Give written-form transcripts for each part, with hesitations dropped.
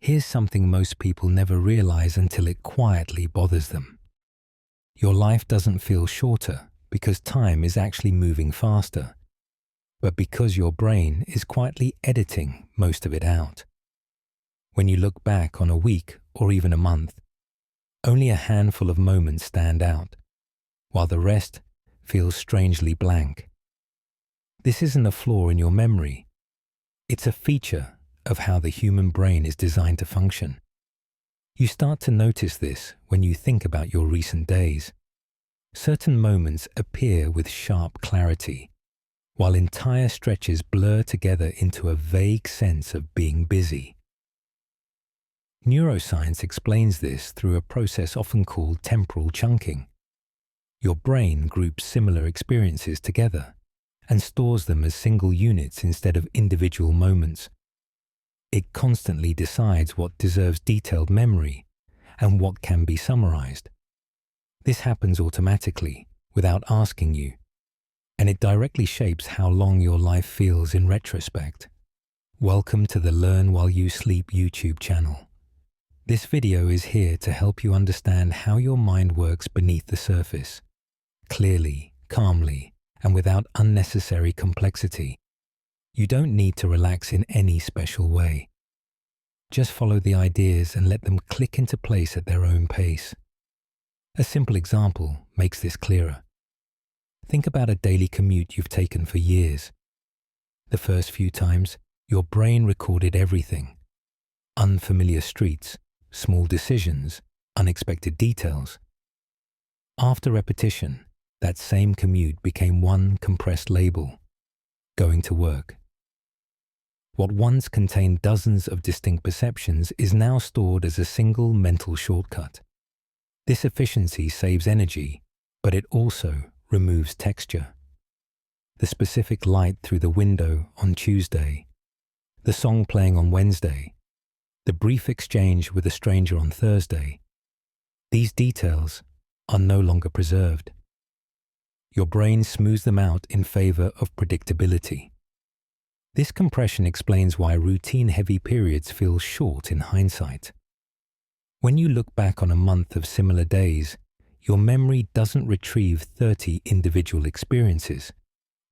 Here's something most people never realize until it quietly bothers them. Your life doesn't feel shorter because time is actually moving faster, but because your brain is quietly editing most of it out. When you look back on a week or even a month, only a handful of moments stand out, while the rest feels strangely blank. This isn't a flaw in your memory. It's a feature of how the human brain is designed to function. You start to notice this when you think about your recent days. Certain moments appear with sharp clarity, while entire stretches blur together into a vague sense of being busy. Neuroscience explains this through a process often called temporal chunking. Your brain groups similar experiences together and stores them as single units instead of individual moments. It constantly decides what deserves detailed memory and what can be summarized. This happens automatically, without asking you, and it directly shapes how long your life feels in retrospect. Welcome to the Learn While You Sleep YouTube channel. This video is here to help you understand how your mind works beneath the surface, clearly, calmly, and without unnecessary complexity. You don't need to relax in any special way. Just follow the ideas and let them click into place at their own pace. A simple example makes this clearer. Think about a daily commute you've taken for years. The first few times, your brain recorded everything. Unfamiliar streets, small decisions, unexpected details. After repetition, that same commute became one compressed label: going to work. What once contained dozens of distinct perceptions is now stored as a single mental shortcut. This efficiency saves energy, but it also removes texture. The specific light through the window on Tuesday, the song playing on Wednesday, the brief exchange with a stranger on Thursday. These details are no longer preserved. Your brain smooths them out in favor of predictability. This compression explains why routine-heavy periods feel short in hindsight. When you look back on a month of similar days, your memory doesn't retrieve 30 individual experiences.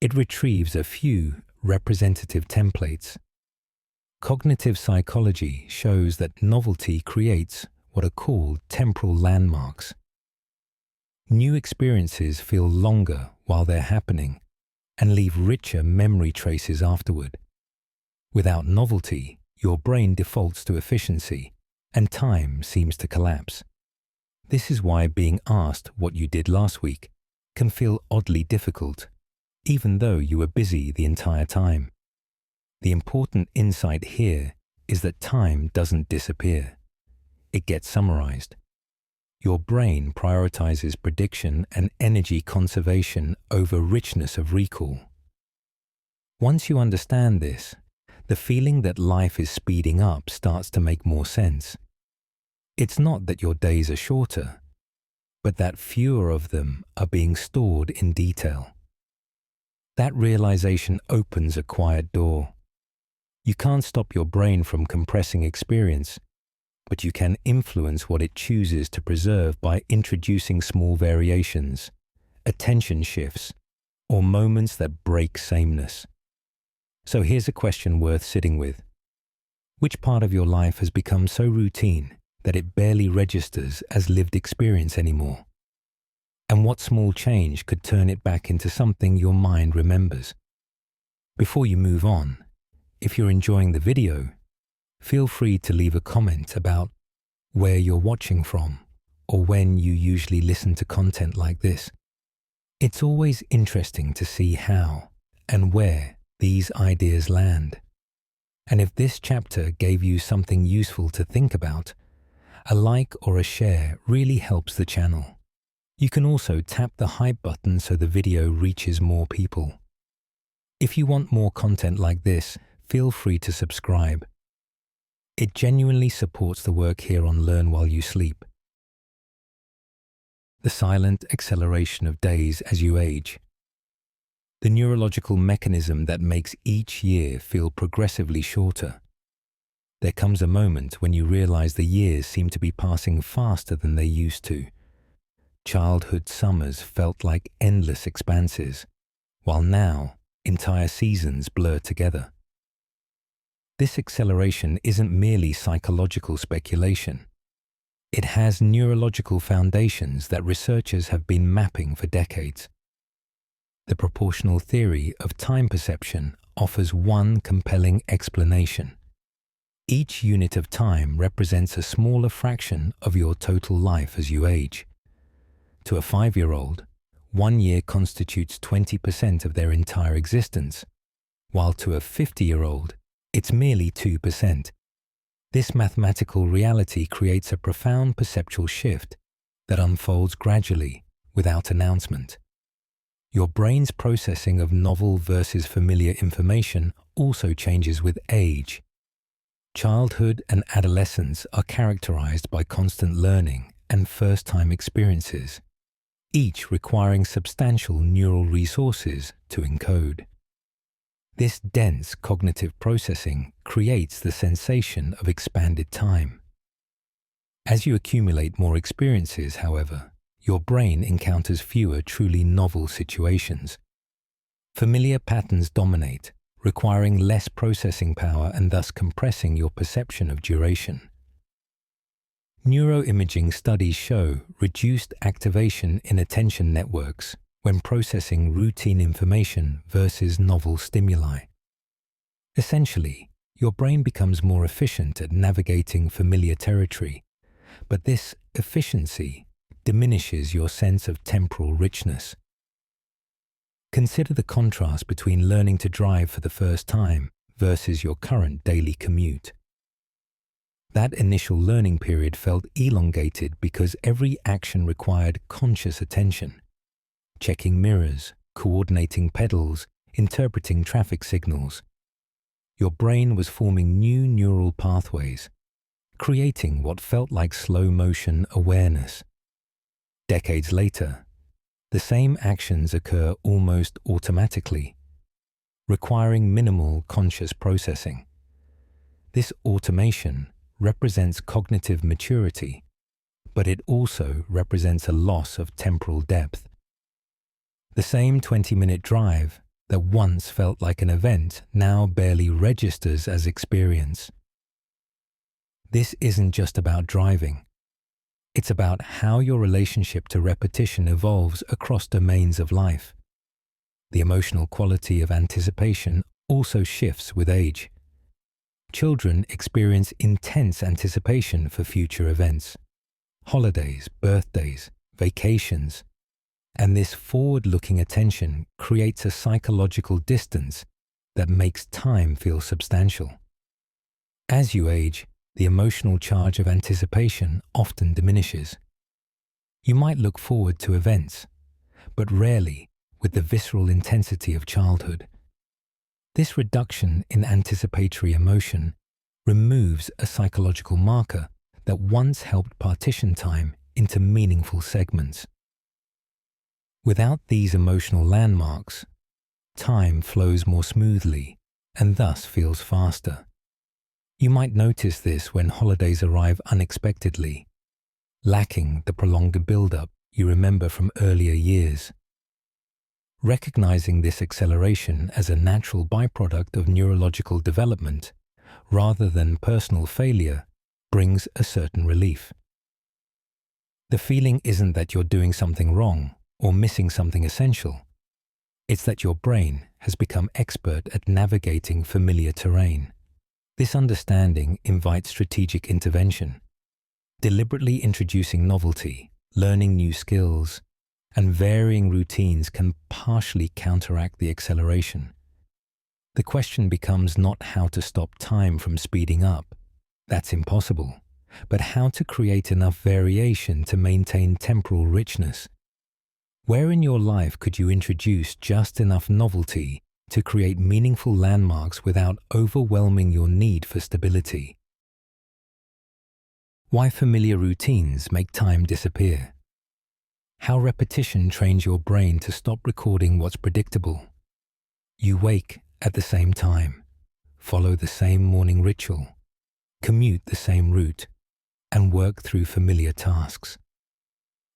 It retrieves a few representative templates. Cognitive psychology shows that novelty creates what are called temporal landmarks. New experiences feel longer while they're happening and leave richer memory traces afterward. Without novelty, your brain defaults to efficiency, and time seems to collapse. This is why being asked what you did last week can feel oddly difficult, even though you were busy the entire time. The important insight here is that time doesn't disappear. It gets summarized. Your brain prioritizes prediction and energy conservation over richness of recall. Once you understand this, the feeling that life is speeding up starts to make more sense. It's not that your days are shorter, but that fewer of them are being stored in detail. That realization opens a quiet door. You can't stop your brain from compressing experience, but you can influence what it chooses to preserve by introducing small variations, attention shifts, or moments that break sameness. So here's a question worth sitting with. Which part of your life has become so routine that it barely registers as lived experience anymore? And what small change could turn it back into something your mind remembers? Before you move on, if you're enjoying the video, feel free to leave a comment about where you're watching from or when you usually listen to content like this. It's always interesting to see how and where these ideas land. And if this chapter gave you something useful to think about, a like or a share really helps the channel. You can also tap the hype button so the video reaches more people. If you want more content like this, feel free to subscribe. It genuinely supports the work here on Learn While You Sleep. The silent acceleration of days as you age. The neurological mechanism that makes each year feel progressively shorter. There comes a moment when you realize the years seem to be passing faster than they used to. Childhood summers felt like endless expanses, while now entire seasons blur together. This acceleration isn't merely psychological speculation. It has neurological foundations that researchers have been mapping for decades. The proportional theory of time perception offers one compelling explanation. Each unit of time represents a smaller fraction of your total life as you age. To a 5-year-old, 1 year constitutes 20% of their entire existence, while to a 50-year-old, it's merely 2%. This mathematical reality creates a profound perceptual shift that unfolds gradually, without announcement. Your brain's processing of novel versus familiar information also changes with age. Childhood and adolescence are characterized by constant learning and first-time experiences, each requiring substantial neural resources to encode. This dense cognitive processing creates the sensation of expanded time. As you accumulate more experiences, however, your brain encounters fewer truly novel situations. Familiar patterns dominate, requiring less processing power and thus compressing your perception of duration. Neuroimaging studies show reduced activation in attention networks when processing routine information versus novel stimuli. Essentially, your brain becomes more efficient at navigating familiar territory, but this efficiency diminishes your sense of temporal richness. Consider the contrast between learning to drive for the first time versus your current daily commute. That initial learning period felt elongated because every action required conscious attention. Checking mirrors, coordinating pedals, interpreting traffic signals. Your brain was forming new neural pathways, creating what felt like slow-motion awareness. Decades later, the same actions occur almost automatically, requiring minimal conscious processing. This automation represents cognitive maturity, but it also represents a loss of temporal depth. The same 20-minute drive that once felt like an event now barely registers as experience. This isn't just about driving. It's about how your relationship to repetition evolves across domains of life. The emotional quality of anticipation also shifts with age. Children experience intense anticipation for future events, holidays, birthdays, vacations, and this forward-looking attention creates a psychological distance that makes time feel substantial. As you age, the emotional charge of anticipation often diminishes. You might look forward to events, but rarely with the visceral intensity of childhood. This reduction in anticipatory emotion removes a psychological marker that once helped partition time into meaningful segments. Without these emotional landmarks, time flows more smoothly and thus feels faster. You might notice this when holidays arrive unexpectedly, lacking the prolonged build-up you remember from earlier years. Recognizing this acceleration as a natural byproduct of neurological development, rather than personal failure, brings a certain relief. The feeling isn't that you're doing something wrong or missing something essential. It's that your brain has become expert at navigating familiar terrain. This understanding invites strategic intervention. Deliberately introducing novelty, learning new skills, and varying routines can partially counteract the acceleration. The question becomes not how to stop time from speeding up. That's impossible. But how to create enough variation to maintain temporal richness. Where in your life could you introduce just enough novelty to create meaningful landmarks without overwhelming your need for stability? Why familiar routines make time disappear. How repetition trains your brain to stop recording what's predictable. You wake at the same time, follow the same morning ritual, commute the same route, and work through familiar tasks.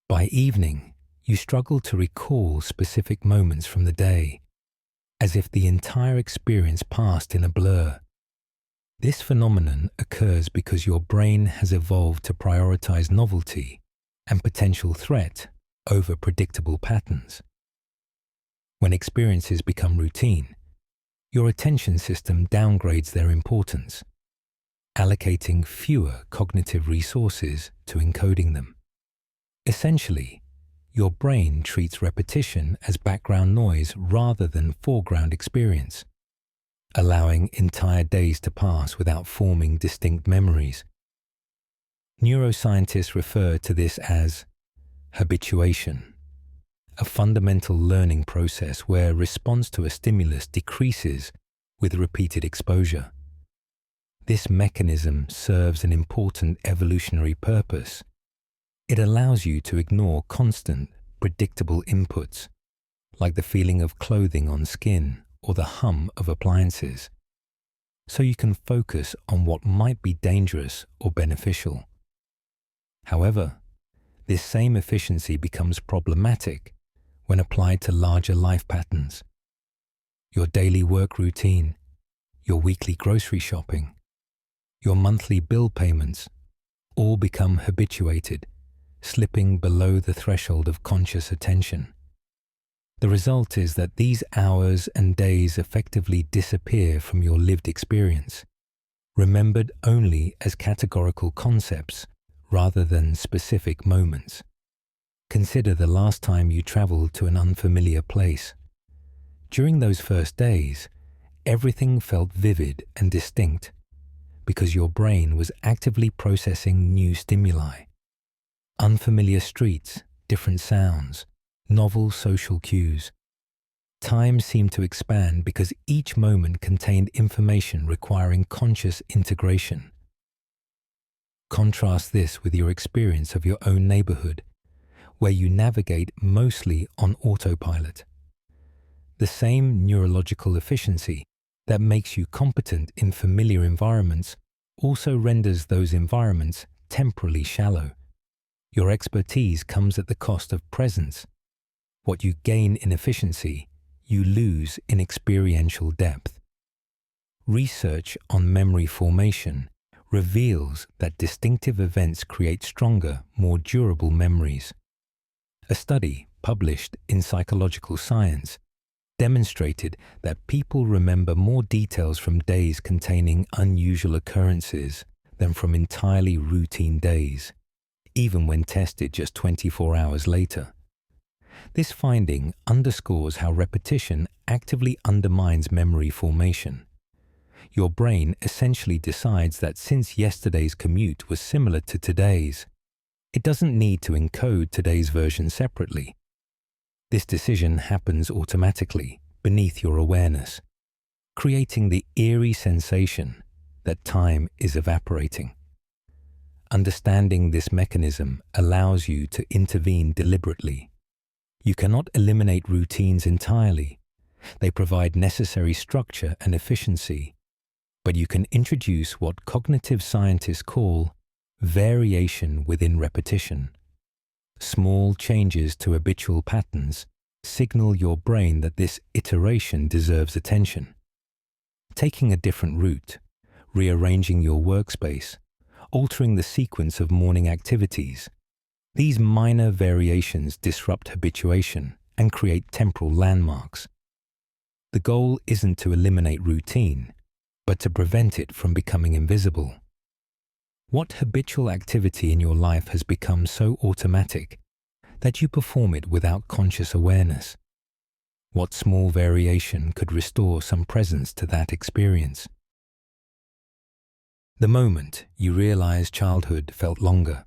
By evening, you struggle to recall specific moments from the day, as if the entire experience passed in a blur. This phenomenon occurs because your brain has evolved to prioritize novelty and potential threat over predictable patterns. When experiences become routine, your attention system downgrades their importance, allocating fewer cognitive resources to encoding them. Essentially, your brain treats repetition as background noise rather than foreground experience, allowing entire days to pass without forming distinct memories. Neuroscientists refer to this as habituation, a fundamental learning process where response to a stimulus decreases with repeated exposure. This mechanism serves an important evolutionary purpose. It allows you to ignore constant, predictable inputs, like the feeling of clothing on skin or the hum of appliances, so you can focus on what might be dangerous or beneficial. However, this same efficiency becomes problematic when applied to larger life patterns. Your daily work routine, your weekly grocery shopping, your monthly bill payments all become habituated, slipping below the threshold of conscious attention. The result is that these hours and days effectively disappear from your lived experience, remembered only as categorical concepts rather than specific moments. Consider the last time you traveled to an unfamiliar place. During those first days, everything felt vivid and distinct because your brain was actively processing new stimuli. Unfamiliar streets, different sounds, novel social cues. Time seemed to expand because each moment contained information requiring conscious integration. Contrast this with your experience of your own neighborhood, where you navigate mostly on autopilot. The same neurological efficiency that makes you competent in familiar environments also renders those environments temporally shallow. Your expertise comes at the cost of presence. What you gain in efficiency, you lose in experiential depth. Research on memory formation reveals that distinctive events create stronger, more durable memories. A study published in Psychological Science demonstrated that people remember more details from days containing unusual occurrences than from entirely routine days, even when tested just 24 hours later. This finding underscores how repetition actively undermines memory formation. Your brain essentially decides that since yesterday's commute was similar to today's, it doesn't need to encode today's version separately. This decision happens automatically beneath your awareness, creating the eerie sensation that time is evaporating. Understanding this mechanism allows you to intervene deliberately. You cannot eliminate routines entirely. They provide necessary structure and efficiency, but you can introduce what cognitive scientists call variation within repetition. Small changes to habitual patterns signal your brain that this iteration deserves attention. Taking a different route, rearranging your workspace, altering the sequence of morning activities. These minor variations disrupt habituation and create temporal landmarks. The goal isn't to eliminate routine, but to prevent it from becoming invisible. What habitual activity in your life has become so automatic that you perform it without conscious awareness? What small variation could restore some presence to that experience? The moment you realize childhood felt longer,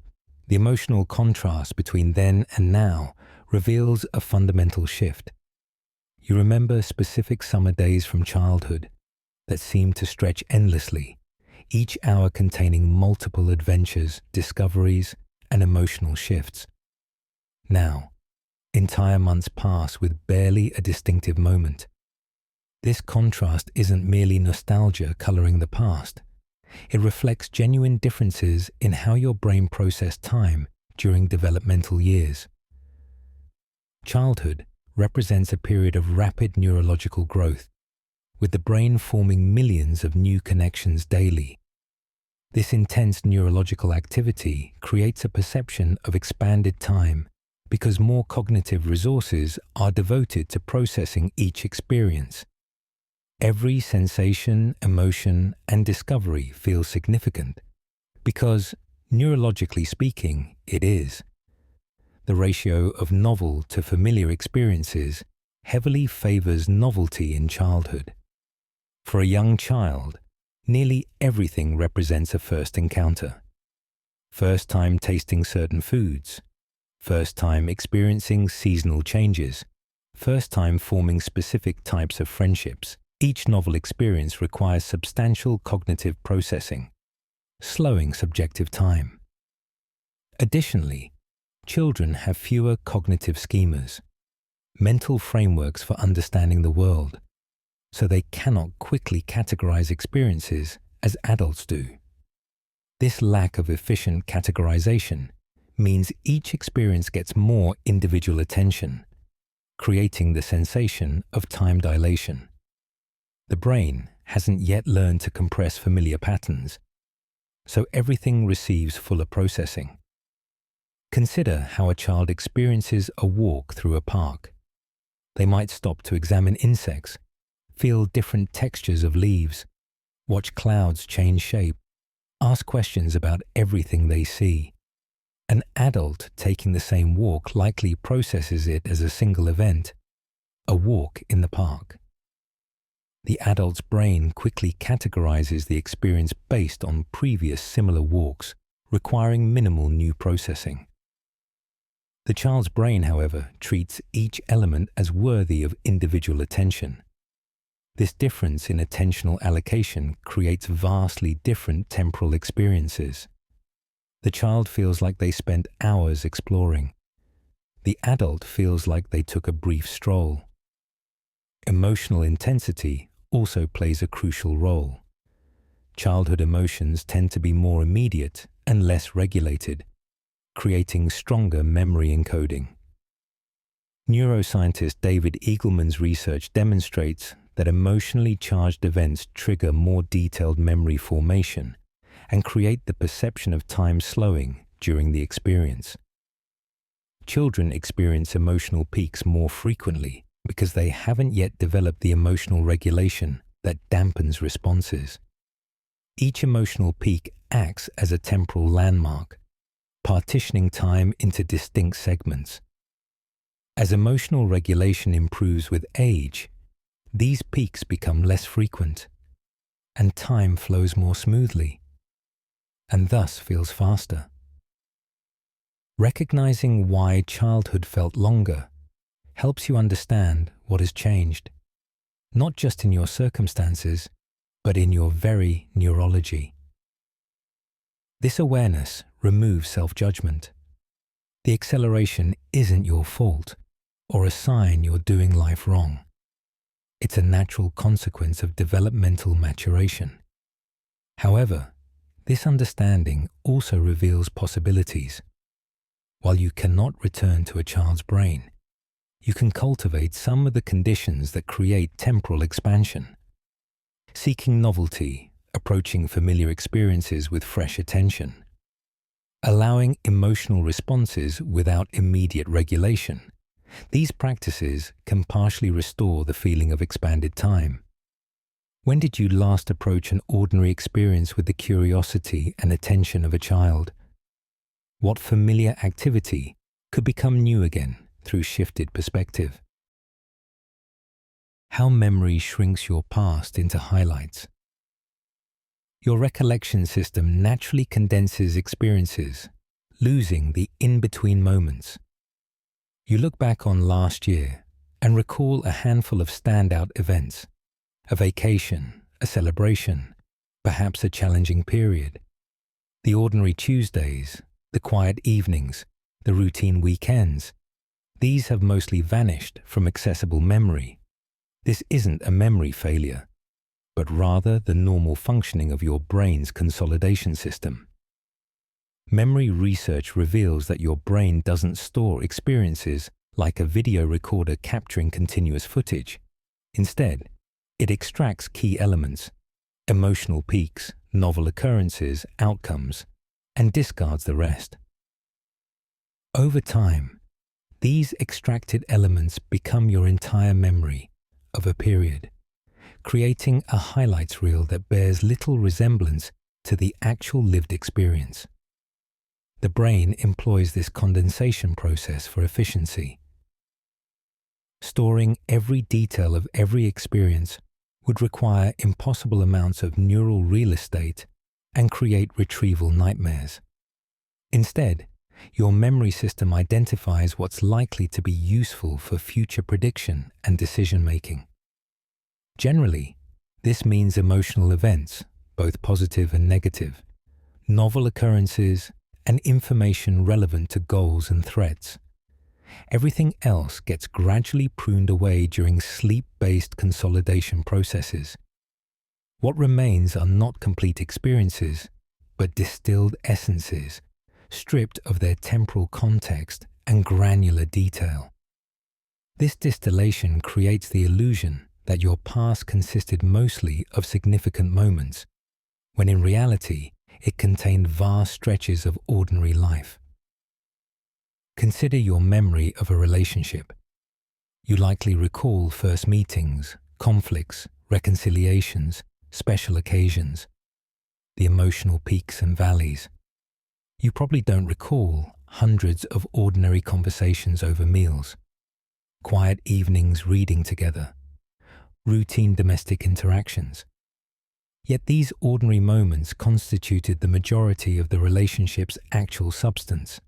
the emotional contrast between then and now reveals a fundamental shift. You remember specific summer days from childhood that seemed to stretch endlessly, each hour containing multiple adventures, discoveries, and emotional shifts. Now, entire months pass with barely a distinctive moment. This contrast isn't merely nostalgia coloring the past. It reflects genuine differences in how your brain processed time during developmental years. Childhood represents a period of rapid neurological growth, with the brain forming millions of new connections daily. This intense neurological activity creates a perception of expanded time because more cognitive resources are devoted to processing each experience. Every sensation, emotion, and discovery feels significant because, neurologically speaking, it is. The ratio of novel to familiar experiences heavily favors novelty in childhood. For a young child, nearly everything represents a first encounter. First time tasting certain foods, first time experiencing seasonal changes, first time forming specific types of friendships. Each novel experience requires substantial cognitive processing, slowing subjective time. Additionally, children have fewer cognitive schemas, mental frameworks for understanding the world, so they cannot quickly categorize experiences as adults do. This lack of efficient categorization means each experience gets more individual attention, creating the sensation of time dilation. The brain hasn't yet learned to compress familiar patterns, so everything receives fuller processing. Consider how a child experiences a walk through a park. They might stop to examine insects, feel different textures of leaves, watch clouds change shape, ask questions about everything they see. An adult taking the same walk likely processes it as a single event, a walk in the park. The adult's brain quickly categorizes the experience based on previous similar walks, requiring minimal new processing. The child's brain, however, treats each element as worthy of individual attention. This difference in attentional allocation creates vastly different temporal experiences. The child feels like they spent hours exploring. The adult feels like they took a brief stroll. Emotional intensity also plays a crucial role. Childhood emotions tend to be more immediate and less regulated, creating stronger memory encoding. Neuroscientist David Eagleman's research demonstrates that emotionally charged events trigger more detailed memory formation and create the perception of time slowing during the experience. Children experience emotional peaks more frequently because they haven't yet developed the emotional regulation that dampens responses. Each emotional peak acts as a temporal landmark, partitioning time into distinct segments. As emotional regulation improves with age, these peaks become less frequent, and time flows more smoothly, and thus feels faster. Recognizing why childhood felt longer helps you understand what has changed, not just in your circumstances, but in your very neurology. This awareness removes self-judgment. The acceleration isn't your fault or a sign you're doing life wrong. It's a natural consequence of developmental maturation. However, this understanding also reveals possibilities. While you cannot return to a child's brain, you can cultivate some of the conditions that create temporal expansion. Seeking novelty, approaching familiar experiences with fresh attention, allowing emotional responses without immediate regulation. These practices can partially restore the feeling of expanded time. When did you last approach an ordinary experience with the curiosity and attention of a child? What familiar activity could become new again through shifted perspective? How memory shrinks your past into highlights. Your recollection system naturally condenses experiences, losing the in-between moments. You look back on last year and recall a handful of standout events, a vacation, a celebration, perhaps a challenging period. The ordinary Tuesdays, the quiet evenings, the routine weekends. These have mostly vanished from accessible memory. This isn't a memory failure. but rather the normal functioning of your brain's consolidation system. Memory research reveals that your brain doesn't store experiences like a video recorder capturing continuous footage. Instead, it extracts key elements, emotional peaks, novel occurrences, outcomes, and discards the rest. Over time, these extracted elements become your entire memory of a period, creating a highlights reel that bears little resemblance to the actual lived experience. The brain employs this condensation process for efficiency. Storing every detail of every experience would require impossible amounts of neural real estate and create retrieval nightmares. Instead, your memory system identifies what's likely to be useful for future prediction and decision-making. Generally, this means emotional events, both positive and negative, novel occurrences, and information relevant to goals and threats. Everything else gets gradually pruned away during sleep-based consolidation processes. What remains are not complete experiences, but distilled essences, stripped of their temporal context and granular detail. This distillation creates the illusion that your past consisted mostly of significant moments, when in reality it contained vast stretches of ordinary life. Consider your memory of a relationship. You likely recall first meetings, conflicts, reconciliations, special occasions, the emotional peaks and valleys. You probably don't recall hundreds of ordinary conversations over meals, quiet evenings reading together, routine domestic interactions. Yet these ordinary moments constituted the majority of the relationship's actual substance.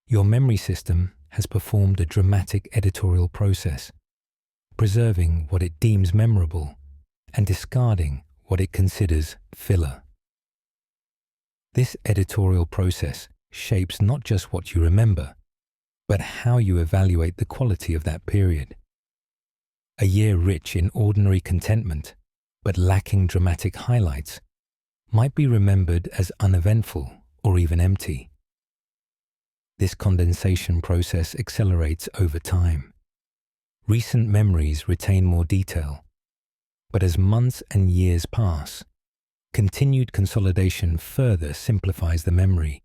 Your memory system has performed a dramatic editorial process, preserving what it deems memorable and discarding what it considers filler. This editorial process shapes not just what you remember, but how you evaluate the quality of that period. A year rich in ordinary contentment, but lacking dramatic highlights, might be remembered as uneventful or even empty. This condensation process accelerates over time. Recent memories retain more detail, but as months and years pass, continued consolidation further simplifies the memory.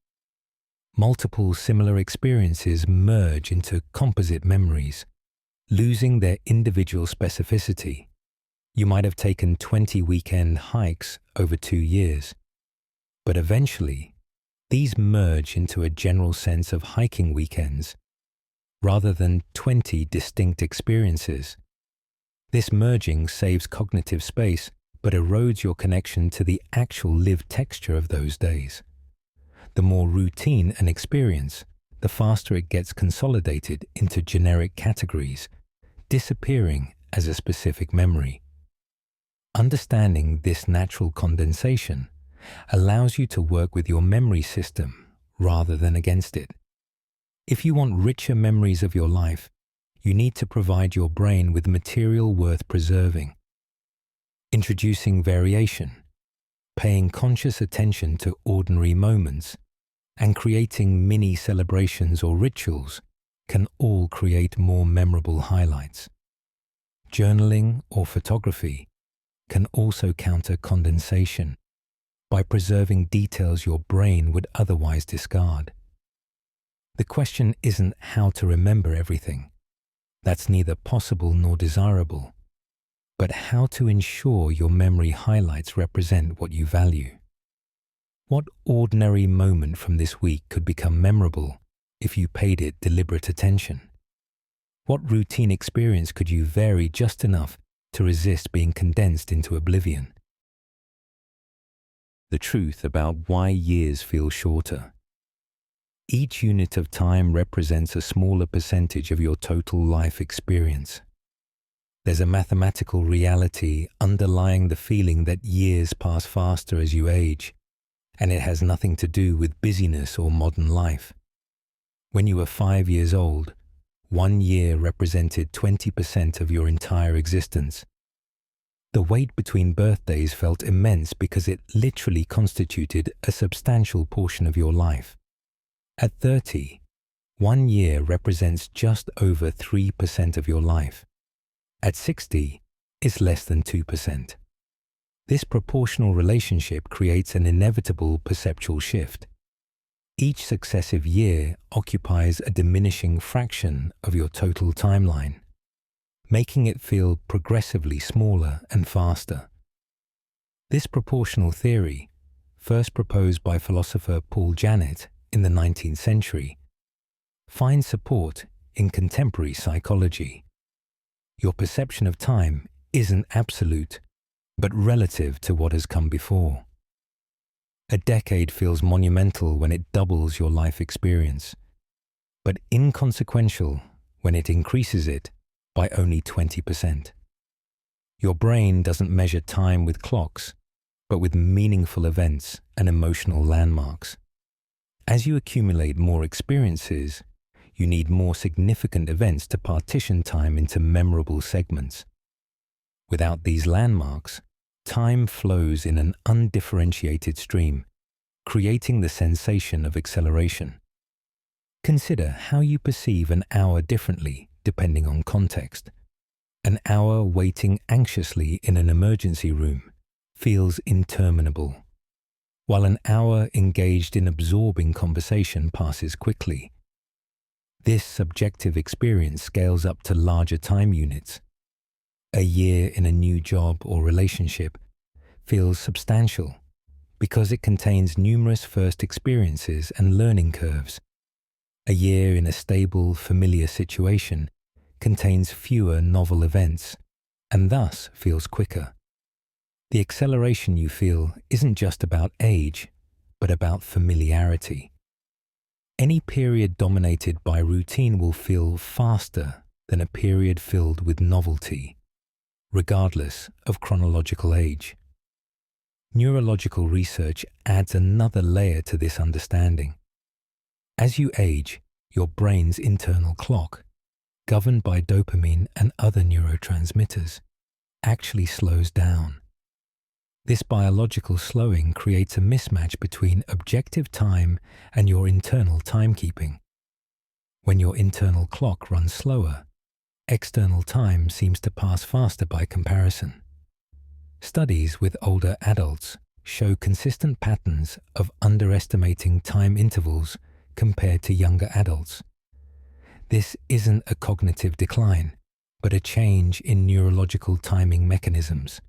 Multiple similar experiences merge into composite memories, losing their individual specificity. You might have taken 20 weekend hikes over 2 years, but eventually, these merge into a general sense of hiking weekends, rather than 20 distinct experiences. This merging saves cognitive space, but erodes your connection to the actual lived texture of those days. The more routine an experience, the faster it gets consolidated into generic categories, disappearing as a specific memory. Understanding this natural condensation allows you to work with your memory system rather than against it. If you want richer memories of your life, you need to provide your brain with material worth preserving. Introducing variation, paying conscious attention to ordinary moments, and creating mini celebrations or rituals can all create more memorable highlights. Journaling or photography can also counter condensation by preserving details your brain would otherwise discard. The question isn't how to remember everything. That's neither possible nor desirable, but how to ensure your memory highlights represent what you value. What ordinary moment from this week could become memorable if you paid it deliberate attention? What routine experience could you vary just enough to resist being condensed into oblivion? The truth about why years feel shorter. Each unit of time represents a smaller percentage of your total life experience. There's a mathematical reality underlying the feeling that years pass faster as you age, and it has nothing to do with busyness or modern life. When you were 5 years old, 1 year represented 20% of your entire existence. The wait between birthdays felt immense because it literally constituted a substantial portion of your life. At 30, 1 year represents just over 3% of your life. At 60, it's less than 2%. This proportional relationship creates an inevitable perceptual shift. Each successive year occupies a diminishing fraction of your total timeline, making it feel progressively smaller and faster. This proportional theory, first proposed by philosopher Paul Janet in the 19th century, finds support in contemporary psychology. Your perception of time isn't absolute, but relative to what has come before. A decade feels monumental when it doubles your life experience, but inconsequential when it increases it by only 20%. Your brain doesn't measure time with clocks, but with meaningful events and emotional landmarks. As you accumulate more experiences, you need more significant events to partition time into memorable segments. Without these landmarks, time flows in an undifferentiated stream, creating the sensation of acceleration. Consider how you perceive an hour differently depending on context. An hour waiting anxiously in an emergency room feels interminable, while an hour engaged in absorbing conversation passes quickly. This subjective experience scales up to larger time units. A year in a new job or relationship feels substantial because it contains numerous first experiences and learning curves. A year in a stable, familiar situation contains fewer novel events and thus feels quicker. The acceleration you feel isn't just about age, but about familiarity. Any period dominated by routine will feel faster than a period filled with novelty, regardless of chronological age. Neurological research adds another layer to this understanding. As you age, your brain's internal clock, governed by dopamine and other neurotransmitters, actually slows down. This biological slowing creates a mismatch between objective time and your internal timekeeping. When your internal clock runs slower, external time seems to pass faster by comparison. Studies with older adults show consistent patterns of underestimating time intervals compared to younger adults. This isn't a cognitive decline, but a change in neurological timing mechanisms.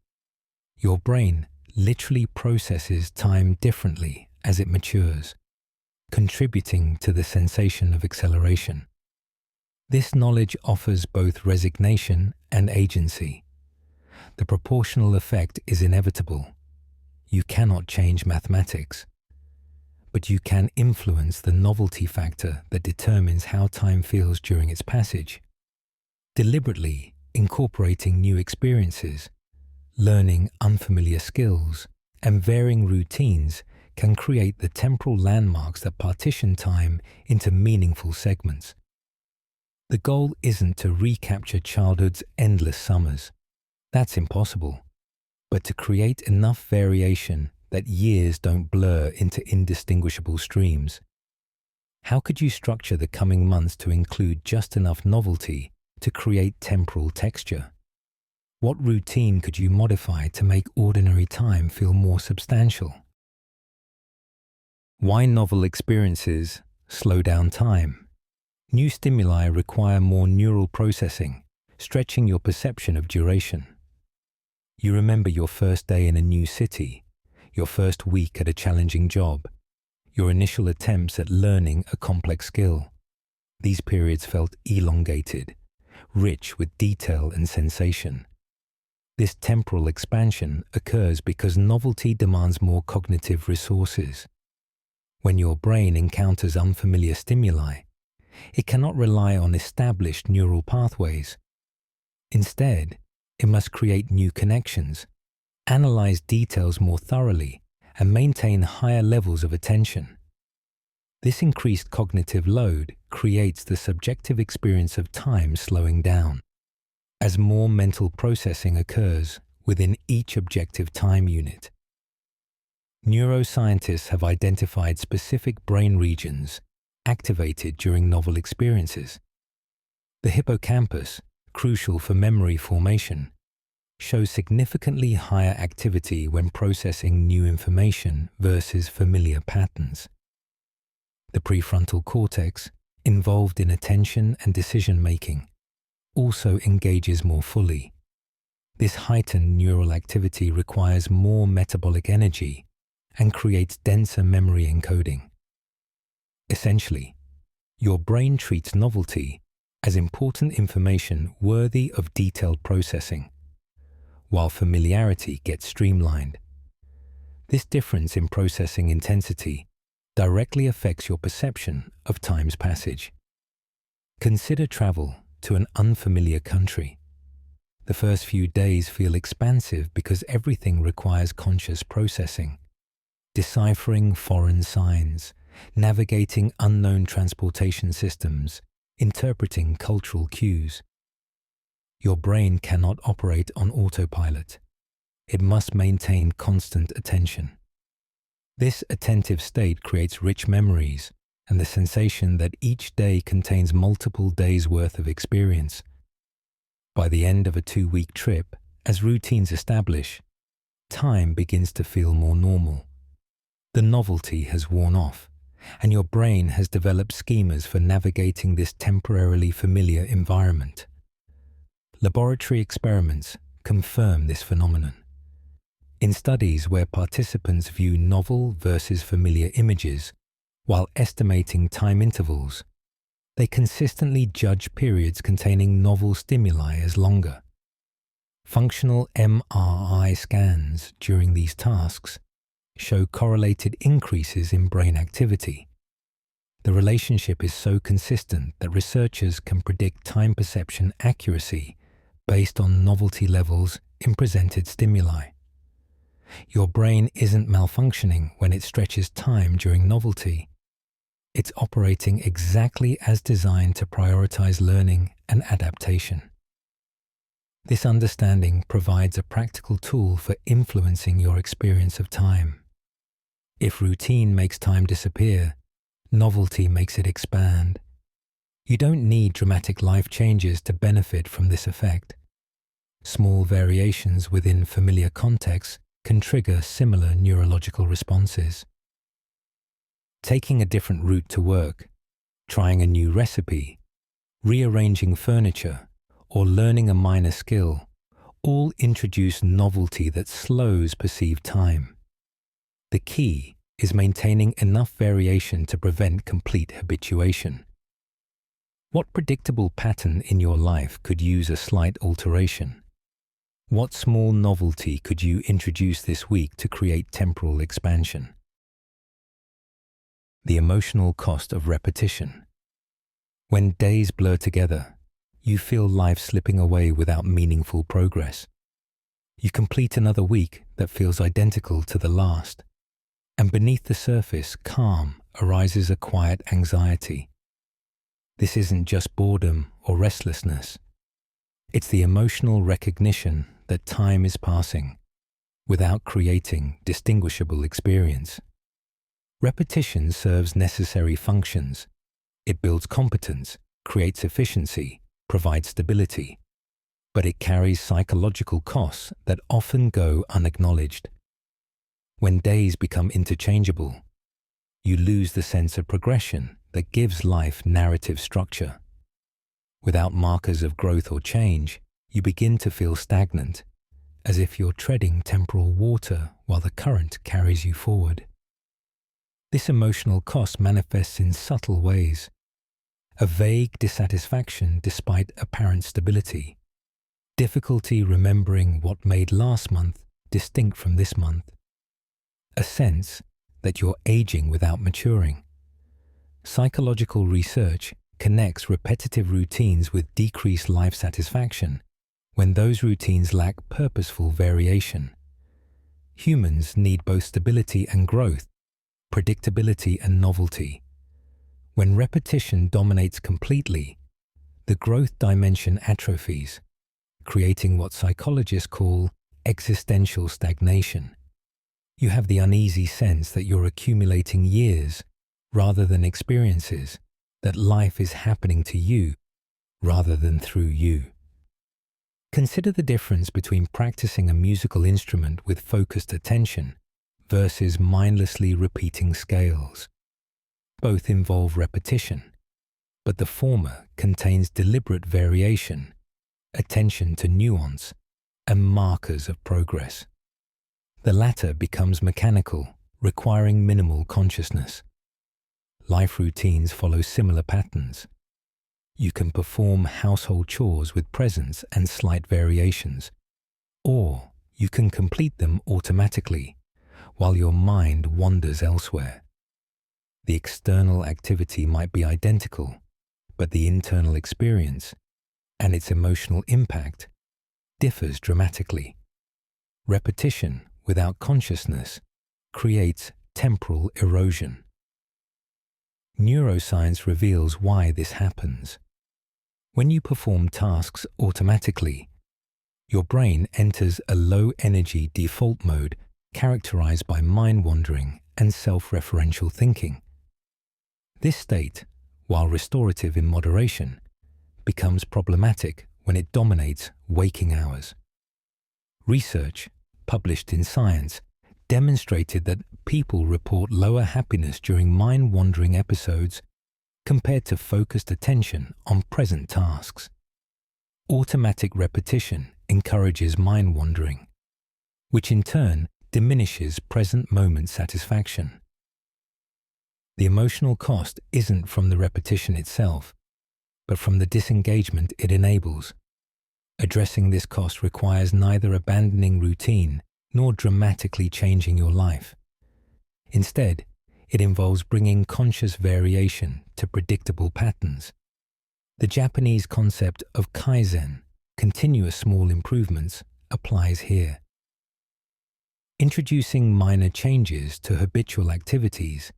Your brain literally processes time differently as it matures, contributing to the sensation of acceleration. This knowledge offers both resignation and agency. The proportional effect is inevitable. You cannot change mathematics, but you can influence the novelty factor that determines how time feels during its passage. Deliberately incorporating new experiences, learning unfamiliar skills, and varying routines can create the temporal landmarks that partition time into meaningful segments. The goal isn't to recapture childhood's endless summers. That's impossible. But to create enough variation that years don't blur into indistinguishable streams. How could you structure the coming months to include just enough novelty to create temporal texture? What routine could you modify to make ordinary time feel more substantial? Why novel experiences slow down time? New stimuli require more neural processing, stretching your perception of duration. You remember your first day in a new city, your first week at a challenging job, your initial attempts at learning a complex skill. These periods felt elongated, rich with detail and sensation. This temporal expansion occurs because novelty demands more cognitive resources. When your brain encounters unfamiliar stimuli, it cannot rely on established neural pathways. Instead, it must create new connections, analyze details more thoroughly, and maintain higher levels of attention. This increased cognitive load creates the subjective experience of time slowing down. As more mental processing occurs within each objective time unit. Neuroscientists have identified specific brain regions activated during novel experiences. The hippocampus, crucial for memory formation, shows significantly higher activity when processing new information versus familiar patterns. The prefrontal cortex, involved in attention and decision-making, also engages more fully. This heightened neural activity requires more metabolic energy and creates denser memory encoding. Essentially, your brain treats novelty as important information worthy of detailed processing, while familiarity gets streamlined. This difference in processing intensity directly affects your perception of time's passage. Consider travel to an unfamiliar country. The first few days feel expansive because everything requires conscious processing. Deciphering foreign signs, navigating unknown transportation systems, interpreting cultural cues. Your brain cannot operate on autopilot. It must maintain constant attention. This attentive state creates rich memories and the sensation that each day contains multiple days' worth of experience. By the end of a 2-week trip, as routines establish, time begins to feel more normal. The novelty has worn off, and your brain has developed schemas for navigating this temporarily familiar environment. Laboratory experiments confirm this phenomenon. In studies where participants view novel versus familiar images while estimating time intervals, they consistently judge periods containing novel stimuli as longer. Functional MRI scans during these tasks show correlated increases in brain activity. The relationship is so consistent that researchers can predict time perception accuracy based on novelty levels in presented stimuli. Your brain isn't malfunctioning when it stretches time during novelty. It's operating exactly as designed to prioritize learning and adaptation. This understanding provides a practical tool for influencing your experience of time. If routine makes time disappear, novelty makes it expand. You don't need dramatic life changes to benefit from this effect. Small variations within familiar contexts can trigger similar neurological responses. Taking a different route to work, trying a new recipe, rearranging furniture, or learning a minor skill all introduce novelty that slows perceived time. The key is maintaining enough variation to prevent complete habituation. What predictable pattern in your life could use a slight alteration? What small novelty could you introduce this week to create temporal expansion? The emotional cost of repetition. When days blur together, you feel life slipping away without meaningful progress. You complete another week that feels identical to the last, and beneath the surface, calm, arises a quiet anxiety. This isn't just boredom or restlessness. It's the emotional recognition that time is passing without creating distinguishable experience. Repetition serves necessary functions. It builds competence, creates efficiency, provides stability, but it carries psychological costs that often go unacknowledged. When days become interchangeable, you lose the sense of progression that gives life narrative structure. Without markers of growth or change, you begin to feel stagnant, as if you're treading temporal water while the current carries you forward. This emotional cost manifests in subtle ways. A vague dissatisfaction despite apparent stability, difficulty remembering what made last month distinct from this month, a sense that you're aging without maturing. Psychological research connects repetitive routines with decreased life satisfaction when those routines lack purposeful variation. Humans need both stability and growth, predictability and novelty. When repetition dominates completely, the growth dimension atrophies, creating what psychologists call existential stagnation. You have the uneasy sense that you're accumulating years rather than experiences, that life is happening to you rather than through you. Consider the difference between practicing a musical instrument with focused attention versus mindlessly repeating scales. Both involve repetition, but the former contains deliberate variation, attention to nuance, and markers of progress. The latter becomes mechanical, requiring minimal consciousness. Life routines follow similar patterns. You can perform household chores with presence and slight variations, or you can complete them automatically while your mind wanders elsewhere. The external activity might be identical, but the internal experience and its emotional impact differs dramatically. Repetition without consciousness creates temporal erosion. Neuroscience reveals why this happens. When you perform tasks automatically, your brain enters a low-energy default mode characterized by mind-wandering and self-referential thinking. This state, while restorative in moderation, becomes problematic when it dominates waking hours. Research, published in Science, demonstrated that people report lower happiness during mind-wandering episodes compared to focused attention on present tasks. Automatic repetition encourages mind-wandering, which in turn diminishes present moment satisfaction. The emotional cost isn't from the repetition itself, but from the disengagement it enables. Addressing this cost requires neither abandoning routine nor dramatically changing your life. Instead, it involves bringing conscious variation to predictable patterns. The Japanese concept of kaizen, continuous small improvements, applies here. Introducing minor changes to habitual activities,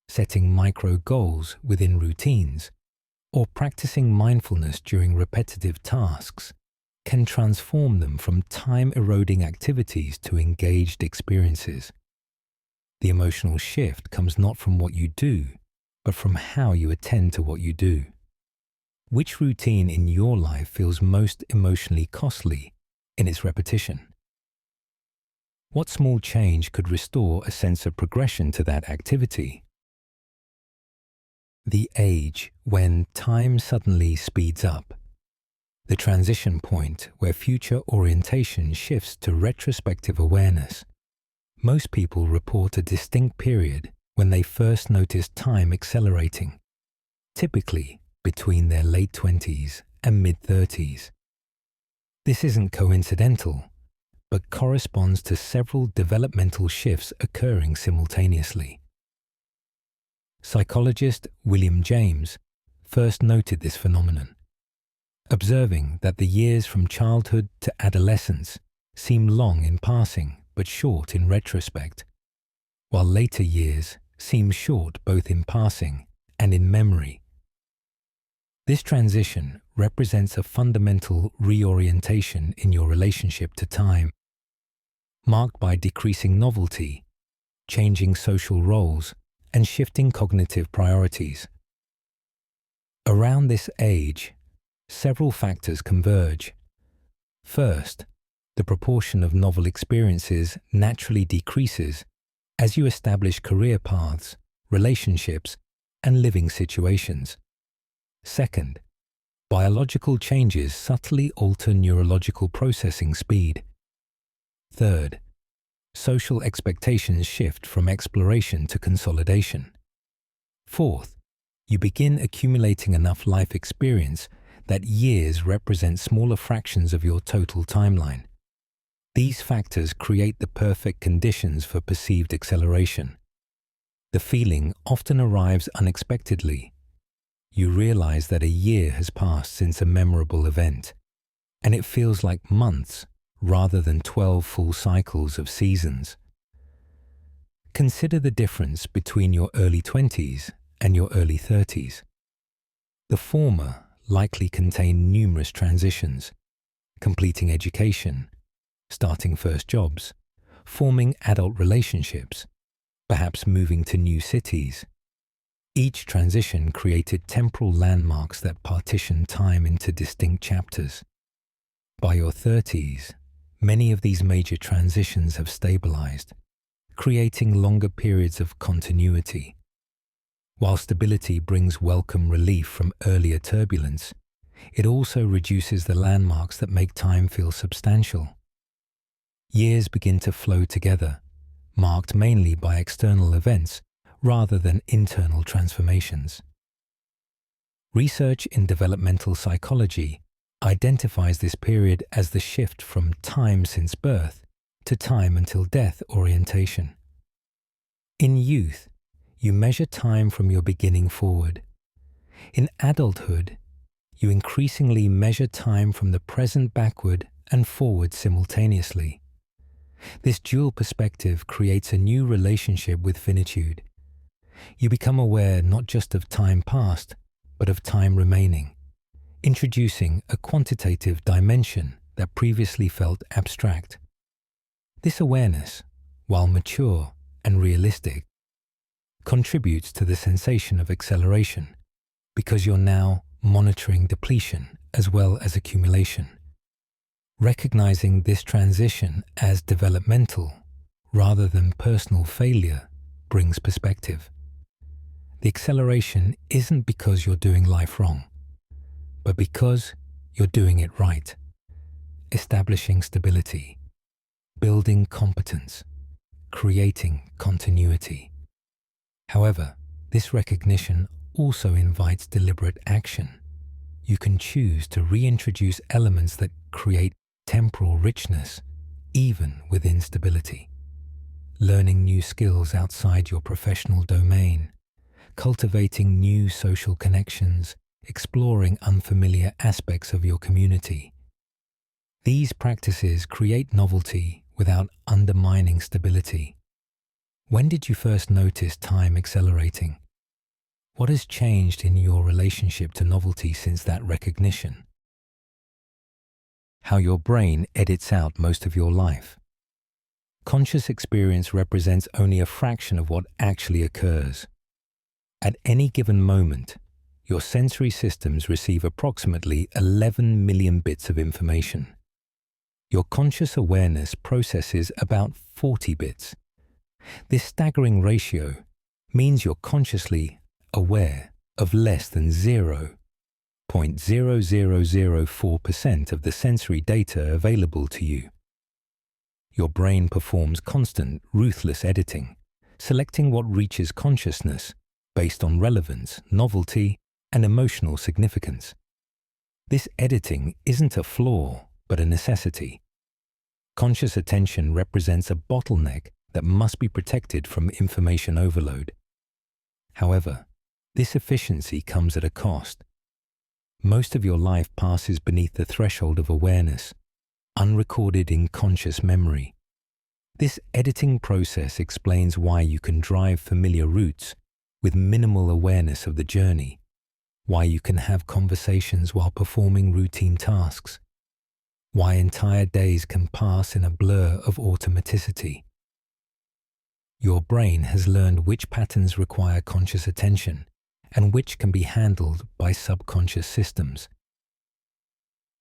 setting micro goals within routines, or practicing mindfulness during repetitive tasks can transform them from time-eroding activities to engaged experiences. The emotional shift comes not from what you do, but from how you attend to what you do. Which routine in your life feels most emotionally costly in its repetition? What small change could restore a sense of progression to that activity? The age when time suddenly speeds up. The transition point where future orientation shifts to retrospective awareness. Most people report a distinct period when they first notice time accelerating, typically between their late 20s and mid-30s. This isn't coincidental, but corresponds to several developmental shifts occurring simultaneously. Psychologist William James first noted this phenomenon, observing that the years from childhood to adolescence seem long in passing but short in retrospect, while later years seem short both in passing and in memory. This transition represents a fundamental reorientation in your relationship to time, marked by decreasing novelty, changing social roles, and shifting cognitive priorities. Around this age, several factors converge. First, the proportion of novel experiences naturally decreases as you establish career paths, relationships, and living situations. Second, biological changes subtly alter neurological processing speed. Third, social expectations shift from exploration to consolidation. Fourth, you begin accumulating enough life experience that years represent smaller fractions of your total timeline. These factors create the perfect conditions for perceived acceleration. The feeling often arrives unexpectedly. You realize that a year has passed since a memorable event, and it feels like months rather than 12 full cycles of seasons. Consider the difference between your early 20s and your early 30s. The former likely contain numerous transitions, completing education, starting first jobs, forming adult relationships, perhaps moving to new cities. Each transition created temporal landmarks that partitioned time into distinct chapters. By your 30s, many of these major transitions have stabilized, creating longer periods of continuity. While stability brings welcome relief from earlier turbulence, it also reduces the landmarks that make time feel substantial. Years begin to flow together, marked mainly by external events rather than internal transformations. Research in developmental psychology identifies this period as the shift from time since birth to time until death orientation. In youth, you measure time from your beginning forward. In adulthood, you increasingly measure time from the present backward and forward simultaneously. This dual perspective creates a new relationship with finitude. You become aware not just of time past, but of time remaining, introducing a quantitative dimension that previously felt abstract. This awareness, while mature and realistic, contributes to the sensation of acceleration because you're now monitoring depletion as well as accumulation. Recognizing this transition as developmental rather than personal failure brings perspective. The acceleration isn't because you're doing life wrong, but because you're doing it right, establishing stability, building competence, creating continuity. However, this recognition also invites deliberate action. You can choose to reintroduce elements that create temporal richness, even within stability. Learning new skills outside your professional domain, cultivating new social connections, exploring unfamiliar aspects of your community. These practices create novelty without undermining stability. When did you first notice time accelerating? What has changed in your relationship to novelty since that recognition? How your brain edits out most of your life. Conscious experience represents only a fraction of what actually occurs. At any given moment, your sensory systems receive approximately 11 million bits of information. Your conscious awareness processes about 40 bits. This staggering ratio means you're consciously aware of less than 0.0004% of the sensory data available to you. Your brain performs constant, ruthless editing, selecting what reaches consciousness based on relevance, novelty, and emotional significance. This editing isn't a flaw, but a necessity. Conscious attention represents a bottleneck that must be protected from information overload. However, this efficiency comes at a cost. Most of your life passes beneath the threshold of awareness, unrecorded in conscious memory. This editing process explains why you can drive familiar routes with minimal awareness of the journey, why you can have conversations while performing routine tasks, why entire days can pass in a blur of automaticity. Your brain has learned which patterns require conscious attention and which can be handled by subconscious systems.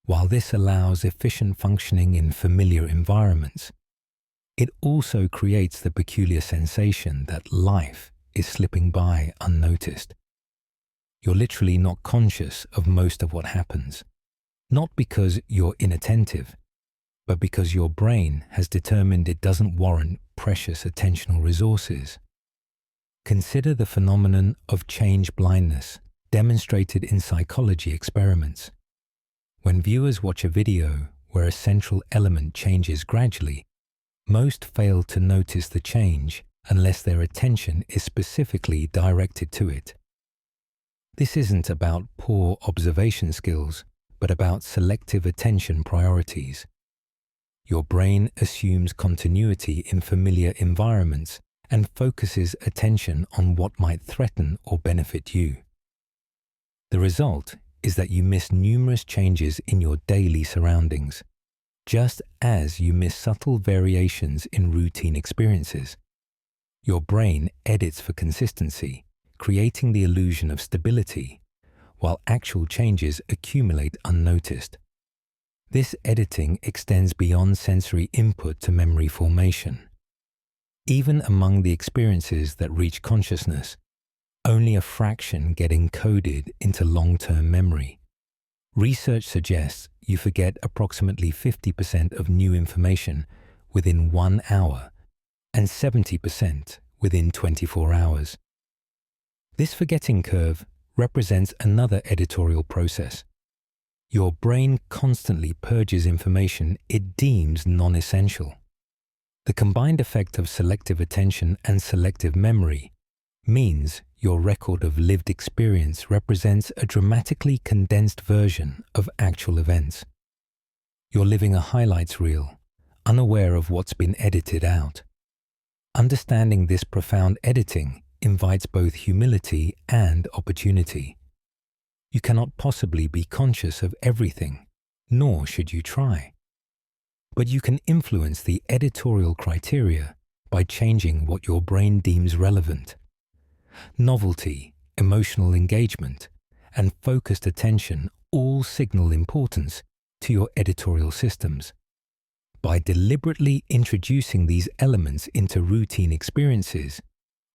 While this allows efficient functioning in familiar environments, it also creates the peculiar sensation that life is slipping by unnoticed. You're literally not conscious of most of what happens, not because you're inattentive, but because your brain has determined it doesn't warrant precious attentional resources. Consider the phenomenon of change blindness demonstrated in psychology experiments. When viewers watch a video where a central element changes gradually, most fail to notice the change unless their attention is specifically directed to it. This isn't about poor observation skills, but about selective attention priorities. Your brain assumes continuity in familiar environments and focuses attention on what might threaten or benefit you. The result is that you miss numerous changes in your daily surroundings. Just as you miss subtle variations in routine experiences, your brain edits for consistency, creating the illusion of stability, while actual changes accumulate unnoticed. This editing extends beyond sensory input to memory formation. Even among the experiences that reach consciousness, only a fraction get encoded into long-term memory. Research suggests you forget approximately 50% of new information within 1 hour and 70% within 24 hours. This forgetting curve represents another editorial process. Your brain constantly purges information it deems non-essential. The combined effect of selective attention and selective memory means your record of lived experience represents a dramatically condensed version of actual events. You're living a highlights reel, unaware of what's been edited out. Understanding this profound editing invites both humility and opportunity. You cannot possibly be conscious of everything, nor should you try. But you can influence the editorial criteria by changing what your brain deems relevant. Novelty, emotional engagement, and focused attention all signal importance to your editorial systems. By deliberately introducing these elements into routine experiences,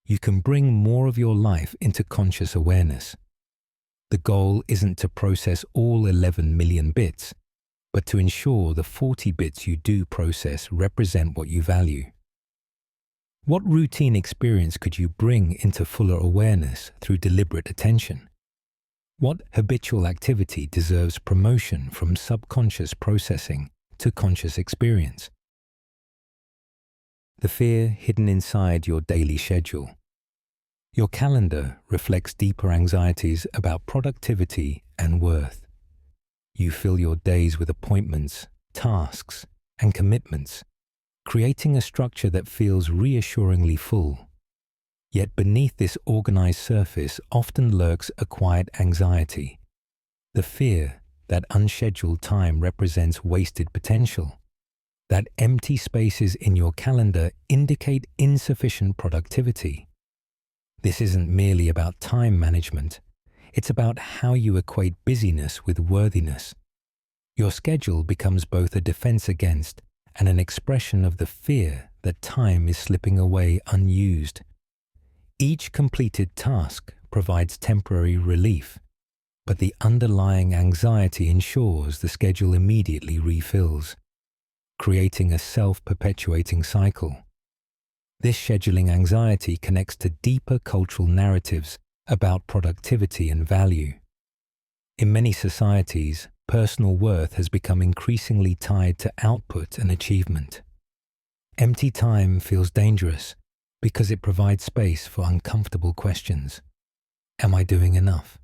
you can bring more of your life into conscious awareness. The goal isn't to process all 11 million bits, but to ensure the 40 bits you do process represent what you value. What routine experience could you bring into fuller awareness through deliberate attention? What habitual activity deserves promotion from subconscious processing to conscious experience? The fear hidden inside your daily schedule. Your calendar reflects deeper anxieties about productivity and worth. You fill your days with appointments, tasks, and commitments, creating a structure that feels reassuringly full. Yet beneath this organized surface often lurks a quiet anxiety, the fear that unscheduled time represents wasted potential, that empty spaces in your calendar indicate insufficient productivity. This isn't merely about time management, it's about how you equate busyness with worthiness. Your schedule becomes both a defense against and an expression of the fear that time is slipping away unused. Each completed task provides temporary relief, but the underlying anxiety ensures the schedule immediately refills, creating a self-perpetuating cycle. This scheduling anxiety connects to deeper cultural narratives about productivity and value. In many societies, personal worth has become increasingly tied to output and achievement. Empty time feels dangerous because it provides space for uncomfortable questions. Am I doing enough?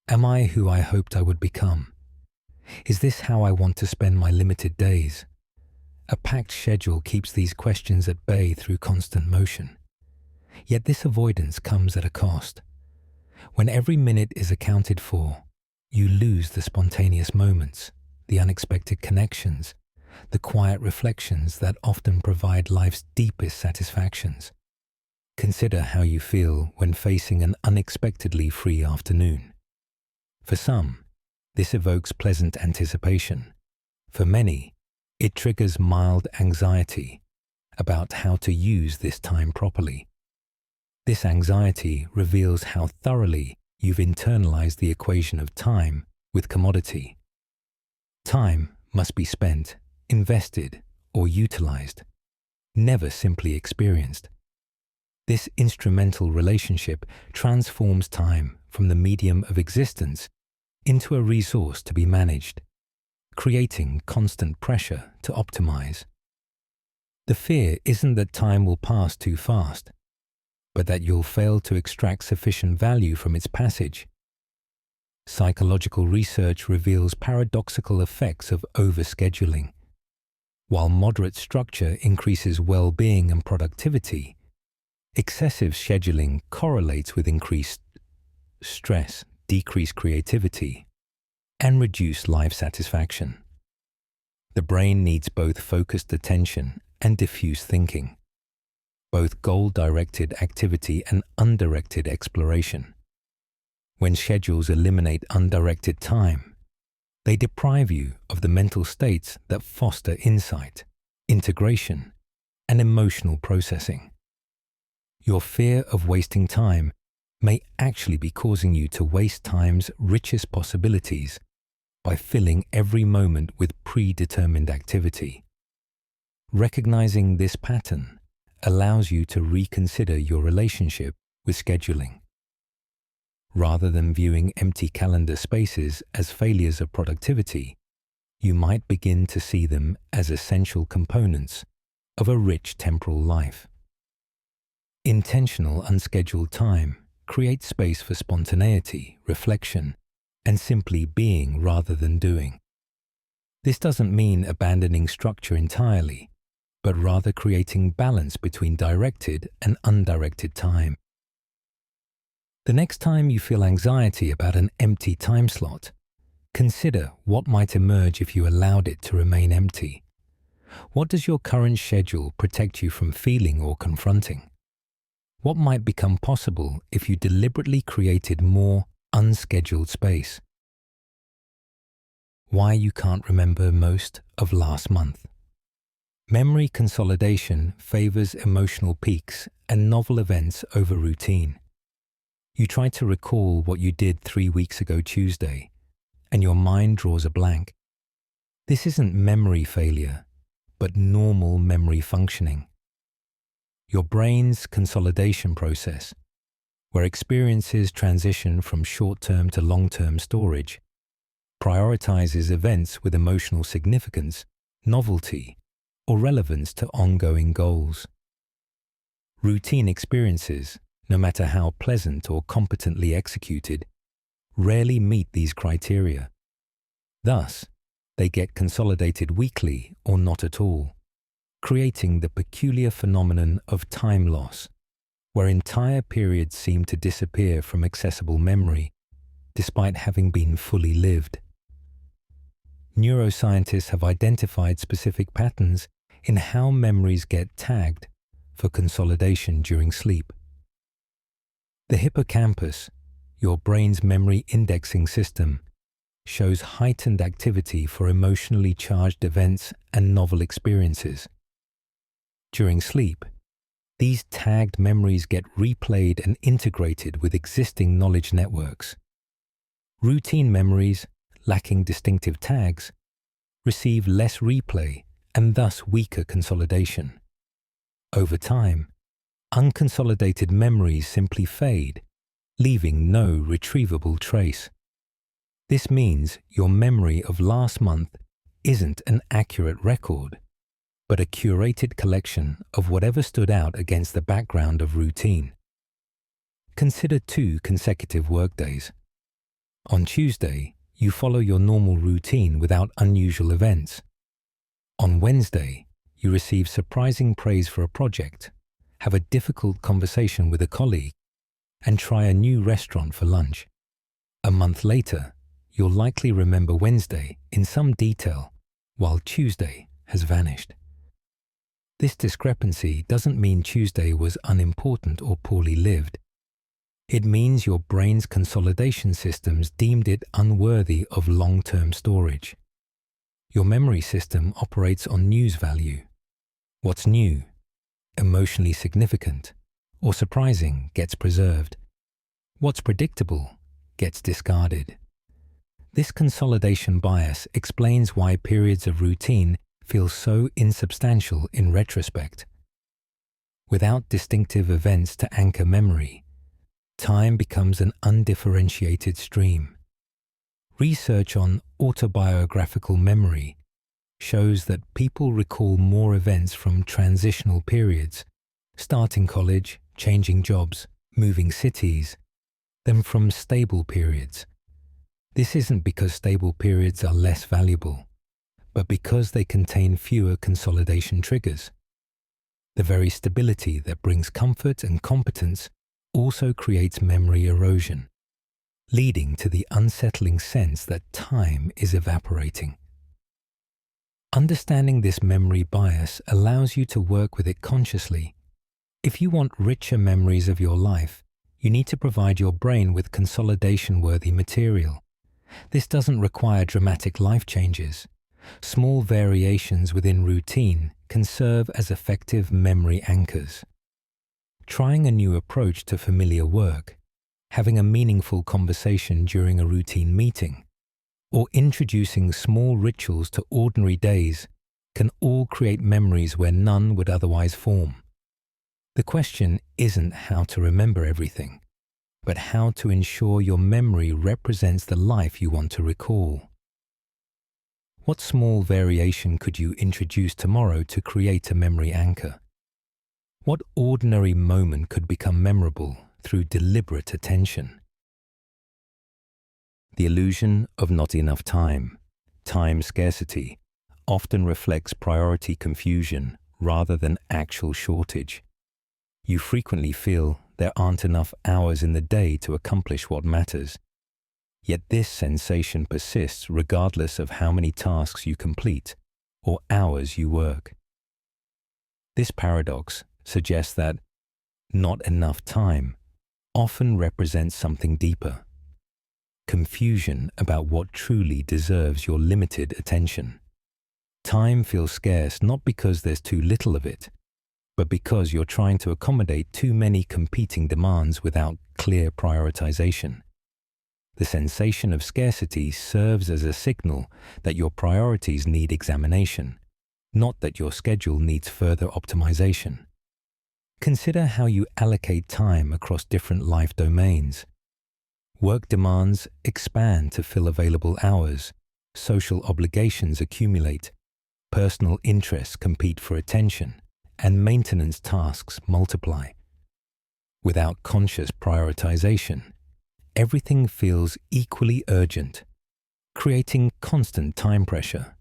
Am I who I hoped I would become? Is this how I want to spend my limited days? A packed schedule keeps these questions at bay through constant motion. Yet this avoidance comes at a cost. When every minute is accounted for, you lose the spontaneous moments, the unexpected connections, the quiet reflections that often provide life's deepest satisfactions. Consider how you feel when facing an unexpectedly free afternoon. For some, this evokes pleasant anticipation. For many, it triggers mild anxiety about how to use this time properly. This anxiety reveals how thoroughly you've internalized the equation of time with commodity. Time must be spent, invested, or utilized, never simply experienced. This instrumental relationship transforms time from the medium of existence into a resource to be managed, creating constant pressure to optimize. The fear isn't that time will pass too fast, but that you'll fail to extract sufficient value from its passage. Psychological research reveals paradoxical effects of overscheduling. While moderate structure increases well-being and productivity, excessive scheduling correlates with increased stress, decreased creativity, and reduced life satisfaction. The brain needs both focused attention and diffuse thinking, both goal-directed activity and undirected exploration. When schedules eliminate undirected time, they deprive you of the mental states that foster insight, integration, and emotional processing. Your fear of wasting time may actually be causing you to waste time's richest possibilities by filling every moment with predetermined activity. Recognizing this pattern allows you to reconsider your relationship with scheduling. Rather than viewing empty calendar spaces as failures of productivity, you might begin to see them as essential components of a rich temporal life. Intentional unscheduled time creates space for spontaneity, reflection, and simply being rather than doing. This doesn't mean abandoning structure entirely, but rather creating balance between directed and undirected time. The next time you feel anxiety about an empty time slot, consider what might emerge if you allowed it to remain empty. What does your current schedule protect you from feeling or confronting? What might become possible if you deliberately created more unscheduled space? Why you can't remember most of last month. Memory consolidation favors emotional peaks and novel events over routine. You try to recall what you did 3 weeks ago Tuesday, and your mind draws a blank. This isn't memory failure, but normal memory functioning. Your brain's consolidation process, where experiences transition from short-term to long-term storage, prioritizes events with emotional significance, novelty, or relevance to ongoing goals. Routine experiences, no matter how pleasant or competently executed, rarely meet these criteria. Thus, they get consolidated weakly or not at all, creating the peculiar phenomenon of time loss, where entire periods seem to disappear from accessible memory, despite having been fully lived. Neuroscientists have identified specific patterns in how memories get tagged for consolidation during sleep. The hippocampus, your brain's memory indexing system, shows heightened activity for emotionally charged events and novel experiences. During sleep, these tagged memories get replayed and integrated with existing knowledge networks. Routine memories, lacking distinctive tags, receive less replay and thus weaker consolidation. Over time, unconsolidated memories simply fade, leaving no retrievable trace. This means your memory of last month isn't an accurate record, but a curated collection of whatever stood out against the background of routine. Consider 2 consecutive workdays. On Tuesday, you follow your normal routine without unusual events. On Wednesday, you receive surprising praise for a project, have a difficult conversation with a colleague, and try a new restaurant for lunch. A month later, you'll likely remember Wednesday in some detail, while Tuesday has vanished. This discrepancy doesn't mean Tuesday was unimportant or poorly lived. It means your brain's consolidation systems deemed it unworthy of long-term storage. Your memory system operates on news value. What's new, emotionally significant, or surprising gets preserved. What's predictable gets discarded. This consolidation bias explains why periods of routine feel so insubstantial in retrospect. Without distinctive events to anchor memory, time becomes an undifferentiated stream. Research on autobiographical memory shows that people recall more events from transitional periods, starting college, changing jobs, moving cities, than from stable periods. This isn't because stable periods are less valuable, but because they contain fewer consolidation triggers. The very stability that brings comfort and competence also creates memory erosion, leading to the unsettling sense that time is evaporating. Understanding this memory bias allows you to work with it consciously. If you want richer memories of your life, you need to provide your brain with consolidation-worthy material. This doesn't require dramatic life changes. Small variations within routine can serve as effective memory anchors. Trying a new approach to familiar work, having a meaningful conversation during a routine meeting, or introducing small rituals to ordinary days can all create memories where none would otherwise form. The question isn't how to remember everything, but how to ensure your memory represents the life you want to recall. What small variation could you introduce tomorrow to create a memory anchor? What ordinary moment could become memorable through deliberate attention? The illusion of not enough time, time scarcity, often reflects priority confusion rather than actual shortage. You frequently feel there aren't enough hours in the day to accomplish what matters. Yet this sensation persists regardless of how many tasks you complete or hours you work. This paradox suggests that not enough time often represents something deeper: confusion about what truly deserves your limited attention. Time feels scarce not because there's too little of it, but because you're trying to accommodate too many competing demands without clear prioritization. The sensation of scarcity serves as a signal that your priorities need examination, not that your schedule needs further optimization. Consider how you allocate time across different life domains. Work demands expand to fill available hours, social obligations accumulate, personal interests compete for attention, and maintenance tasks multiply. Without conscious prioritization, everything feels equally urgent, creating constant time pressure.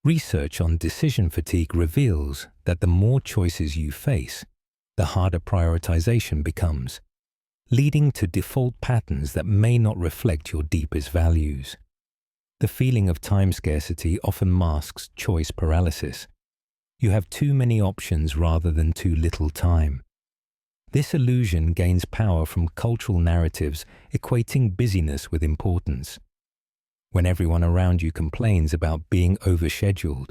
Research on decision fatigue reveals that the more choices you face, the harder prioritization becomes, leading to default patterns that may not reflect your deepest values. The feeling of time scarcity often masks choice paralysis. You have too many options rather than too little time. This illusion gains power from cultural narratives equating busyness with importance. When everyone around you complains about being overscheduled,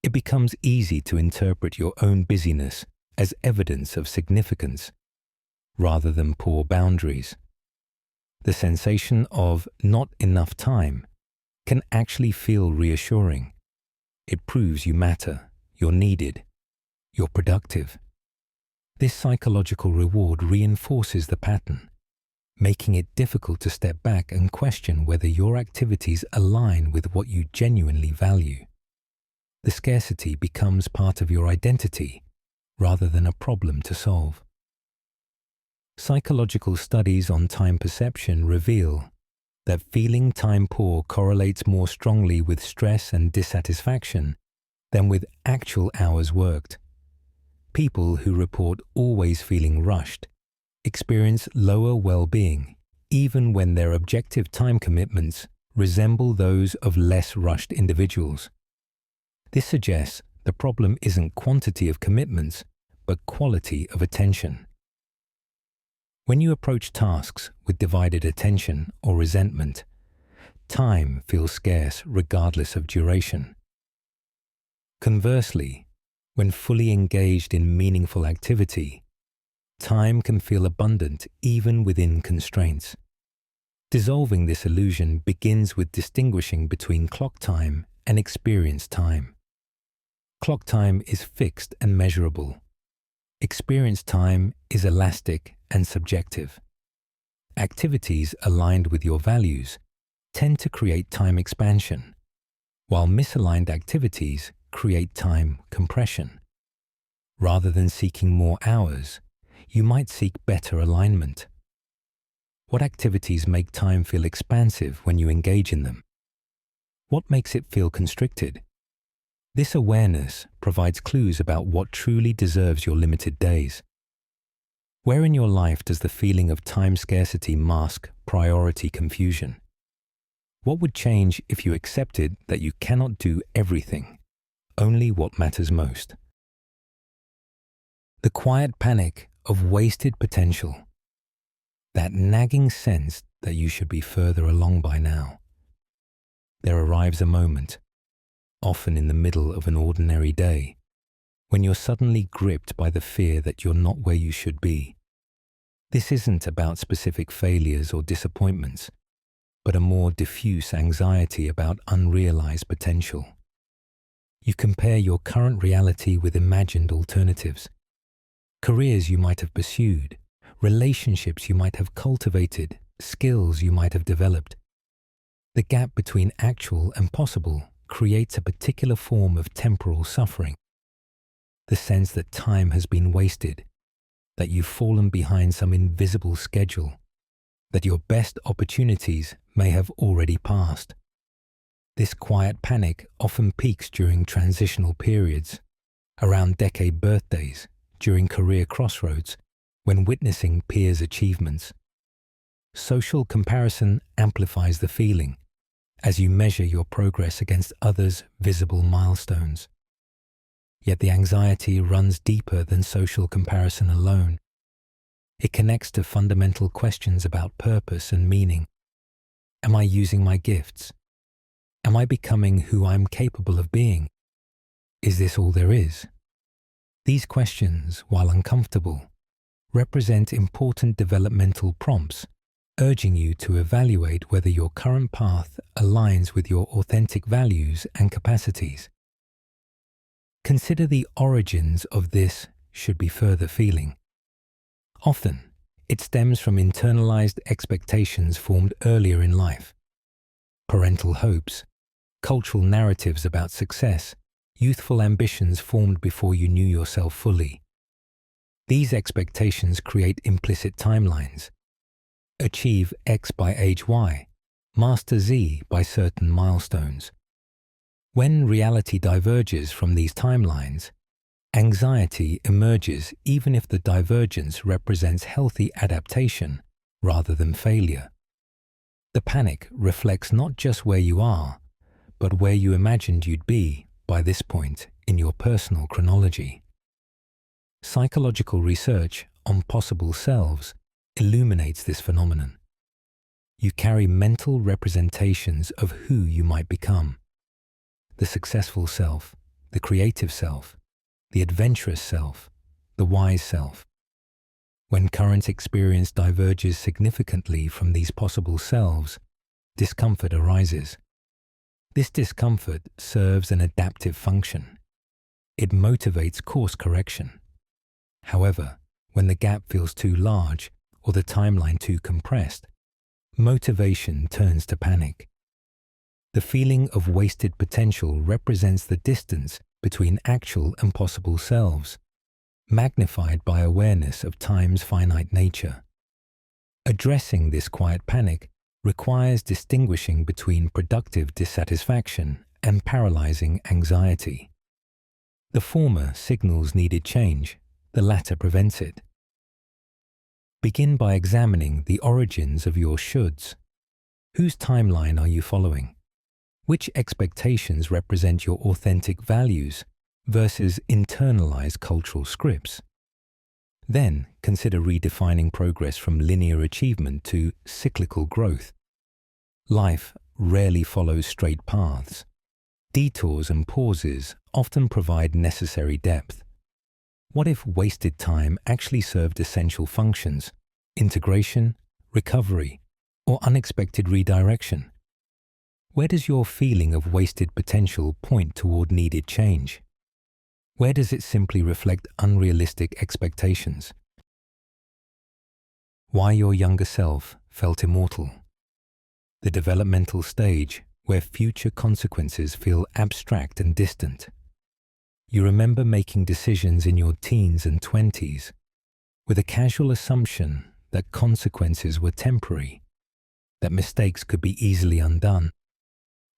it becomes easy to interpret your own busyness as evidence of significance, rather than poor boundaries. The sensation of not enough time can actually feel reassuring. It proves you matter, you're needed, you're productive. This psychological reward reinforces the pattern, making it difficult to step back and question whether your activities align with what you genuinely value. The scarcity becomes part of your identity rather than a problem to solve. Psychological studies on time perception reveal that feeling time poor correlates more strongly with stress and dissatisfaction than with actual hours worked. People who report always feeling rushed experience lower well-being, even when their objective time commitments resemble those of less rushed individuals. This suggests the problem isn't quantity of commitments, but quality of attention. When you approach tasks with divided attention or resentment, time feels scarce regardless of duration. Conversely, when fully engaged in meaningful activity, time can feel abundant even within constraints. Dissolving this illusion begins with distinguishing between clock time and experience time. Clock time is fixed and measurable. Experience time is elastic and subjective. Activities aligned with your values tend to create time expansion, while misaligned activities create time compression. Rather than seeking more hours, you might seek better alignment. What activities make time feel expansive when you engage in them? What makes it feel constricted? This awareness provides clues about what truly deserves your limited days. Where in your life does the feeling of time scarcity mask priority confusion? What would change if you accepted that you cannot do everything, only what matters most? The quiet panic of wasted potential. That nagging sense that you should be further along by now. There arrives a moment, often in the middle of an ordinary day, when you're suddenly gripped by the fear that you're not where you should be. This isn't about specific failures or disappointments, but a more diffuse anxiety about unrealized potential. You compare your current reality with imagined alternatives, careers you might have pursued, relationships you might have cultivated, skills you might have developed. The gap between actual and possible creates a particular form of temporal suffering. The sense that time has been wasted, that you've fallen behind some invisible schedule, that your best opportunities may have already passed. This quiet panic often peaks during transitional periods, around decade birthdays, during career crossroads, when witnessing peers' achievements. Social comparison amplifies the feeling as you measure your progress against others' visible milestones. Yet the anxiety runs deeper than social comparison alone. It connects to fundamental questions about purpose and meaning. Am I using my gifts? Am I becoming who I'm capable of being? Is this all there is? These questions, while uncomfortable, represent important developmental prompts, urging you to evaluate whether your current path aligns with your authentic values and capacities. Consider the origins of this should be further feeling. Often, it stems from internalized expectations formed earlier in life. Parental hopes, cultural narratives about success, youthful ambitions formed before you knew yourself fully. These expectations create implicit timelines. Achieve X by age Y, master Z by certain milestones. When reality diverges from these timelines, anxiety emerges even if the divergence represents healthy adaptation rather than failure. The panic reflects not just where you are, but where you imagined you'd be by this point in your personal chronology. Psychological research on possible selves illuminates this phenomenon. You carry mental representations of who you might become. The successful self, the creative self, the adventurous self, the wise self. When current experience diverges significantly from these possible selves, discomfort arises. This discomfort serves an adaptive function. It motivates course correction. However, when the gap feels too large or the timeline too compressed, motivation turns to panic. The feeling of wasted potential represents the distance between actual and possible selves, magnified by awareness of time's finite nature. Addressing this quiet panic requires distinguishing between productive dissatisfaction and paralyzing anxiety. The former signals needed change, the latter prevents it. Begin by examining the origins of your shoulds. Whose timeline are you following? Which expectations represent your authentic values versus internalized cultural scripts? Then consider redefining progress from linear achievement to cyclical growth. Life rarely follows straight paths. Detours and pauses often provide necessary depth. What if wasted time actually served essential functions, integration, recovery, or unexpected redirection? Where does your feeling of wasted potential point toward needed change? Where does it simply reflect unrealistic expectations? Why your younger self felt immortal. The developmental stage where future consequences feel abstract and distant. You remember making decisions in your teens and 20s with a casual assumption that consequences were temporary, that mistakes could be easily undone,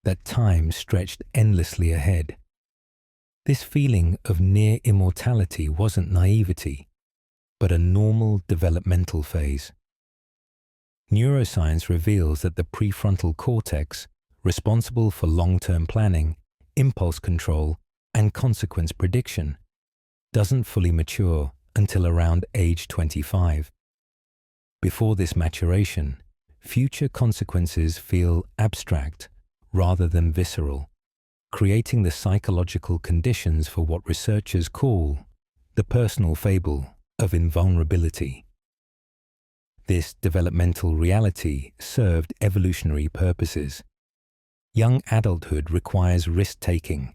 that time stretched endlessly ahead. This feeling of near immortality wasn't naivety, but a normal developmental phase. Neuroscience reveals that the prefrontal cortex, responsible for long-term planning, impulse control, and consequence prediction, doesn't fully mature until around age 25. Before this maturation, future consequences feel abstract rather than visceral, creating the psychological conditions for what researchers call the personal fable of invulnerability. This developmental reality served evolutionary purposes. Young adulthood requires risk-taking,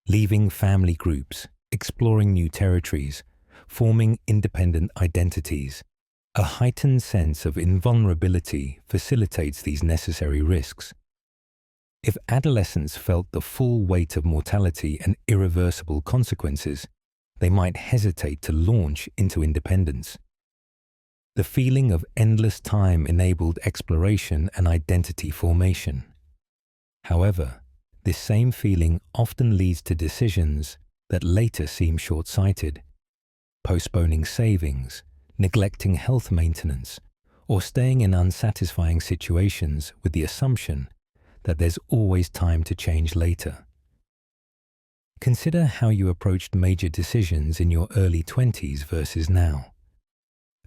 leaving family groups, exploring new territories, forming independent identities. A heightened sense of invulnerability facilitates these necessary risks. If adolescents felt the full weight of mortality and irreversible consequences, they might hesitate to launch into independence. The feeling of endless time enabled exploration and identity formation. However, this same feeling often leads to decisions that later seem short-sighted, postponing savings, neglecting health maintenance, or staying in unsatisfying situations with the assumption that there's always time to change later. Consider how you approached major decisions in your early 20s versus now.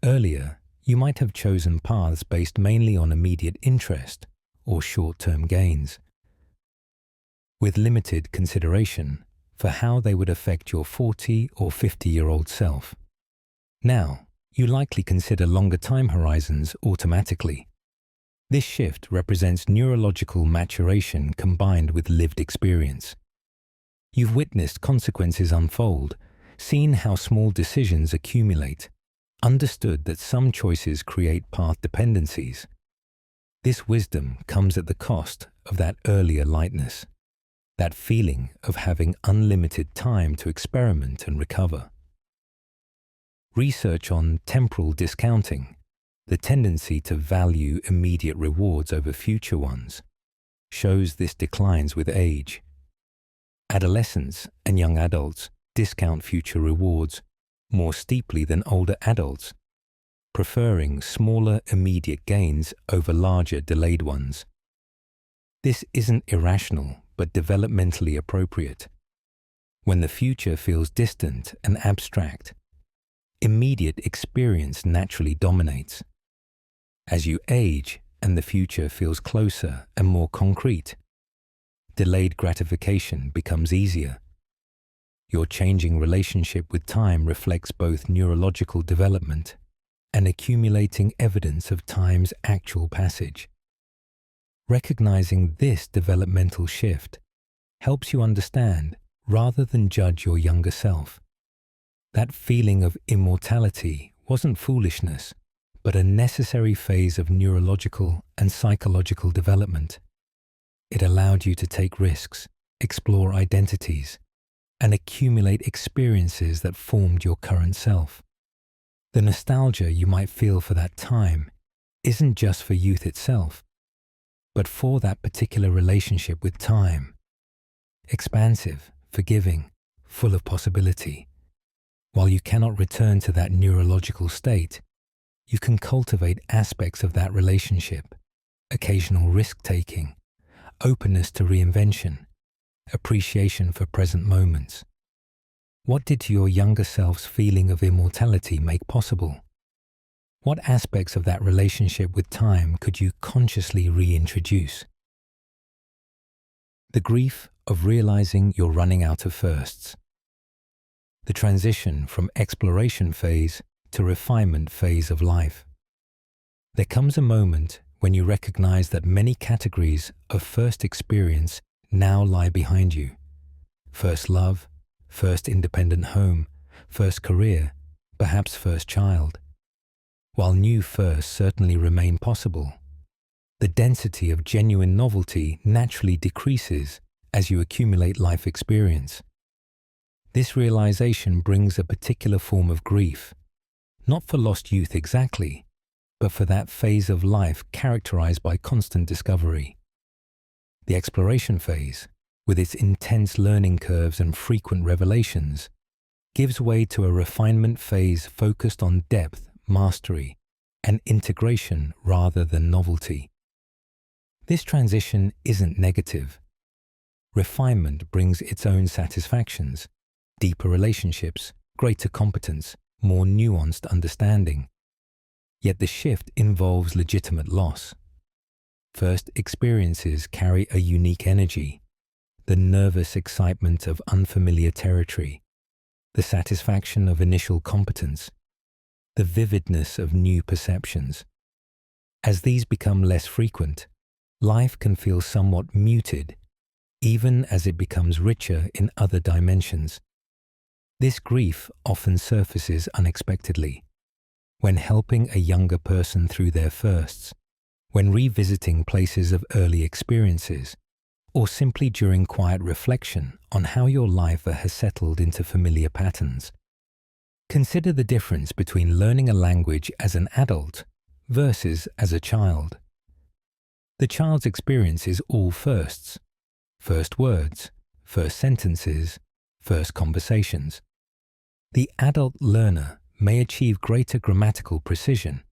Earlier, you might have chosen paths based mainly on immediate interest or short-term gains, with limited consideration for how they would affect your 40 or 50-year-old self. Now, you likely consider longer time horizons automatically. This shift represents neurological maturation combined with lived experience. You've witnessed consequences unfold, seen how small decisions accumulate, understood that some choices create path dependencies. This wisdom comes at the cost of that earlier lightness, that feeling of having unlimited time to experiment and recover. Research on temporal discounting, the tendency to value immediate rewards over future ones, shows this declines with age. Adolescents and young adults discount future rewards more steeply than older adults, preferring smaller immediate gains over larger delayed ones. This isn't irrational, but developmentally appropriate. When the future feels distant and abstract, immediate experience naturally dominates. As you age and the future feels closer and more concrete, delayed gratification becomes easier. Your changing relationship with time reflects both neurological development and accumulating evidence of time's actual passage. Recognizing this developmental shift helps you understand rather than judge your younger self. That feeling of immortality wasn't foolishness, but a necessary phase of neurological and psychological development. It allowed you to take risks, explore identities, and accumulate experiences that formed your current self. The nostalgia you might feel for that time isn't just for youth itself, but for that particular relationship with time. Expansive, forgiving, full of possibility. While you cannot return to that neurological state, you can cultivate aspects of that relationship, occasional risk-taking, openness to reinvention, appreciation for present moments. What did your younger self's feeling of immortality make possible? What aspects of that relationship with time could you consciously reintroduce? The grief of realizing you're running out of firsts. The transition from exploration phase to refinement phase of life. There comes a moment when you recognize that many categories of first experience now lie behind you. First love, first independent home, first career, perhaps first child. While new firsts certainly remain possible, the density of genuine novelty naturally decreases as you accumulate life experience. This realization brings a particular form of grief, not for lost youth exactly, but for that phase of life characterized by constant discovery. The exploration phase, with its intense learning curves and frequent revelations, gives way to a refinement phase focused on depth, mastery, and integration rather than novelty. This transition isn't negative. Refinement brings its own satisfactions, deeper relationships, greater competence, more nuanced understanding. Yet the shift involves legitimate loss. First experiences carry a unique energy, the nervous excitement of unfamiliar territory, the satisfaction of initial competence, the vividness of new perceptions. As these become less frequent, life can feel somewhat muted, even as it becomes richer in other dimensions. This grief often surfaces unexpectedly, when helping a younger person through their firsts, when revisiting places of early experiences, or simply during quiet reflection on how your life has settled into familiar patterns. Consider the difference between learning a language as an adult versus as a child. The child's experience is all firsts. First words, first sentences, first conversations. The adult learner may achieve greater grammatical precision,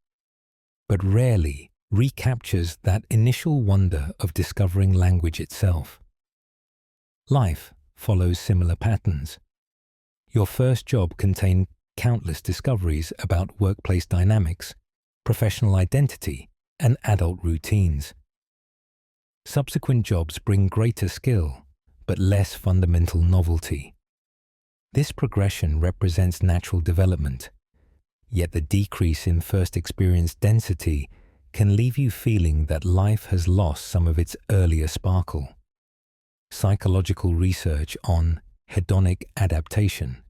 but rarely recaptures that initial wonder of discovering language itself. Life follows similar patterns. Your first job contained countless discoveries about workplace dynamics, professional identity, and adult routines. Subsequent jobs bring greater skill, but less fundamental novelty. This progression represents natural development, yet the decrease in first experience density can leave you feeling that life has lost some of its earlier sparkle. Psychological research on hedonic adaptation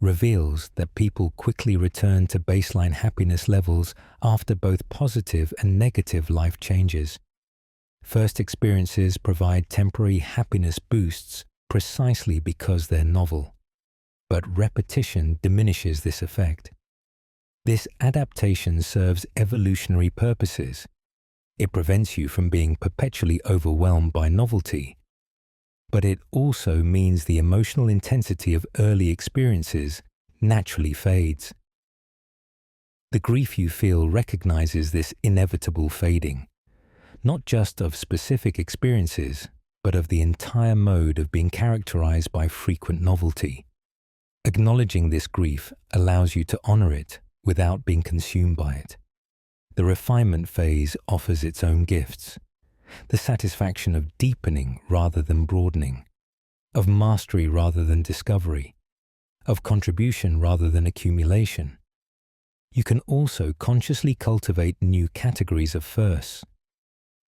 reveals that people quickly return to baseline happiness levels after both positive and negative life changes. First experiences provide temporary happiness boosts precisely because they're novel, but repetition diminishes this effect. This adaptation serves evolutionary purposes. It prevents you from being perpetually overwhelmed by novelty, but it also means the emotional intensity of early experiences naturally fades. The grief you feel recognizes this inevitable fading, not just of specific experiences, but of the entire mode of being characterized by frequent novelty. Acknowledging this grief allows you to honor it without being consumed by it. The refinement phase offers its own gifts, the satisfaction of deepening rather than broadening, of mastery rather than discovery, of contribution rather than accumulation. You can also consciously cultivate new categories of firsts,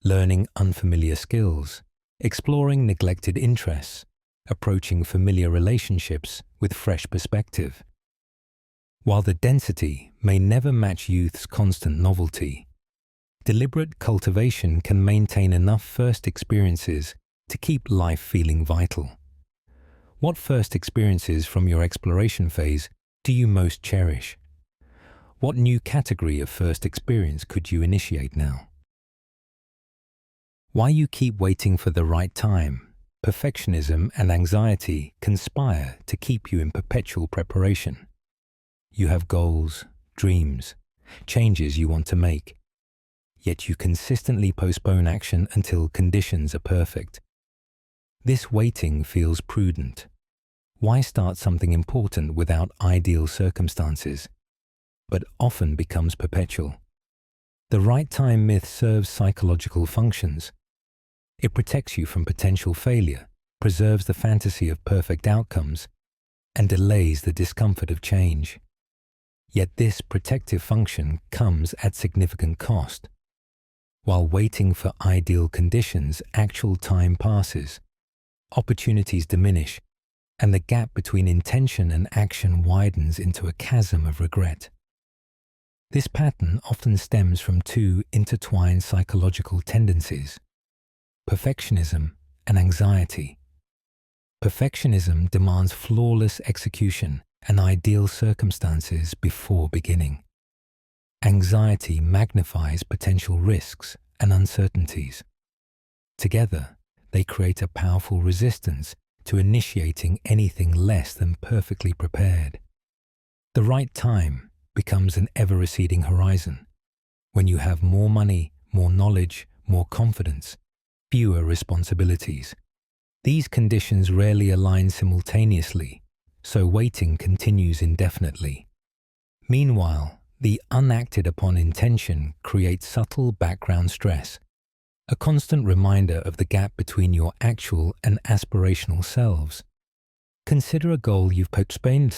learning unfamiliar skills, exploring neglected interests, approaching familiar relationships with fresh perspective. While the density may never match youth's constant novelty, deliberate cultivation can maintain enough first experiences to keep life feeling vital. What first experiences from your exploration phase do you most cherish? What new category of first experience could you initiate now? Why you keep waiting for the right time? Perfectionism and anxiety conspire to keep you in perpetual preparation. You have goals, dreams, changes you want to make, yet you consistently postpone action until conditions are perfect. This waiting feels prudent. Why start something important without ideal circumstances, but often becomes perpetual? The right time myth serves psychological functions. It protects you from potential failure, preserves the fantasy of perfect outcomes, and delays the discomfort of change. Yet this protective function comes at significant cost. While waiting for ideal conditions, actual time passes, opportunities diminish, and the gap between intention and action widens into a chasm of regret. This pattern often stems from two intertwined psychological tendencies: perfectionism and anxiety. Perfectionism demands flawless execution and ideal circumstances before beginning. Anxiety magnifies potential risks and uncertainties. Together, they create a powerful resistance to initiating anything less than perfectly prepared. The right time becomes an ever-receding horizon. When you have more money, more knowledge, more confidence, fewer responsibilities. These conditions rarely align simultaneously, so waiting continues indefinitely. Meanwhile, the unacted upon intention creates subtle background stress, a constant reminder of the gap between your actual and aspirational selves. Consider a goal you've postponed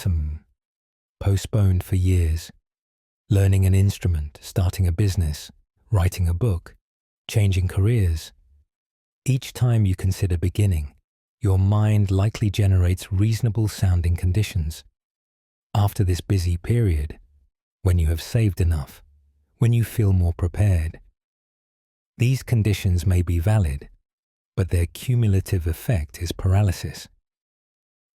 for years. Learning an instrument, starting a business, writing a book, changing careers. Each time you consider beginning, your mind likely generates reasonable sounding conditions. After this busy period, when you have saved enough, when you feel more prepared. These conditions may be valid, but their cumulative effect is paralysis.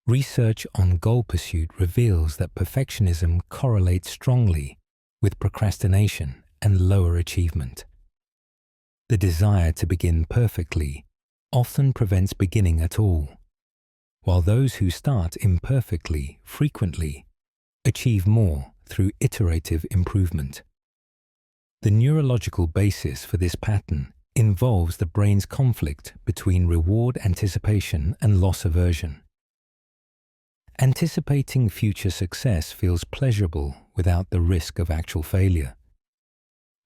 Research on goal pursuit reveals that perfectionism correlates strongly with procrastination and lower achievement. The desire to begin perfectly often prevents beginning at all, while those who start imperfectly frequently achieve more through iterative improvement. The neurological basis for this pattern involves the brain's conflict between reward anticipation and loss aversion. Anticipating future success feels pleasurable without the risk of actual failure.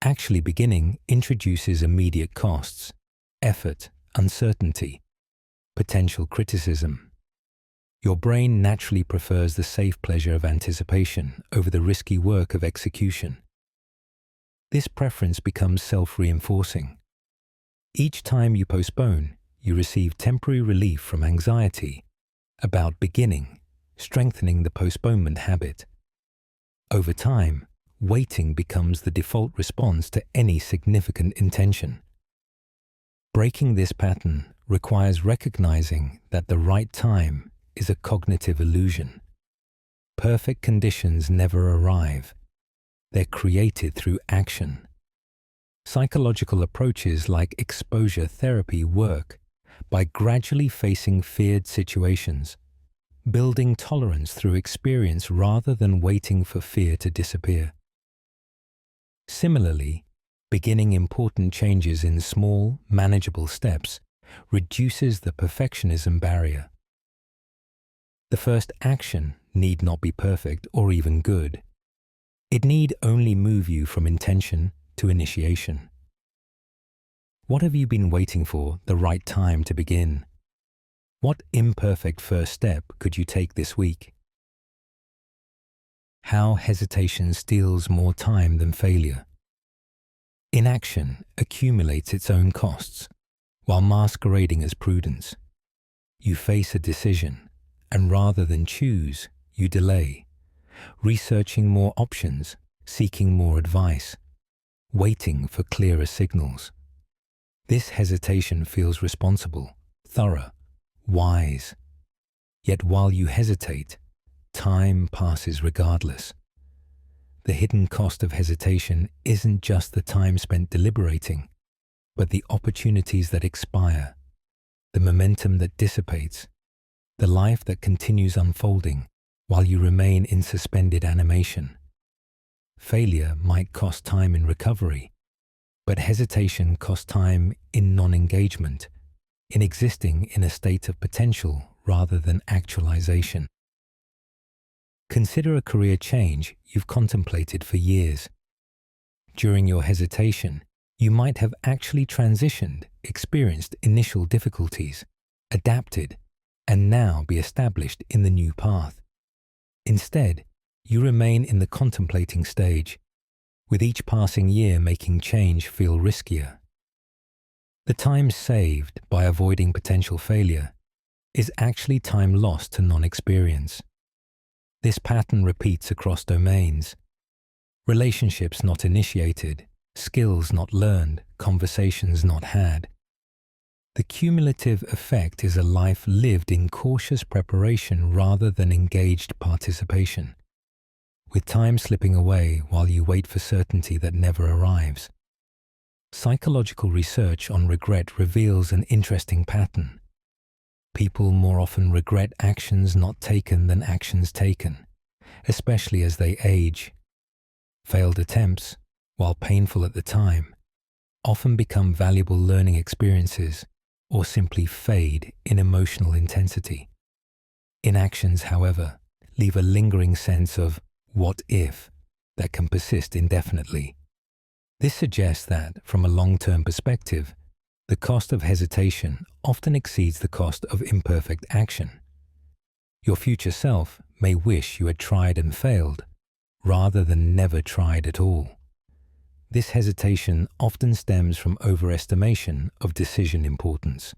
Actually beginning introduces immediate costs, effort, uncertainty, potential criticism. Your brain naturally prefers the safe pleasure of anticipation over the risky work of execution. This preference becomes self-reinforcing. Each time you postpone, you receive temporary relief from anxiety about beginning, strengthening the postponement habit. Over time, waiting becomes the default response to any significant intention. Breaking this pattern requires recognizing that the right time is a cognitive illusion. Perfect conditions never arrive. They're created through action. Psychological approaches like exposure therapy work by gradually facing feared situations, building tolerance through experience rather than waiting for fear to disappear. Similarly, beginning important changes in small, manageable steps reduces the perfectionism barrier. The first action need not be perfect or even good. It need only move you from intention to initiation. What have you been waiting for the right time to begin? What imperfect first step could you take this week? How hesitation steals more time than failure. Inaction accumulates its own costs, while masquerading as prudence. You face a decision, and rather than choose, you delay, researching more options, seeking more advice, waiting for clearer signals. This hesitation feels responsible, thorough, wise. Yet while you hesitate, time passes regardless. The hidden cost of hesitation isn't just the time spent deliberating, but the opportunities that expire, the momentum that dissipates, the life that continues unfolding while you remain in suspended animation. Failure might cost time in recovery, but hesitation costs time in non-engagement, in existing in a state of potential rather than actualization. Consider a career change you've contemplated for years. During your hesitation, you might have actually transitioned, experienced initial difficulties, adapted, and now be established in the new path. Instead, you remain in the contemplating stage, with each passing year making change feel riskier. The time saved by avoiding potential failure is actually time lost to non-experience. This pattern repeats across domains. Relationships not initiated, skills not learned, conversations not had. The cumulative effect is a life lived in cautious preparation rather than engaged participation, with time slipping away while you wait for certainty that never arrives. Psychological research on regret reveals an interesting pattern. People more often regret actions not taken than actions taken, especially as they age. Failed attempts, while painful at the time, often become valuable learning experiences or simply fade in emotional intensity. Inactions, however, leave a lingering sense of what if that can persist indefinitely. This suggests that, from a long-term perspective, the cost of hesitation often exceeds the cost of imperfect action. Your future self may wish you had tried and failed, rather than never tried at all. This hesitation often stems from overestimation of decision importance.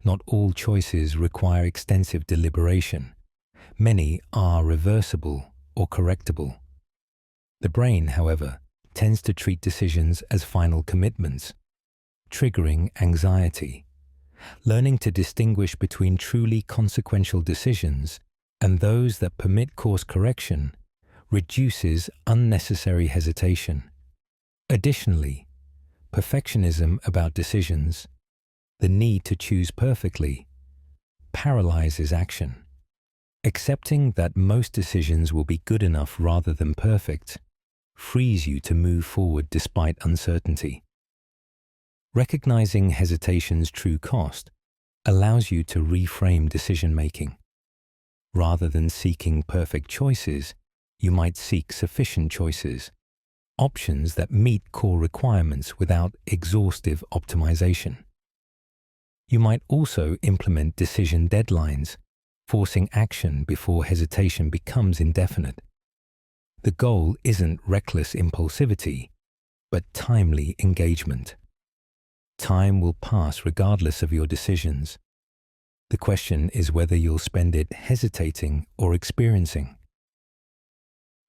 Not all choices require extensive deliberation. Many are reversible or correctable. The brain, however, tends to treat decisions as final commitments, triggering anxiety. Learning to distinguish between truly consequential decisions and those that permit course correction reduces unnecessary hesitation. Additionally, perfectionism about decisions, the need to choose perfectly, paralyzes action. Accepting that most decisions will be good enough rather than perfect frees you to move forward despite uncertainty. Recognizing hesitation's true cost allows you to reframe decision-making. Rather than seeking perfect choices, you might seek sufficient choices, options that meet core requirements without exhaustive optimization. You might also implement decision deadlines, forcing action before hesitation becomes indefinite. The goal isn't reckless impulsivity, but timely engagement. Time will pass regardless of your decisions. The question is whether you'll spend it hesitating or experiencing.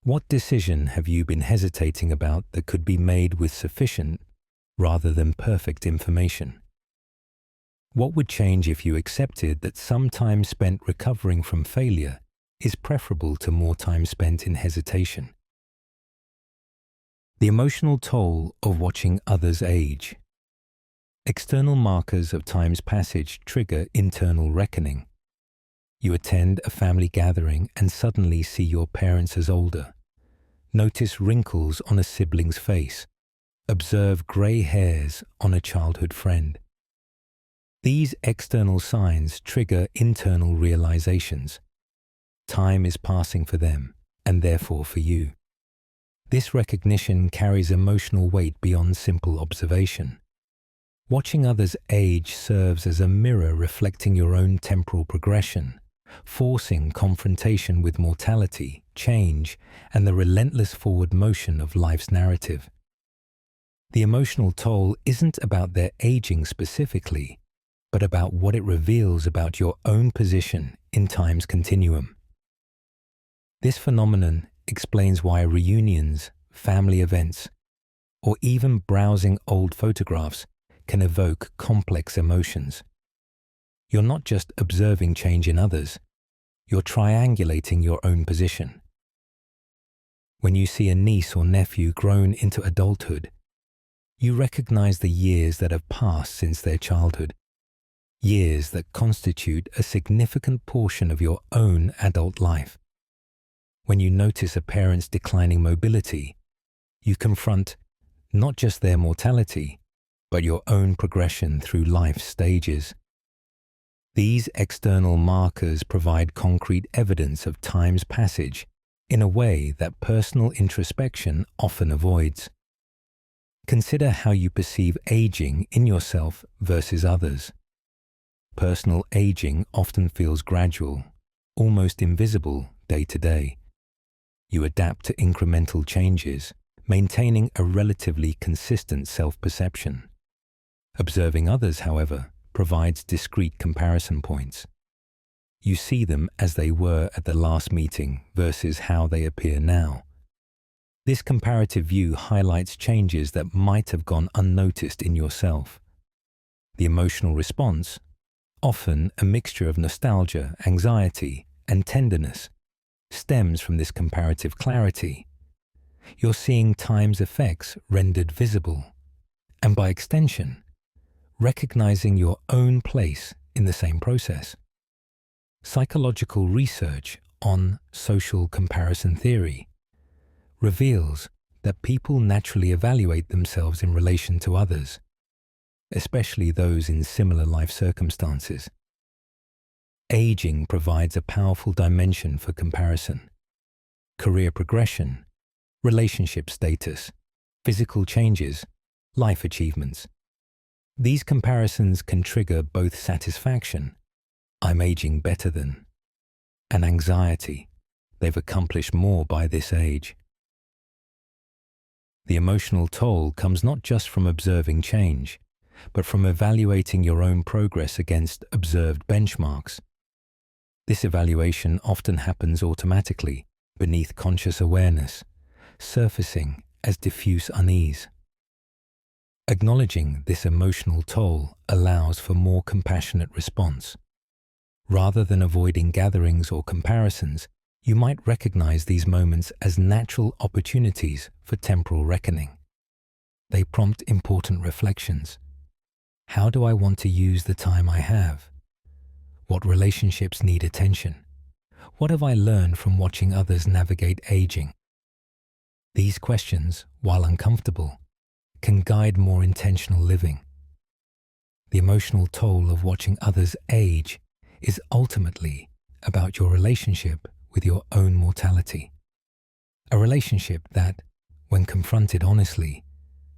What decision have you been hesitating about that could be made with sufficient rather than perfect information? What would change if you accepted that some time spent recovering from failure is preferable to more time spent in hesitation? The emotional toll of watching others age. External markers of time's passage trigger internal reckoning. You attend a family gathering and suddenly see your parents as older. Notice wrinkles on a sibling's face. Observe grey hairs on a childhood friend. These external signs trigger internal realizations. Time is passing for them, and therefore for you. This recognition carries emotional weight beyond simple observation. Watching others age serves as a mirror reflecting your own temporal progression, forcing confrontation with mortality, change, and the relentless forward motion of life's narrative. The emotional toll isn't about their aging specifically, but about what it reveals about your own position in time's continuum. This phenomenon explains why reunions, family events, or even browsing old photographs can evoke complex emotions. You're not just observing change in others, you're triangulating your own position. When you see a niece or nephew grown into adulthood, you recognize the years that have passed since their childhood, years that constitute a significant portion of your own adult life. When you notice a parent's declining mobility, you confront not just their mortality, but your own progression through life's stages. These external markers provide concrete evidence of time's passage in a way that personal introspection often avoids. Consider how you perceive aging in yourself versus others. Personal aging often feels gradual, almost invisible day to day. You adapt to incremental changes, maintaining a relatively consistent self-perception. Observing others, however, provides discrete comparison points. You see them as they were at the last meeting versus how they appear now. This comparative view highlights changes that might have gone unnoticed in yourself. The emotional response, often a mixture of nostalgia, anxiety, and tenderness, stems from this comparative clarity. You're seeing time's effects rendered visible, and by extension, recognizing your own place in the same process. Psychological research on social comparison theory reveals that people naturally evaluate themselves in relation to others. especially those in similar life circumstances. Aging provides a powerful dimension for comparison. Career progression, relationship status, physical changes, life achievements. These comparisons can trigger both satisfaction, I'm aging better than, and anxiety, they've accomplished more by this age. The emotional toll comes not just from observing change, but from evaluating your own progress against observed benchmarks. This evaluation often happens automatically, beneath conscious awareness, surfacing as diffuse unease. Acknowledging this emotional toll allows for more compassionate response. Rather than avoiding gatherings or comparisons, you might recognize these moments as natural opportunities for temporal reckoning. They prompt important reflections. How do I want to use the time I have? What relationships need attention? What have I learned from watching others navigate aging? These questions, while uncomfortable, can guide more intentional living. The emotional toll of watching others age is ultimately about your relationship with your own mortality. A relationship that, when confronted honestly,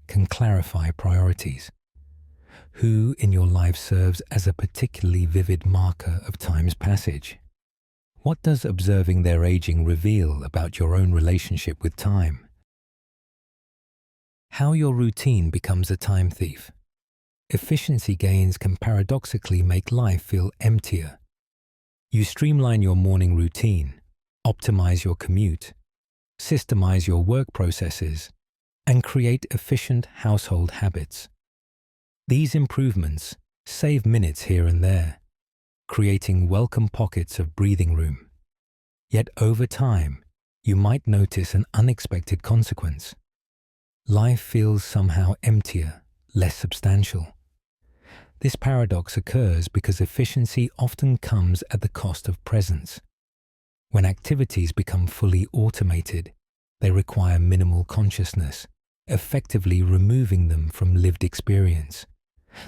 can clarify priorities. Who in your life serves as a particularly vivid marker of time's passage? What does observing their aging reveal about your own relationship with time? How your routine becomes a time thief. Efficiency gains can paradoxically make life feel emptier. You streamline your morning routine, optimize your commute, systemize your work processes, and create efficient household habits. These improvements save minutes here and there, creating welcome pockets of breathing room. Yet over time, you might notice an unexpected consequence. Life feels somehow emptier, less substantial. This paradox occurs because efficiency often comes at the cost of presence. When activities become fully automated, they require minimal consciousness, effectively removing them from lived experience.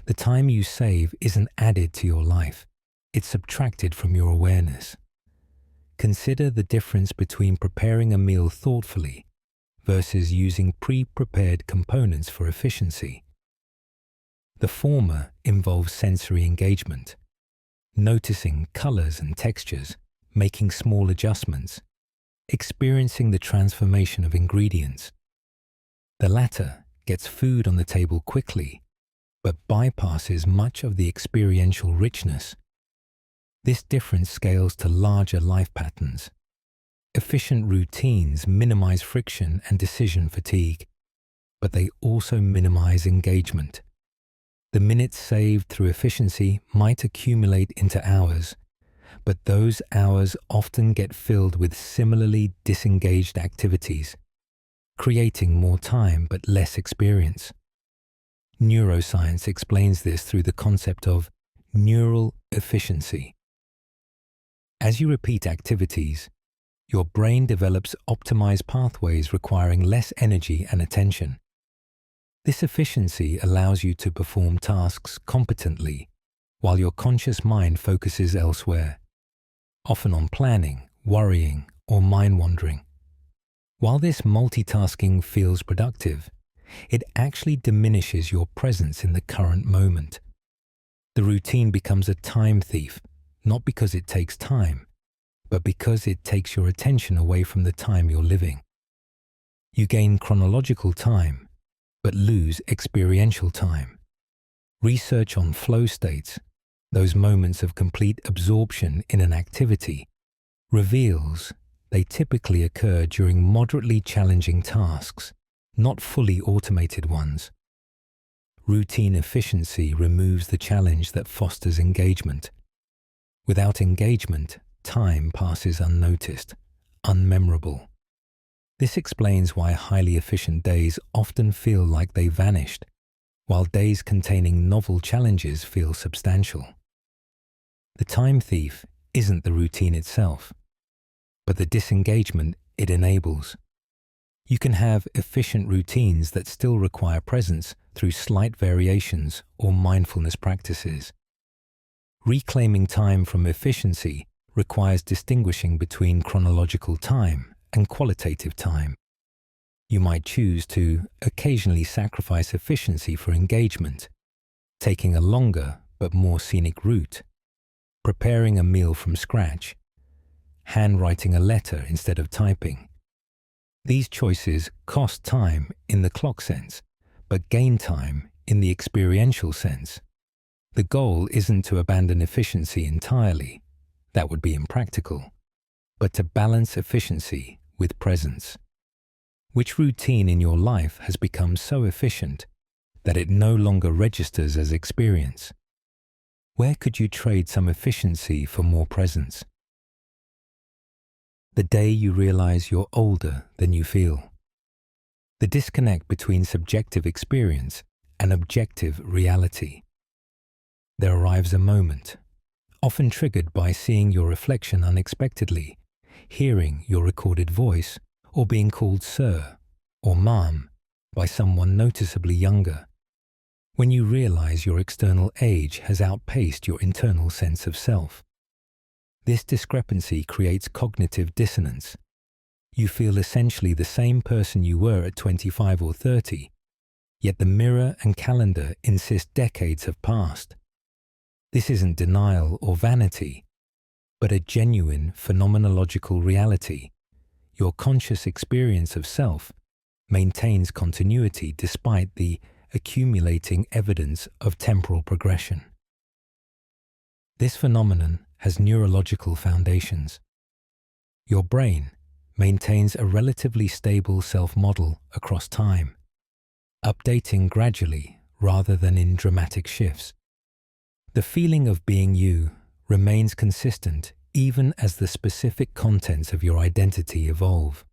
The time you save isn't added to your life, it's subtracted from your awareness. Consider the difference between preparing a meal thoughtfully versus using pre-prepared components for efficiency. The former involves sensory engagement, noticing colors and textures, making small adjustments, experiencing the transformation of ingredients. The latter gets food on the table quickly, but bypasses much of the experiential richness. This difference scales to larger life patterns. Efficient routines minimize friction and decision fatigue, but they also minimize engagement. The minutes saved through efficiency might accumulate into hours, but those hours often get filled with similarly disengaged activities, creating more time but less experience. Neuroscience explains this through the concept of neural efficiency. As you repeat activities, your brain develops optimized pathways requiring less energy and attention. This efficiency allows you to perform tasks competently, while your conscious mind focuses elsewhere, often on planning, worrying, or mind-wandering. While this multitasking feels productive, it actually diminishes your presence in the current moment. The routine becomes a time thief, not because it takes time, but because it takes your attention away from the time you're living. You gain chronological time, but lose experiential time. Research on flow states, those moments of complete absorption in an activity, reveals they typically occur during moderately challenging tasks, not fully automated ones. Routine efficiency removes the challenge that fosters engagement. Without engagement, time passes unnoticed, unmemorable. This explains why highly efficient days often feel like they vanished, while days containing novel challenges feel substantial. The time thief isn't the routine itself, but the disengagement it enables. You can have efficient routines that still require presence, through slight variations or mindfulness practices. Reclaiming time from efficiency requires distinguishing between chronological time and qualitative time. You might choose to occasionally sacrifice efficiency for engagement, taking a longer but more scenic route, preparing a meal from scratch, handwriting a letter instead of typing. These choices cost time in the clock sense, but gain time in the experiential sense. The goal isn't to abandon efficiency entirely, that would be impractical, but to balance efficiency with presence. Which routine in your life has become so efficient that it no longer registers as experience? Where could you trade some efficiency for more presence? The day you realize you're older than you feel. The disconnect between subjective experience and objective reality. There arrives a moment, often triggered by seeing your reflection unexpectedly, hearing your recorded voice, or being called sir or ma'am by someone noticeably younger, when you realize your external age has outpaced your internal sense of self. This discrepancy creates cognitive dissonance. You feel essentially the same person you were at 25 or 30, yet the mirror and calendar insist decades have passed. This isn't denial or vanity, but a genuine phenomenological reality. Your conscious experience of self maintains continuity despite the accumulating evidence of temporal progression. This phenomenon has neurological foundations. Your brain maintains a relatively stable self-model across time, updating gradually rather than in dramatic shifts. The feeling of being you remains consistent even as the specific contents of your identity evolve.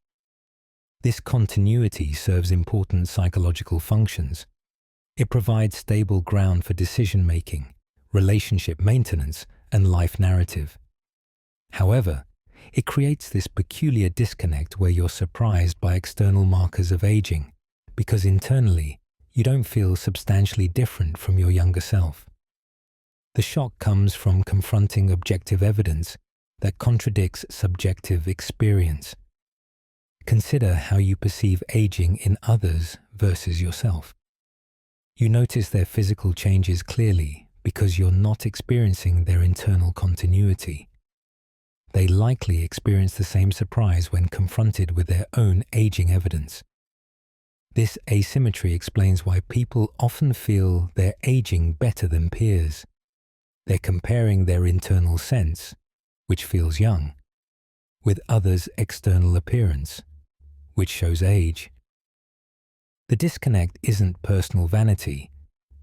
This continuity serves important psychological functions. It provides stable ground for decision-making, relationship maintenance, and life narrative. However, it creates this peculiar disconnect where you're surprised by external markers of aging, because internally, you don't feel substantially different from your younger self. The shock comes from confronting objective evidence that contradicts subjective experience. Consider how you perceive aging in others versus yourself. You notice their physical changes clearly because you're not experiencing their internal continuity. They likely experience the same surprise when confronted with their own aging evidence. This asymmetry explains why people often feel they're aging better than peers. They're comparing their internal sense, which feels young, with others' external appearance, which shows age. The disconnect isn't personal vanity,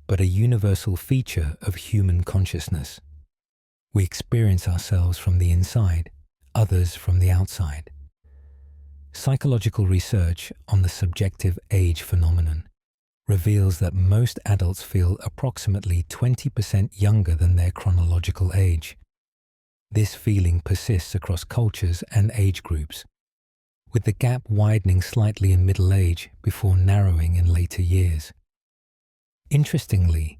but a universal feature of human consciousness. We experience ourselves from the inside, others from the outside. Psychological research on the subjective age phenomenon reveals that most adults feel approximately 20% younger than their chronological age. This feeling persists across cultures and age groups, with the gap widening slightly in middle age before narrowing in later years. Interestingly,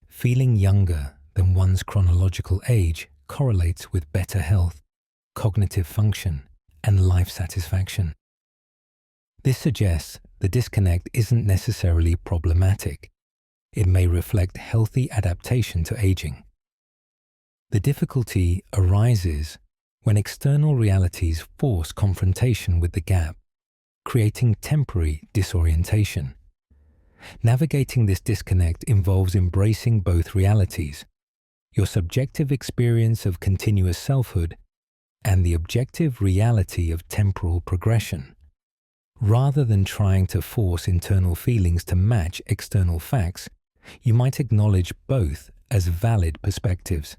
feeling younger than one's chronological age correlates with better health, cognitive function, and life satisfaction. This suggests the disconnect isn't necessarily problematic. It may reflect healthy adaptation to aging. The difficulty arises when external realities force confrontation with the gap, creating temporary disorientation. Navigating this disconnect involves embracing both realities, your subjective experience of continuous selfhood and the objective reality of temporal progression. Rather than trying to force internal feelings to match external facts, you might acknowledge both as valid perspectives.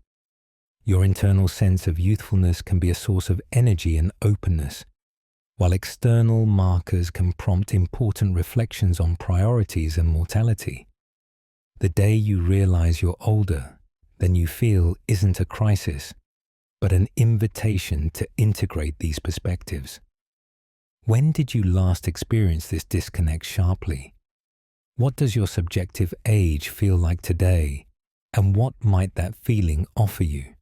Your internal sense of youthfulness can be a source of energy and openness, while external markers can prompt important reflections on priorities and mortality. The day you realize you're older than you feel isn't a crisis, but an invitation to integrate these perspectives. When did you last experience this disconnect sharply? What does your subjective age feel like today, and what might that feeling offer you?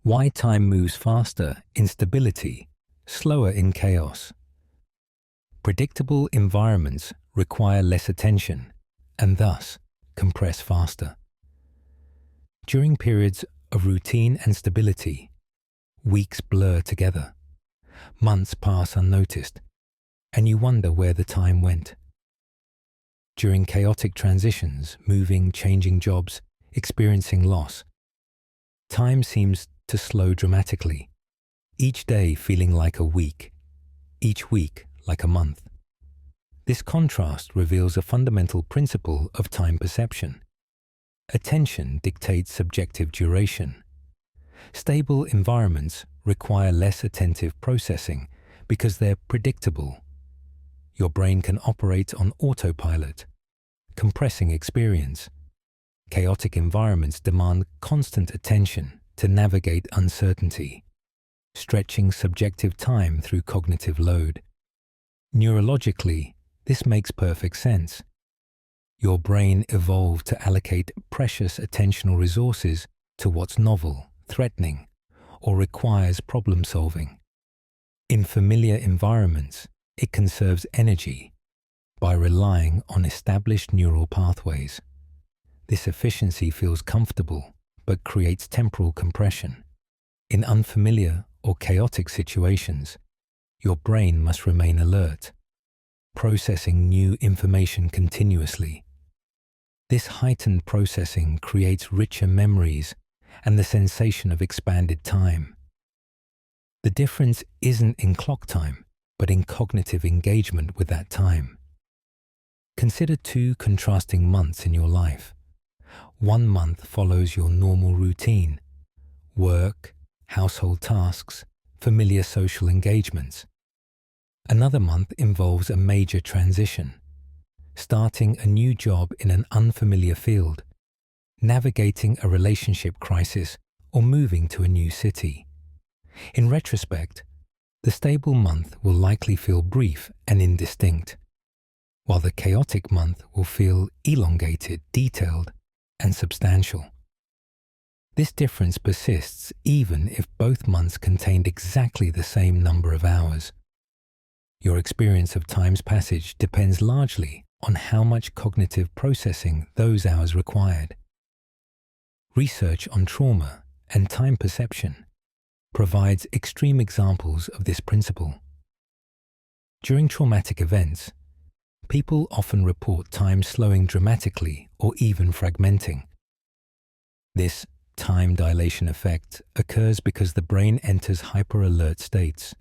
Why time moves faster in stability, slower in chaos. Predictable environments require less attention and thus compress faster. During periods of routine and stability, weeks blur together, months pass unnoticed, and you wonder where the time went. During chaotic transitions, moving, changing jobs, experiencing loss, time seems to slow dramatically, each day feeling like a week, each week like a month. This contrast reveals a fundamental principle of time perception. Attention dictates subjective duration. Stable environments require less attentive processing because they're predictable. Your brain can operate on autopilot, compressing experience. Chaotic environments demand constant attention to navigate uncertainty, stretching subjective time through cognitive load. Neurologically, this makes perfect sense. Your brain evolved to allocate precious attentional resources to what's novel, threatening, or requires problem solving. In familiar environments, it conserves energy by relying on established neural pathways. This efficiency feels comfortable but creates temporal compression. In unfamiliar or chaotic situations, your brain must remain alert, processing new information continuously. This heightened processing creates richer memories and the sensation of expanded time. The difference isn't in clock time, but in cognitive engagement with that time. Consider two contrasting months in your life. One month follows your normal routine, work, household tasks, familiar social engagements. Another month involves a major transition, starting a new job in an unfamiliar field, navigating a relationship crisis, or moving to a new city. In retrospect, the stable month will likely feel brief and indistinct, while the chaotic month will feel elongated, detailed, and substantial. This difference persists even if both months contained exactly the same number of hours. Your experience of time's passage depends largely on how much cognitive processing those hours required. Research on trauma and time perception provides extreme examples of this principle. During traumatic events, people often report time slowing dramatically or even fragmenting. This time dilation effect occurs because the brain enters hyper-alert states,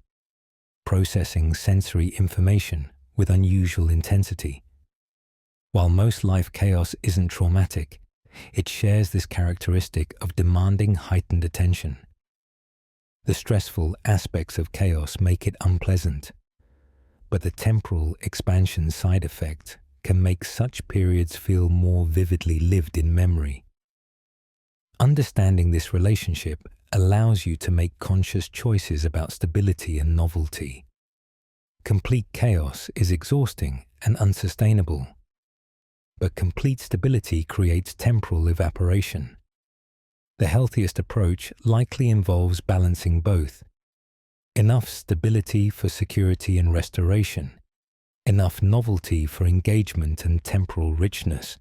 processing sensory information with unusual intensity. While most life chaos isn't traumatic, it shares this characteristic of demanding heightened attention. The stressful aspects of chaos make it unpleasant, but the temporal expansion side effect can make such periods feel more vividly lived in memory. Understanding this relationship allows you to make conscious choices about stability and novelty. Complete chaos is exhausting and unsustainable, but complete stability creates temporal evaporation. The healthiest approach likely involves balancing both. Enough stability for security and restoration, enough novelty for engagement and temporal richness.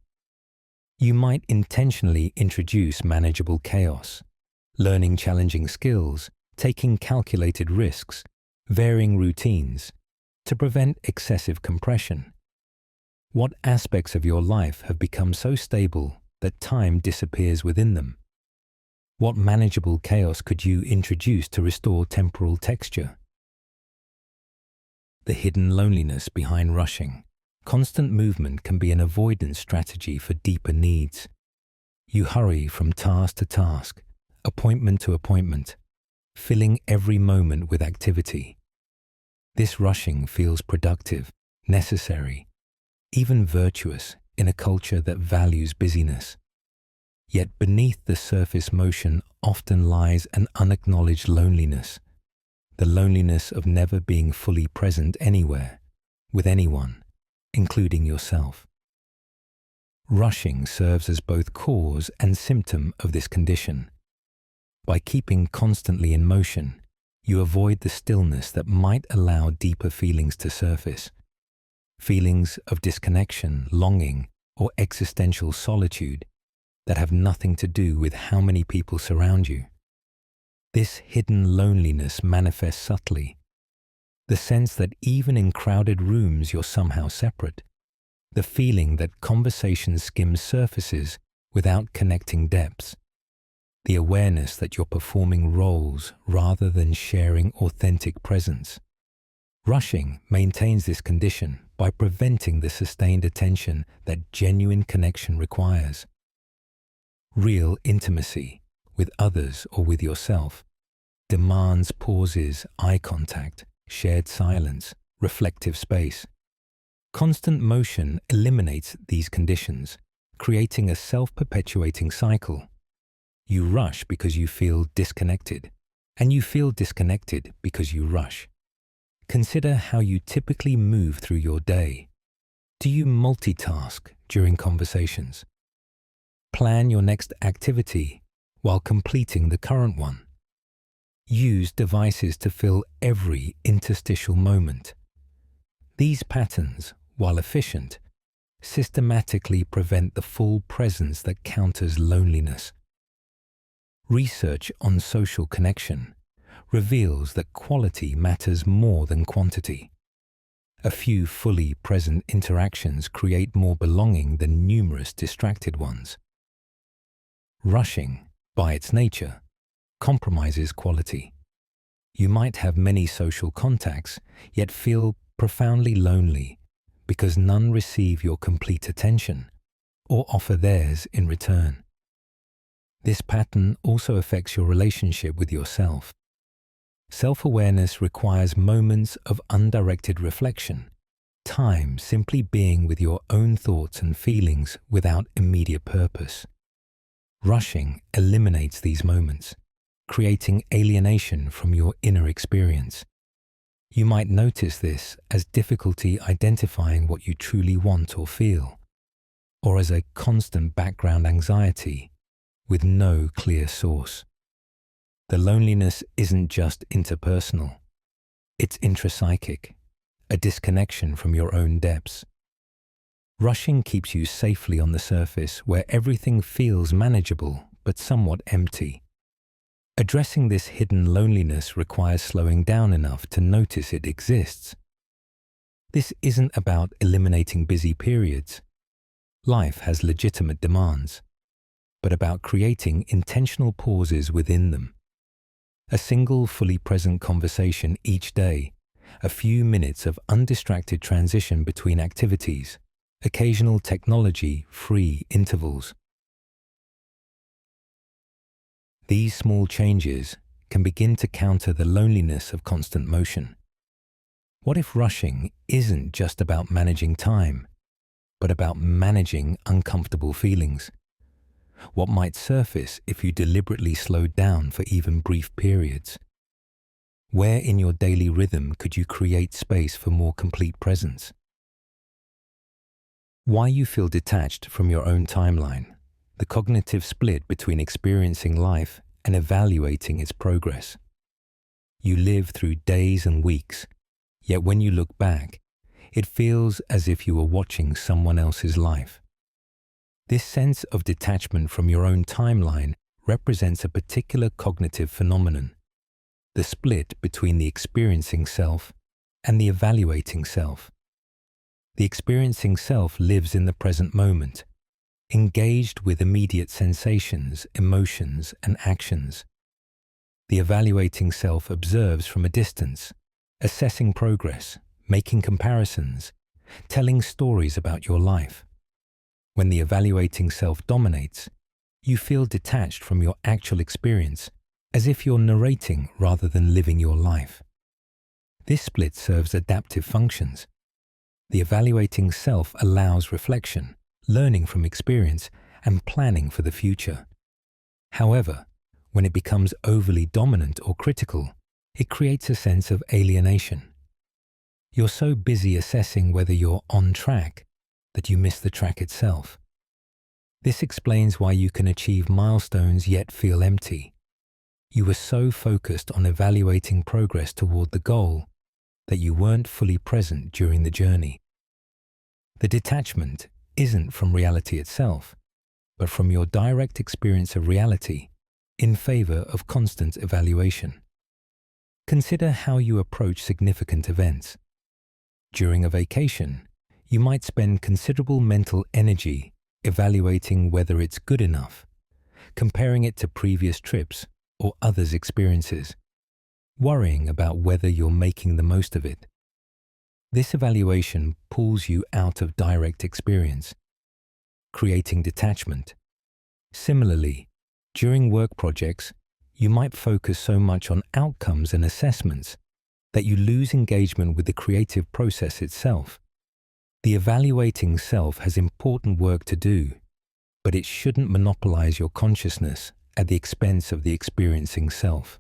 You might intentionally introduce manageable chaos, learning challenging skills, taking calculated risks, varying routines, to prevent excessive compression. What aspects of your life have become so stable that time disappears within them? What manageable chaos could you introduce to restore temporal texture? The hidden loneliness behind rushing. Constant movement can be an avoidance strategy for deeper needs. You hurry from task to task, appointment to appointment, filling every moment with activity. This rushing feels productive, necessary, even virtuous in a culture that values busyness. Yet beneath the surface motion often lies an unacknowledged loneliness, the loneliness of never being fully present anywhere, with anyone, including yourself. Rushing serves as both cause and symptom of this condition. By keeping constantly in motion, you avoid the stillness that might allow deeper feelings to surface. Feelings of disconnection, longing, or existential solitude that have nothing to do with how many people surround you. This hidden loneliness manifests subtly. The sense that even in crowded rooms you're somehow separate. The feeling that conversation skims surfaces without connecting depths. The awareness that you're performing roles rather than sharing authentic presence. Rushing maintains this condition by preventing the sustained attention that genuine connection requires. Real intimacy, with others or with yourself, demands pauses, eye contact, shared silence, reflective space. Constant motion eliminates these conditions, creating a self-perpetuating cycle. You rush because you feel disconnected, and you feel disconnected because you rush. Consider how you typically move through your day. Do you multitask during conversations? Plan your next activity while completing the current one. Use devices to fill every interstitial moment. These patterns, while efficient, systematically prevent the full presence that counters loneliness. Research on social connection reveals that quality matters more than quantity. A few fully present interactions create more belonging than numerous distracted ones. Rushing, by its nature, compromises quality. You might have many social contacts, yet feel profoundly lonely because none receive your complete attention or offer theirs in return. This pattern also affects your relationship with yourself. Self-awareness requires moments of undirected reflection, time simply being with your own thoughts and feelings without immediate purpose. Rushing eliminates these moments, creating alienation from your inner experience. You might notice this as difficulty identifying what you truly want or feel, or as a constant background anxiety with no clear source. The loneliness isn't just interpersonal, it's intrapsychic, a disconnection from your own depths. Rushing keeps you safely on the surface where everything feels manageable but somewhat empty. Addressing this hidden loneliness requires slowing down enough to notice it exists. This isn't about eliminating busy periods. Life has legitimate demands, but about creating intentional pauses within them. A single fully present conversation each day, a few minutes of undistracted transition between activities, occasional technology-free intervals. These small changes can begin to counter the loneliness of constant motion. What if rushing isn't just about managing time, but about managing uncomfortable feelings? What might surface if you deliberately slowed down for even brief periods? Where in your daily rhythm could you create space for more complete presence? Why you feel detached from your own timeline, the cognitive split between experiencing life and evaluating its progress. You live through days and weeks, yet when you look back, it feels as if you were watching someone else's life. This sense of detachment from your own timeline represents a particular cognitive phenomenon, the split between the experiencing self and the evaluating self. The experiencing self lives in the present moment, engaged with immediate sensations, emotions, and actions. The evaluating self observes from a distance, assessing progress, making comparisons, telling stories about your life. When the evaluating self dominates, you feel detached from your actual experience, as if you're narrating rather than living your life. This split serves adaptive functions. The evaluating self allows reflection, learning from experience, and planning for the future. However, when it becomes overly dominant or critical, it creates a sense of alienation. You're so busy assessing whether you're on track that you miss the track itself. This explains why you can achieve milestones yet feel empty. You were so focused on evaluating progress toward the goal that you weren't fully present during the journey. The detachment isn't from reality itself, but from your direct experience of reality in favor of constant evaluation. Consider how you approach significant events. During a vacation, you might spend considerable mental energy evaluating whether it's good enough, comparing it to previous trips or others' experiences, worrying about whether you're making the most of it. This evaluation pulls you out of direct experience, creating detachment. Similarly, during work projects, you might focus so much on outcomes and assessments that you lose engagement with the creative process itself. The evaluating self has important work to do, but it shouldn't monopolize your consciousness at the expense of the experiencing self.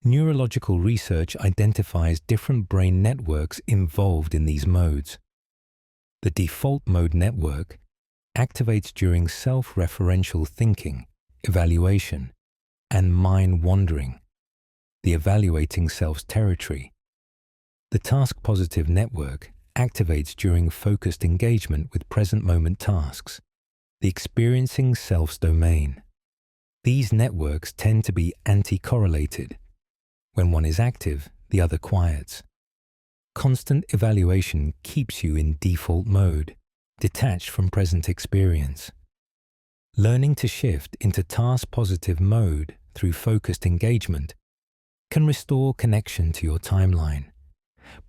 Neurological research identifies different brain networks involved in these modes. The default mode network activates during self-referential thinking, evaluation, and mind-wandering, the evaluating self's territory. The task-positive network activates during focused engagement with present-moment tasks, the experiencing self's domain. These networks tend to be anti-correlated. When one is active, the other quiets. Constant evaluation keeps you in default mode, detached from present experience. Learning to shift into task-positive mode through focused engagement can restore connection to your timeline.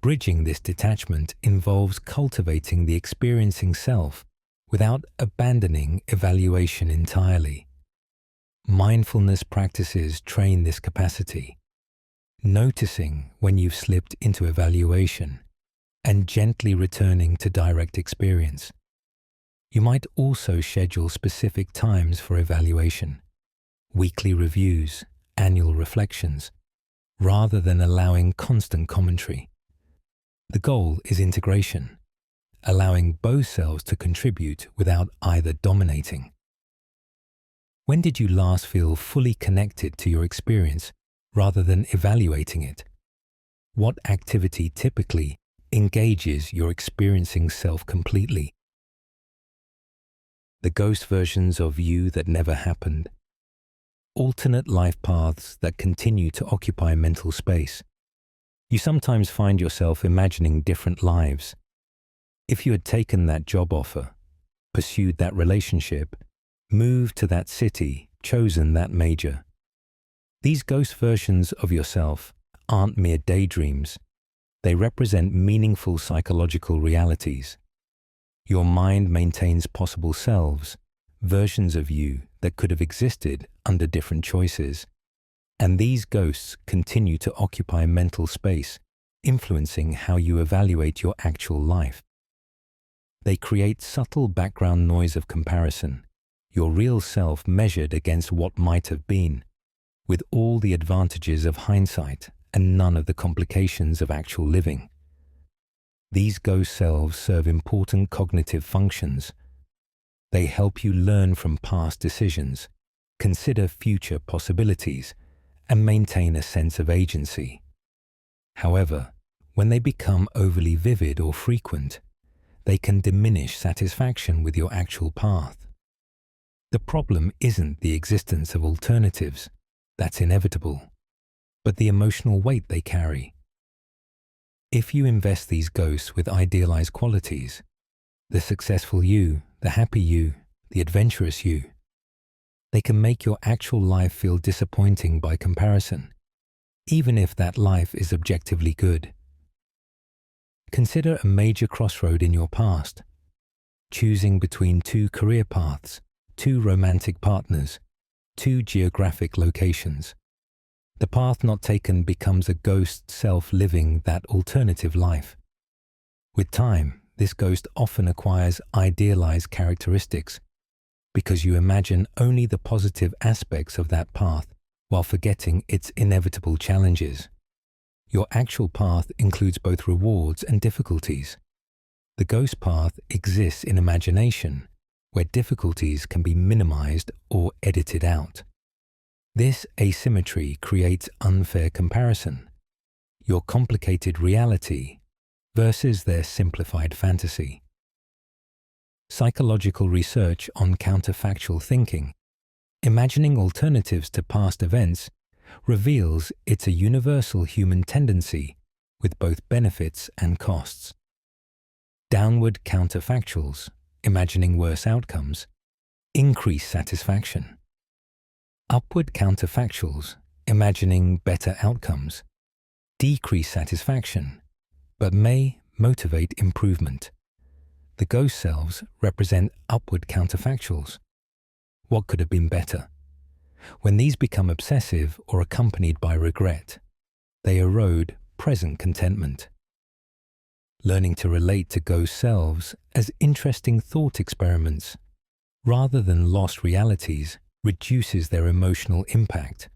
Bridging this detachment involves cultivating the experiencing self without abandoning evaluation entirely. Mindfulness practices train this capacity, noticing when you've slipped into evaluation and gently returning to direct experience. You might also schedule specific times for evaluation, weekly reviews, annual reflections, rather than allowing constant commentary. The goal is integration, allowing both selves to contribute without either dominating. When did you last feel fully connected to your experience rather than evaluating it? What activity typically engages your experiencing self completely? The ghost versions of you that never happened. Alternate life paths that continue to occupy mental space. You sometimes find yourself imagining different lives. If you had taken that job offer, pursued that relationship, moved to that city, chosen that major. These ghost versions of yourself aren't mere daydreams. They represent meaningful psychological realities. Your mind maintains possible selves, versions of you that could have existed under different choices. And these ghosts continue to occupy mental space, influencing how you evaluate your actual life. They create subtle background noise of comparison, your real self measured against what might have been, with all the advantages of hindsight and none of the complications of actual living. These ghost selves serve important cognitive functions. They help you learn from past decisions, consider future possibilities, and maintain a sense of agency. However, when they become overly vivid or frequent, they can diminish satisfaction with your actual path. The problem isn't the existence of alternatives, that's inevitable, but the emotional weight they carry. If you invest these ghosts with idealized qualities, the successful you, the happy you, the adventurous you, they can make your actual life feel disappointing by comparison, even if that life is objectively good. Consider a major crossroad in your past, choosing between two career paths, two romantic partners, two geographic locations. The path not taken becomes a ghost self living that alternative life. With time, this ghost often acquires idealized characteristics because you imagine only the positive aspects of that path while forgetting its inevitable challenges. Your actual path includes both rewards and difficulties. The ghost path exists in imagination, where difficulties can be minimized or edited out. This asymmetry creates unfair comparison. Your complicated reality versus their simplified fantasy. Psychological research on counterfactual thinking, imagining alternatives to past events, reveals it's a universal human tendency with both benefits and costs. Downward counterfactuals, imagining worse outcomes, increase satisfaction. Upward counterfactuals, imagining better outcomes, decrease satisfaction, but may motivate improvement. The ghost selves represent upward counterfactuals. What could have been better? When these become obsessive or accompanied by regret, they erode present contentment. Learning to relate to ghost selves as interesting thought experiments rather than lost realities reduces their emotional impact.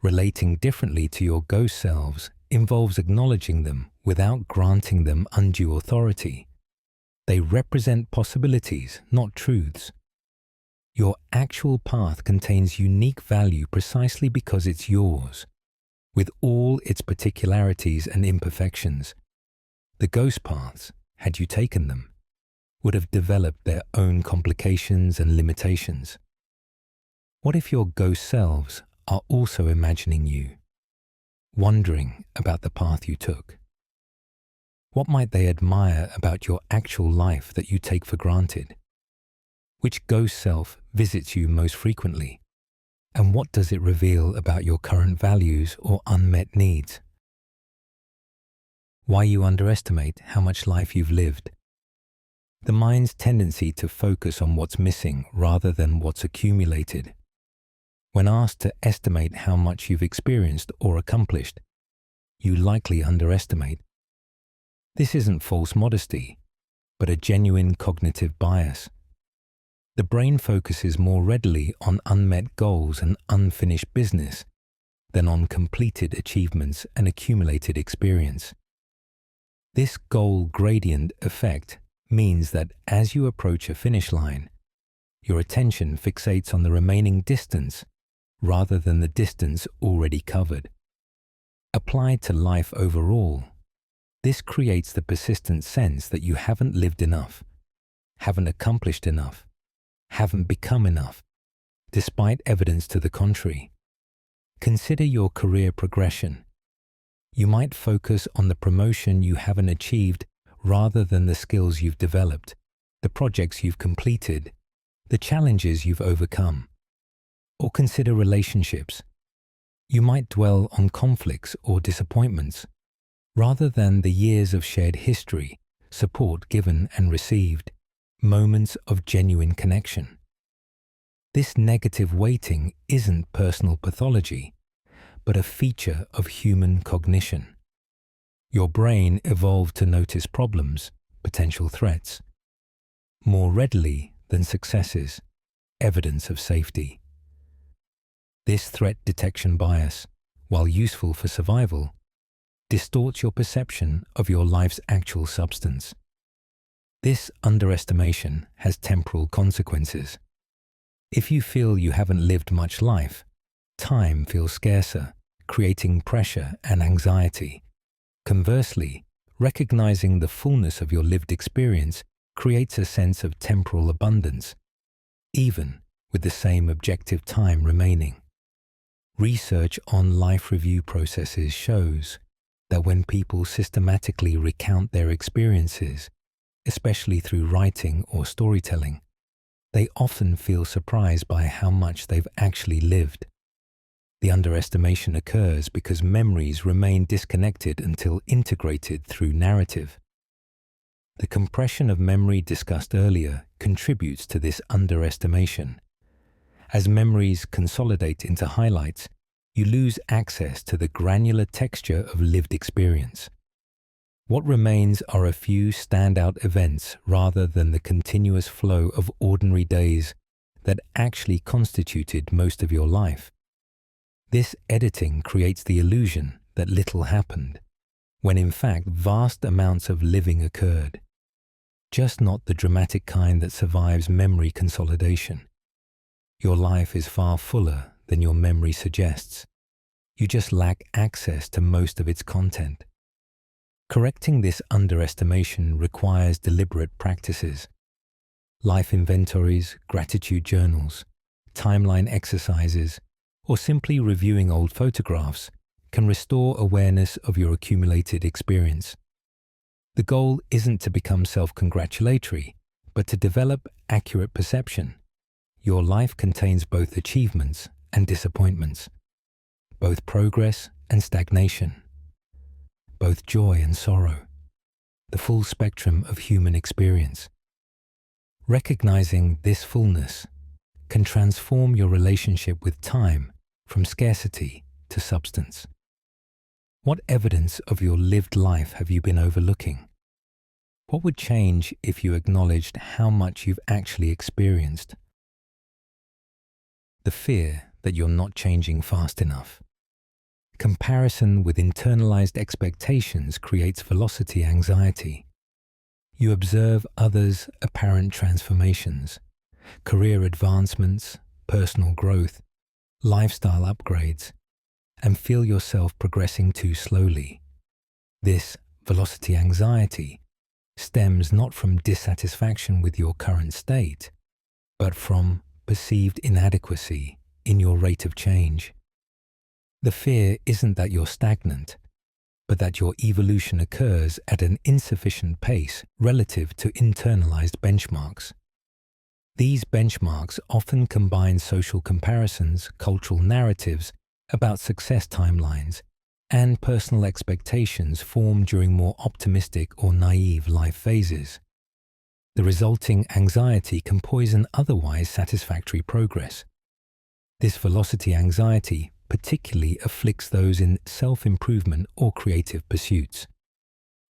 Relating differently to your ghost selves involves acknowledging them without granting them undue authority. They represent possibilities, not truths. Your actual path contains unique value precisely because it's yours, with all its particularities and imperfections. The ghost paths, had you taken them, would have developed their own complications and limitations. What if your ghost selves are also imagining you, wondering about the path you took? What might they admire about your actual life that you take for granted? Which ghost self visits you most frequently? And what does it reveal about your current values or unmet needs? Why you underestimate how much life you've lived. The mind's tendency to focus on what's missing rather than what's accumulated. When asked to estimate how much you've experienced or accomplished, you likely underestimate. This isn't false modesty, but a genuine cognitive bias. The brain focuses more readily on unmet goals and unfinished business than on completed achievements and accumulated experience. This goal gradient effect means that as you approach a finish line, your attention fixates on the remaining distance rather than the distance already covered. Applied to life overall, this creates the persistent sense that you haven't lived enough, haven't accomplished enough, haven't become enough, despite evidence to the contrary. Consider your career progression. You might focus on the promotion you haven't achieved rather than the skills you've developed, the projects you've completed, the challenges you've overcome. Or consider relationships. You might dwell on conflicts or disappointments rather than the years of shared history, support given and received, moments of genuine connection. This negative weighting isn't personal pathology, but a feature of human cognition. Your brain evolved to notice problems, potential threats, more readily than successes, evidence of safety. This threat detection bias, while useful for survival, distorts your perception of your life's actual substance. This underestimation has temporal consequences. If you feel you haven't lived much life, time feels scarcer, creating pressure and anxiety. Conversely, recognizing the fullness of your lived experience creates a sense of temporal abundance, even with the same objective time remaining. Research on life review processes shows that when people systematically recount their experiences, especially through writing or storytelling, they often feel surprised by how much they've actually lived. The underestimation occurs because memories remain disconnected until integrated through narrative. The compression of memory discussed earlier contributes to this underestimation. As memories consolidate into highlights, you lose access to the granular texture of lived experience. What remains are a few standout events rather than the continuous flow of ordinary days that actually constituted most of your life. This editing creates the illusion that little happened, when in fact vast amounts of living occurred. Just not the dramatic kind that survives memory consolidation. Your life is far fuller than your memory suggests. You just lack access to most of its content. Correcting this underestimation requires deliberate practices. Life inventories, gratitude journals, timeline exercises, or simply reviewing old photographs can restore awareness of your accumulated experience. The goal isn't to become self-congratulatory, but to develop accurate perception. Your life contains both achievements and disappointments, both progress and stagnation, both joy and sorrow, the full spectrum of human experience. Recognizing this fullness can transform your relationship with time from scarcity to substance. What evidence of your lived life have you been overlooking? What would change if you acknowledged how much you've actually experienced? The fear that you're not changing fast enough. Comparison with internalized expectations creates velocity anxiety. You observe others' apparent transformations, career advancements, personal growth, lifestyle upgrades, and feel yourself progressing too slowly. This velocity anxiety stems not from dissatisfaction with your current state, but from perceived inadequacy in your rate of change. The fear isn't that you're stagnant, but that your evolution occurs at an insufficient pace relative to internalized benchmarks. These benchmarks often combine social comparisons, cultural narratives about success timelines, and personal expectations formed during more optimistic or naive life phases. The resulting anxiety can poison otherwise satisfactory progress. This velocity anxiety particularly afflicts those in self-improvement or creative pursuits.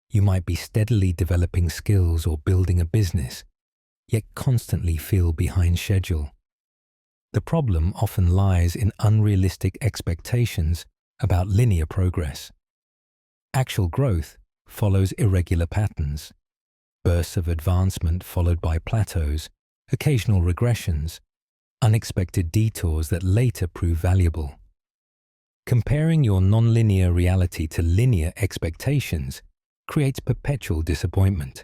You might be steadily developing skills or building a business, yet constantly feel behind schedule. The problem often lies in unrealistic expectations about linear progress. Actual growth follows irregular patterns, bursts of advancement followed by plateaus, occasional regressions, unexpected detours that later prove valuable. Comparing your nonlinear reality to linear expectations creates perpetual disappointment.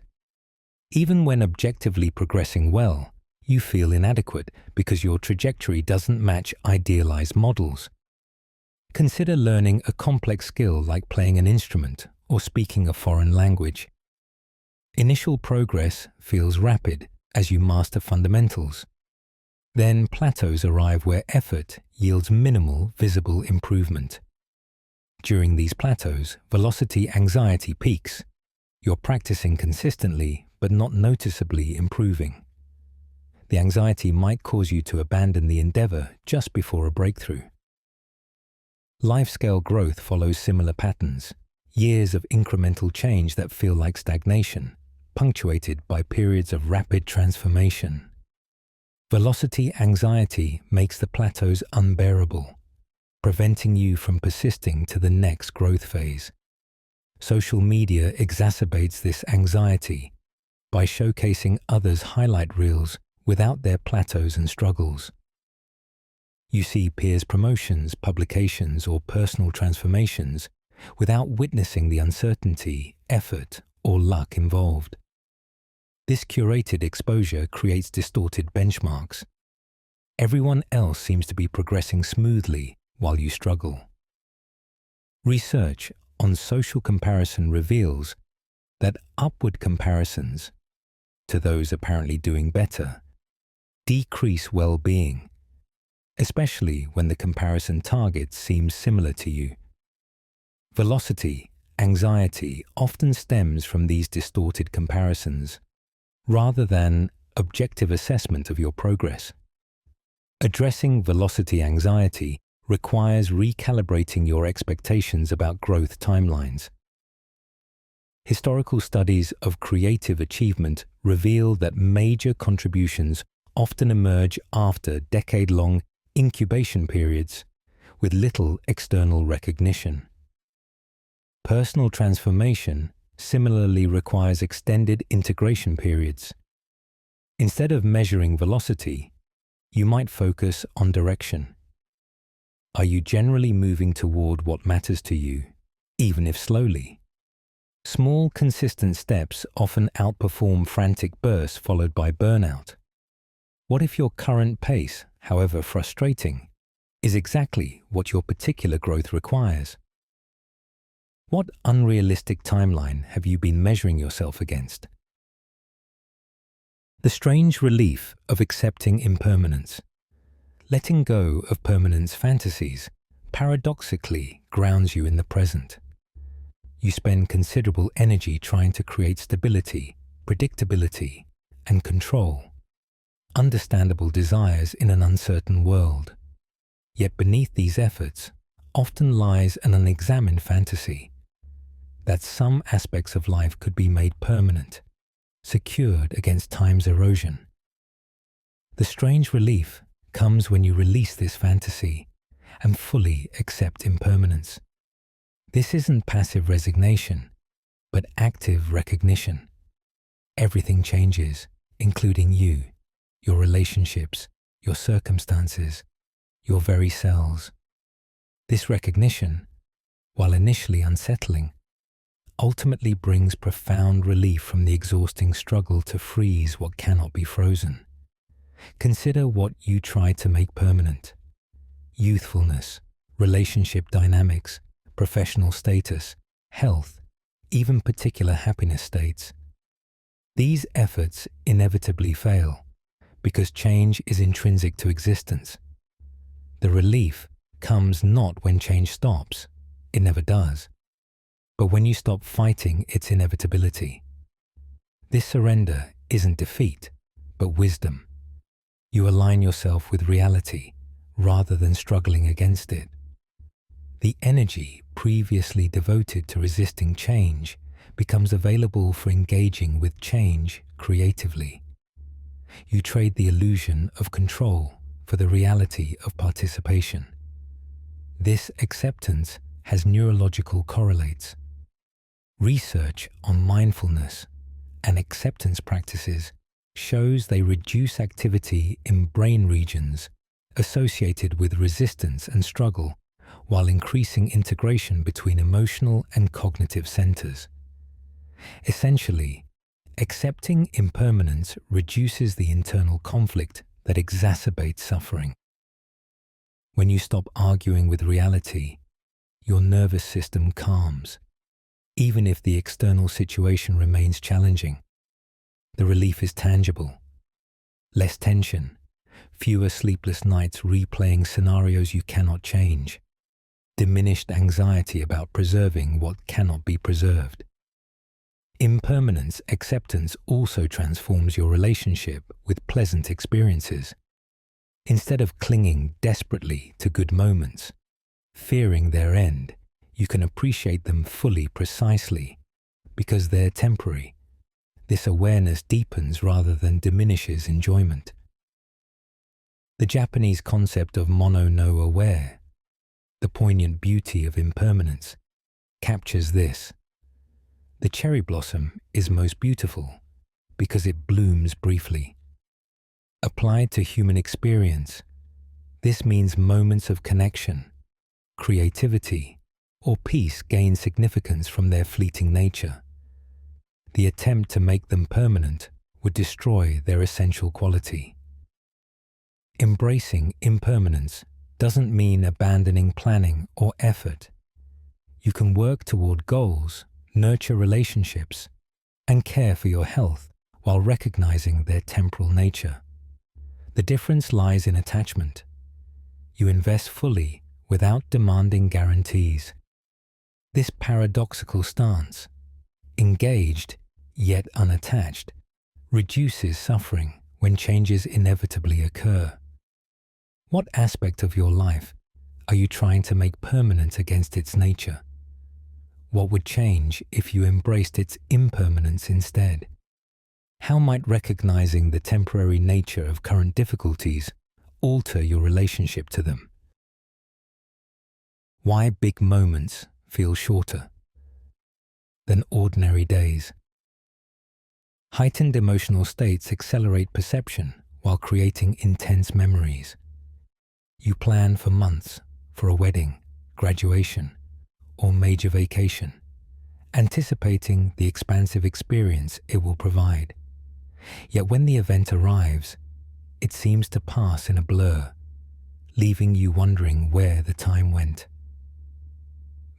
Even when objectively progressing well, you feel inadequate because your trajectory doesn't match idealized models. Consider learning a complex skill like playing an instrument or speaking a foreign language. Initial progress feels rapid as you master fundamentals. Then plateaus arrive where effort yields minimal visible improvement. During these plateaus, velocity anxiety peaks. You're practicing consistently but not noticeably improving. The anxiety might cause you to abandon the endeavor just before a breakthrough. Life-scale growth follows similar patterns, years of incremental change that feel like stagnation, punctuated by periods of rapid transformation. Velocity anxiety makes the plateaus unbearable, preventing you from persisting to the next growth phase. Social media exacerbates this anxiety by showcasing others' highlight reels without their plateaus and struggles. You see peers' promotions, publications, or personal transformations without witnessing the uncertainty, effort, or luck involved. This curated exposure creates distorted benchmarks. Everyone else seems to be progressing smoothly while you struggle. Research on social comparison reveals that upward comparisons to those apparently doing better decrease well-being, especially when the comparison target seems similar to you. Velocity anxiety often stems from these distorted comparisons, rather than objective assessment of your progress. Addressing velocity anxiety requires recalibrating your expectations about growth timelines. Historical studies of creative achievement reveal that major contributions often emerge after decade-long incubation periods with little external recognition. Personal transformation similarly requires extended integration periods. Instead of measuring velocity, you might focus on direction. Are you generally moving toward what matters to you, even if slowly? Small, consistent steps often outperform frantic bursts followed by burnout. What if your current pace, however frustrating, is exactly what your particular growth requires? What unrealistic timeline have you been measuring yourself against? The strange relief of accepting impermanence. Letting go of permanence fantasies paradoxically grounds you in the present. You spend considerable energy trying to create stability, predictability, and control, understandable desires in an uncertain world. Yet beneath these efforts often lies an unexamined fantasy that some aspects of life could be made permanent, secured against time's erosion. The strange relief comes when you release this fantasy and fully accept impermanence. This isn't passive resignation, but active recognition. Everything changes, including you, your relationships, your circumstances, your very selves. This recognition, while initially unsettling, ultimately brings profound relief from the exhausting struggle to freeze what cannot be frozen. Consider what you try to make permanent: youthfulness, relationship dynamics, professional status, health, even particular happiness states. These efforts inevitably fail because change is intrinsic to existence. The relief comes not when change stops, it never does, but when you stop fighting its inevitability. This surrender isn't defeat, but wisdom. You align yourself with reality rather than struggling against it. The energy previously devoted to resisting change becomes available for engaging with change creatively. You trade the illusion of control for the reality of participation. This acceptance has neurological correlates. Research on mindfulness and acceptance practices shows they reduce activity in brain regions associated with resistance and struggle, while increasing integration between emotional and cognitive centers. Essentially, accepting impermanence reduces the internal conflict that exacerbates suffering. When you stop arguing with reality, your nervous system calms, even if the external situation remains challenging. The relief is tangible. Less tension, fewer sleepless nights replaying scenarios you cannot change, diminished anxiety about preserving what cannot be preserved. Impermanence acceptance also transforms your relationship with pleasant experiences. Instead of clinging desperately to good moments, fearing their end, you can appreciate them fully precisely because they're temporary. This awareness deepens rather than diminishes enjoyment. The Japanese concept of mono no aware, the poignant beauty of impermanence, captures this. The cherry blossom is most beautiful because it blooms briefly. Applied to human experience, this means moments of connection, creativity, or peace gain significance from their fleeting nature. The attempt to make them permanent would destroy their essential quality. Embracing impermanence doesn't mean abandoning planning or effort. You can work toward goals, nurture relationships, and care for your health while recognizing their temporal nature. The difference lies in attachment. You invest fully without demanding guarantees. This paradoxical stance, engaged yet unattached, reduces suffering when changes inevitably occur. What aspect of your life are you trying to make permanent against its nature? What would change if you embraced its impermanence instead? How might recognizing the temporary nature of current difficulties alter your relationship to them? Why big moments feel shorter? than ordinary days. Heightened emotional states accelerate perception while creating intense memories. You plan for months for a wedding, graduation, or major vacation, anticipating the expansive experience it will provide. Yet when the event arrives, it seems to pass in a blur, leaving you wondering where the time went.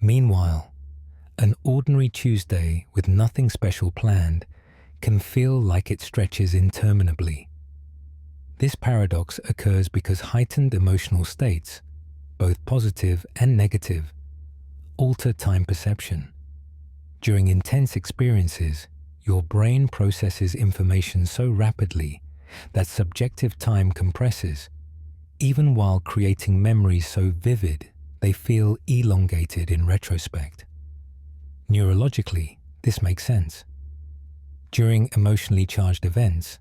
Meanwhile, an ordinary Tuesday with nothing special planned can feel like it stretches interminably. This paradox occurs because heightened emotional states, both positive and negative, alter time perception. During intense experiences, your brain processes information so rapidly that subjective time compresses, even while creating memories so vivid they feel elongated in retrospect. Neurologically, this makes sense. During emotionally charged events,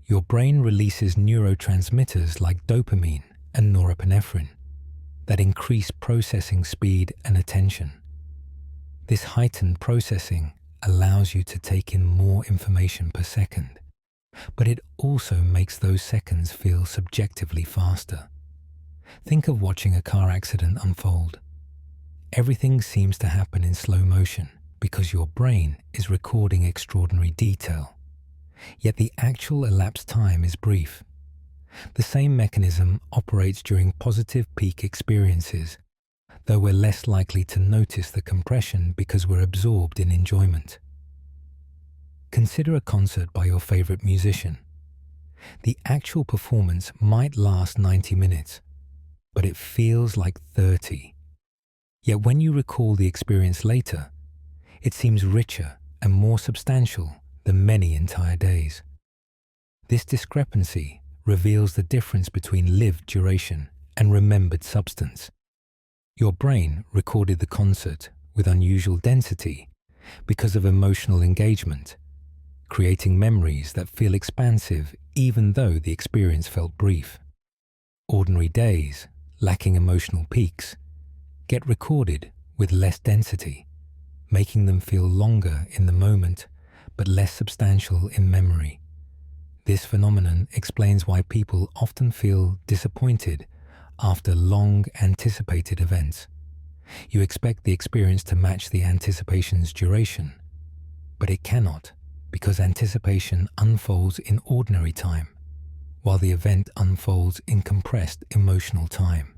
your brain releases neurotransmitters like dopamine and norepinephrine that increase processing speed and attention. This heightened processing allows you to take in more information per second, but it also makes those seconds feel subjectively faster. Think of watching a car accident unfold. Everything seems to happen in slow motion because your brain is recording extraordinary detail, yet the actual elapsed time is brief. The same mechanism operates during positive peak experiences, though we're less likely to notice the compression because we're absorbed in enjoyment. Consider a concert by your favorite musician. The actual performance might last 90 minutes, but it feels like 30. Yet when you recall the experience later, it seems richer and more substantial than many entire days. This discrepancy reveals the difference between lived duration and remembered substance. Your brain recorded the concert with unusual density because of emotional engagement, creating memories that feel expansive even though the experience felt brief. Ordinary days, lacking emotional peaks, get recorded with less density, making them feel longer in the moment but less substantial in memory. This phenomenon explains why people often feel disappointed after long anticipated events. You expect the experience to match the anticipation's duration, but it cannot because anticipation unfolds in ordinary time, while the event unfolds in compressed emotional time.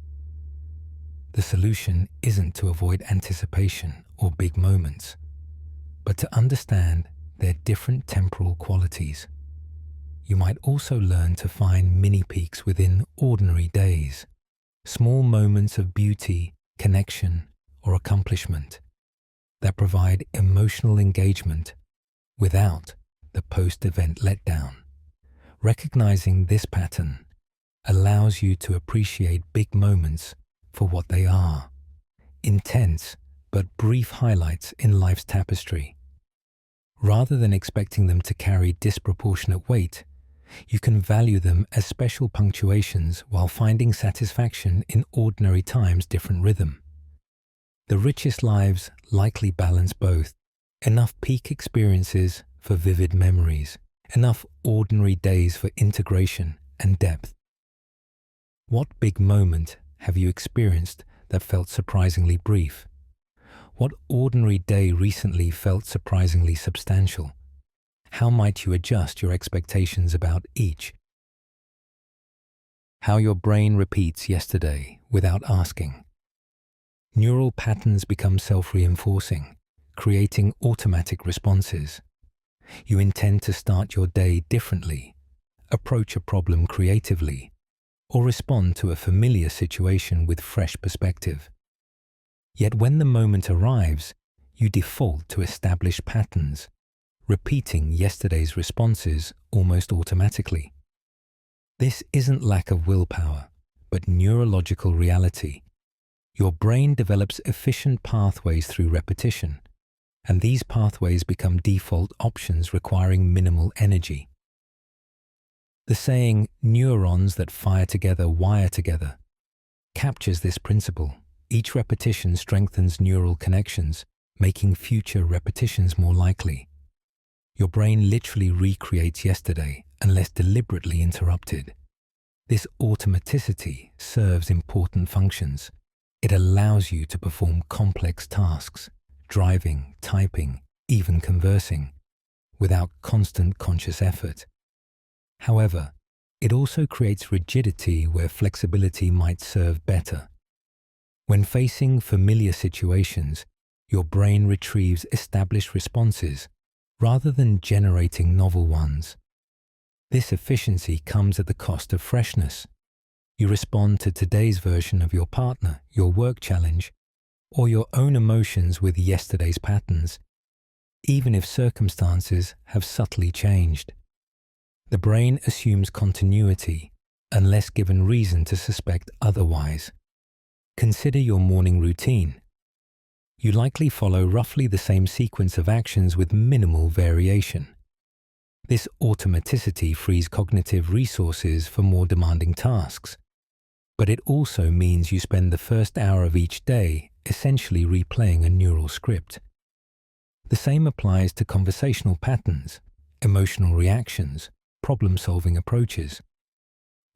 The solution isn't to avoid anticipation or big moments, but to understand their different temporal qualities. You might also learn to find mini peaks within ordinary days, small moments of beauty, connection, or accomplishment that provide emotional engagement without the post-event letdown. Recognizing this pattern allows you to appreciate big moments for what they are, intense but brief highlights in life's tapestry. Rather than expecting them to carry disproportionate weight, you can value them as special punctuations while finding satisfaction in ordinary time's different rhythm. The richest lives likely balance both, enough peak experiences for vivid memories, enough ordinary days for integration and depth. What big moment have you experienced that felt surprisingly brief? What ordinary day recently felt surprisingly substantial? How might you adjust your expectations about each? How your brain repeats yesterday without asking. Neural patterns become self-reinforcing, creating automatic responses. You intend to start your day differently, approach a problem creatively, or respond to a familiar situation with fresh perspective. Yet when the moment arrives, you default to established patterns, repeating yesterday's responses almost automatically. This isn't lack of willpower, but neurological reality. Your brain develops efficient pathways through repetition, and these pathways become default options requiring minimal energy. The saying, "neurons that fire together wire together," captures this principle. Each repetition strengthens neural connections, making future repetitions more likely. Your brain literally recreates yesterday unless deliberately interrupted. This automaticity serves important functions. It allows you to perform complex tasks, driving, typing, even conversing, without constant conscious effort. However, it also creates rigidity where flexibility might serve better. When facing familiar situations, your brain retrieves established responses rather than generating novel ones. This efficiency comes at the cost of freshness. You respond to today's version of your partner, your work challenge, or your own emotions with yesterday's patterns, even if circumstances have subtly changed. The brain assumes continuity unless given reason to suspect otherwise. Consider your morning routine. You likely follow roughly the same sequence of actions with minimal variation. This automaticity frees cognitive resources for more demanding tasks, but it also means you spend the first hour of each day essentially replaying a neural script. The same applies to conversational patterns, emotional reactions, problem-solving approaches.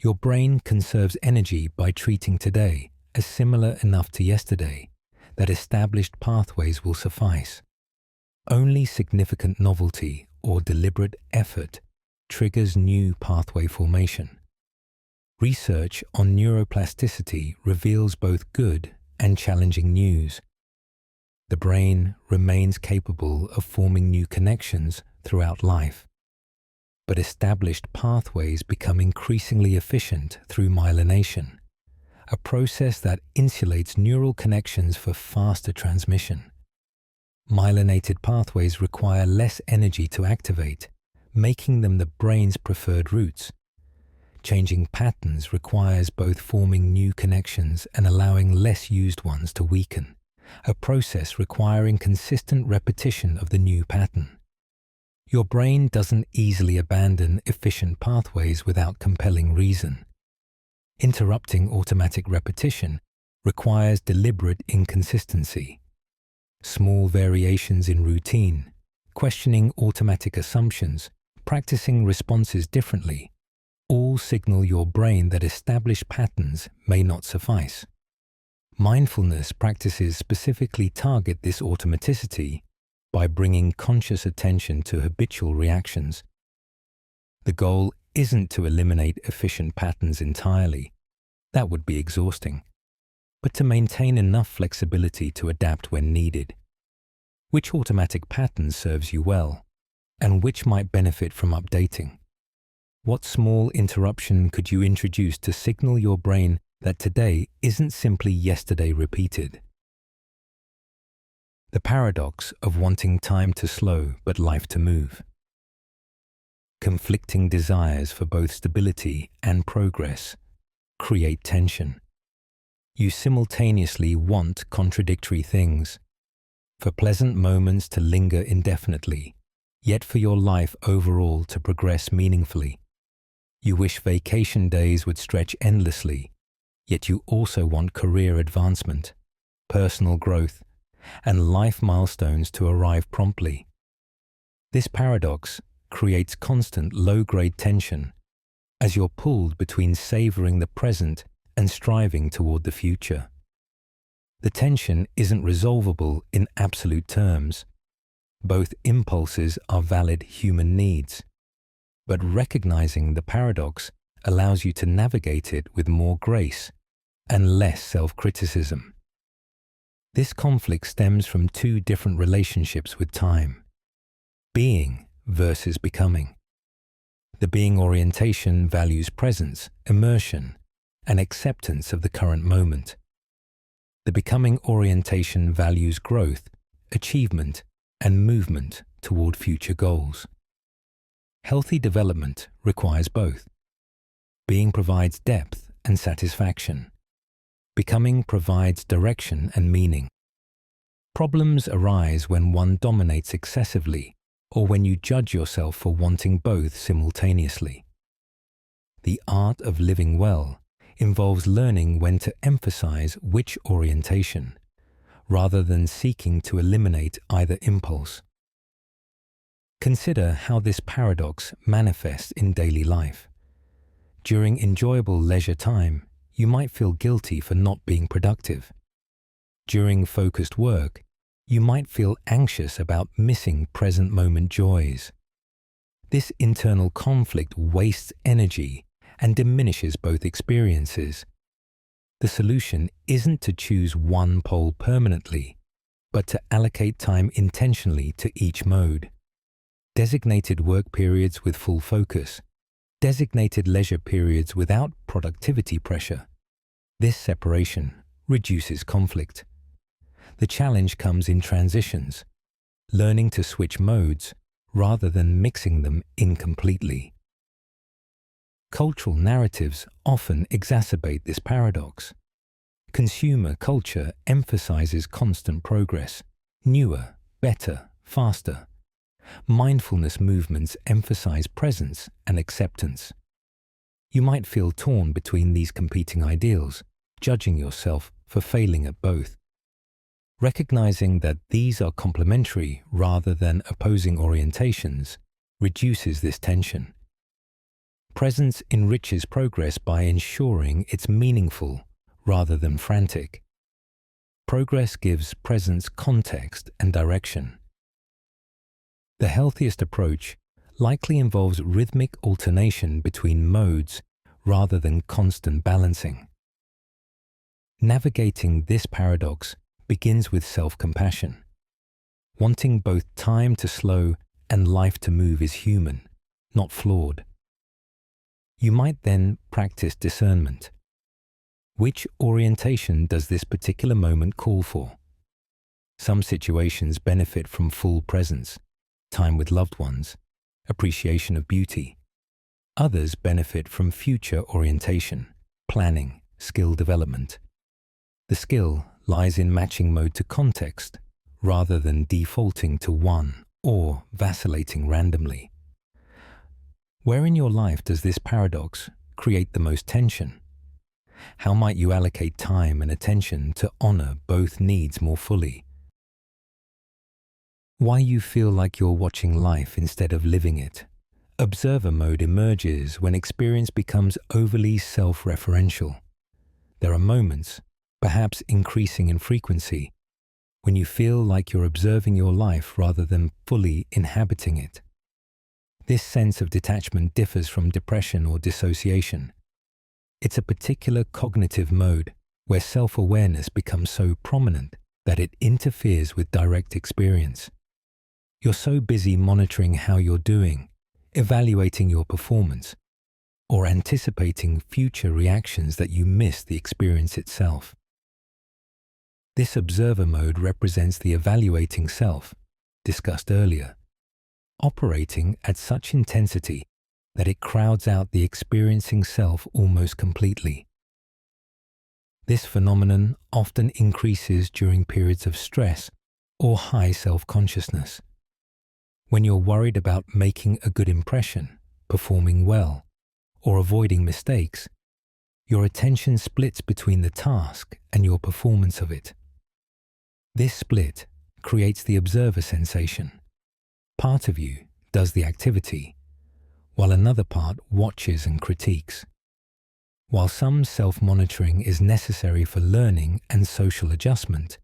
Your brain conserves energy by treating today as similar enough to yesterday that established pathways will suffice. Only significant novelty or deliberate effort triggers new pathway formation. Research on neuroplasticity reveals both good and challenging news. The brain remains capable of forming new connections throughout life, but established pathways become increasingly efficient through myelination, a process that insulates neural connections for faster transmission. Myelinated pathways require less energy to activate, making them the brain's preferred routes. Changing patterns requires both forming new connections and allowing less used ones to weaken, a process requiring consistent repetition of the new pattern. Your brain doesn't easily abandon efficient pathways without compelling reason. Interrupting automatic repetition requires deliberate inconsistency. Small variations in routine, questioning automatic assumptions, practicing responses differently, all signal your brain that established patterns may not suffice. Mindfulness practices specifically target this automaticity by bringing conscious attention to habitual reactions. The goal isn't to eliminate efficient patterns entirely. That would be exhausting. But to maintain enough flexibility to adapt when needed. Which automatic pattern serves you well, and which might benefit from updating? What small interruption could you introduce to signal your brain that today isn't simply yesterday repeated? The paradox of wanting time to slow but life to move. Conflicting desires for both stability and progress create tension. You simultaneously want contradictory things. For pleasant moments to linger indefinitely, yet for your life overall to progress meaningfully. You wish vacation days would stretch endlessly, yet you also want career advancement, personal growth, and life milestones to arrive promptly. This paradox creates constant low-grade tension as you're pulled between savoring the present and striving toward the future. The tension isn't resolvable in absolute terms. Both impulses are valid human needs, but recognizing the paradox allows you to navigate it with more grace and less self-criticism. This conflict stems from two different relationships with time: being versus becoming. The being orientation values presence, immersion, and acceptance of the current moment. The becoming orientation values growth, achievement, and movement toward future goals. Healthy development requires both. Being provides depth and satisfaction. Becoming provides direction and meaning. Problems arise when one dominates excessively or when you judge yourself for wanting both simultaneously. The art of living well involves learning when to emphasize which orientation, rather than seeking to eliminate either impulse. Consider how this paradox manifests in daily life. During enjoyable leisure time, you might feel guilty for not being productive. During focused work, you might feel anxious about missing present moment joys. This internal conflict wastes energy and diminishes both experiences. The solution isn't to choose one pole permanently, but to allocate time intentionally to each mode. Designated work periods with full focus, designated leisure periods without productivity pressure. This separation reduces conflict. The challenge comes in transitions, learning to switch modes rather than mixing them incompletely. Cultural narratives often exacerbate this paradox. Consumer culture emphasizes constant progress, newer, better, faster. Mindfulness movements emphasize presence and acceptance. You might feel torn between these competing ideals, judging yourself for failing at both. Recognizing that these are complementary rather than opposing orientations reduces this tension. Presence enriches progress by ensuring it's meaningful rather than frantic. Progress gives presence context and direction. The healthiest approach likely involves rhythmic alternation between modes rather than constant balancing. Navigating this paradox begins with self-compassion. Wanting both time to slow and life to move is human, not flawed. You might then practice discernment. Which orientation does this particular moment call for? Some situations benefit from full presence, time with loved ones, appreciation of beauty. Others benefit from future orientation, planning, skill development. The skill lies in matching mode to context, rather than defaulting to one or vacillating randomly. Where in your life does this paradox create the most tension? How might you allocate time and attention to honor both needs more fully? Why you feel like you're watching life instead of living it? Observer mode emerges when experience becomes overly self-referential. There are moments, perhaps increasing in frequency, when you feel like you're observing your life rather than fully inhabiting it. This sense of detachment differs from depression or dissociation. It's a particular cognitive mode where self-awareness becomes so prominent that it interferes with direct experience. You're so busy monitoring how you're doing, evaluating your performance, or anticipating future reactions that you miss the experience itself. This observer mode represents the evaluating self, discussed earlier, operating at such intensity that it crowds out the experiencing self almost completely. This phenomenon often increases during periods of stress or high self-consciousness. When you're worried about making a good impression, performing well, or avoiding mistakes, your attention splits between the task and your performance of it. This split creates the observer sensation. Part of you does the activity, while another part watches and critiques. While some self-monitoring is necessary for learning and social adjustment,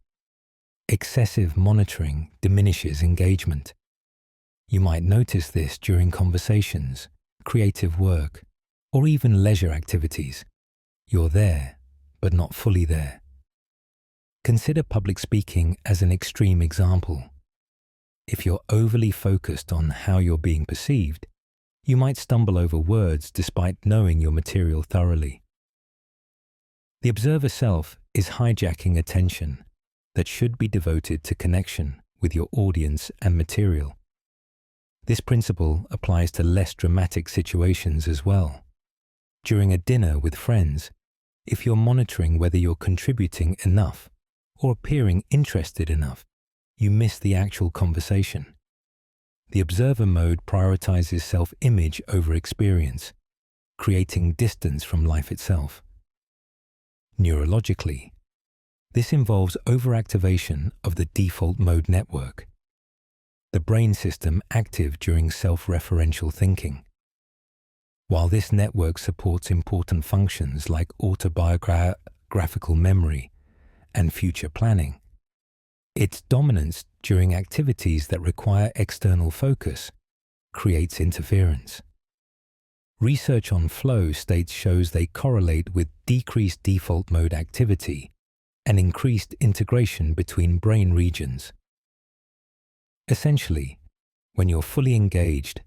excessive monitoring diminishes engagement. You might notice this during conversations, creative work, or even leisure activities. You're there, but not fully there. Consider public speaking as an extreme example. If you're overly focused on how you're being perceived, you might stumble over words despite knowing your material thoroughly. The observer self is hijacking attention that should be devoted to connection with your audience and material. This principle applies to less dramatic situations as well. During a dinner with friends, if you're monitoring whether you're contributing enough or appearing interested enough, you miss the actual conversation. The observer mode prioritizes self-image over experience, creating distance from life itself. Neurologically, This involves overactivation of the default mode network, the brain system active during self-referential thinking. While this network supports important functions like autobiographical memory and future planning, its dominance during activities that require external focus creates interference. Research on flow states shows they correlate with decreased default mode activity and increased integration between brain regions. Essentially, when you're fully engaged,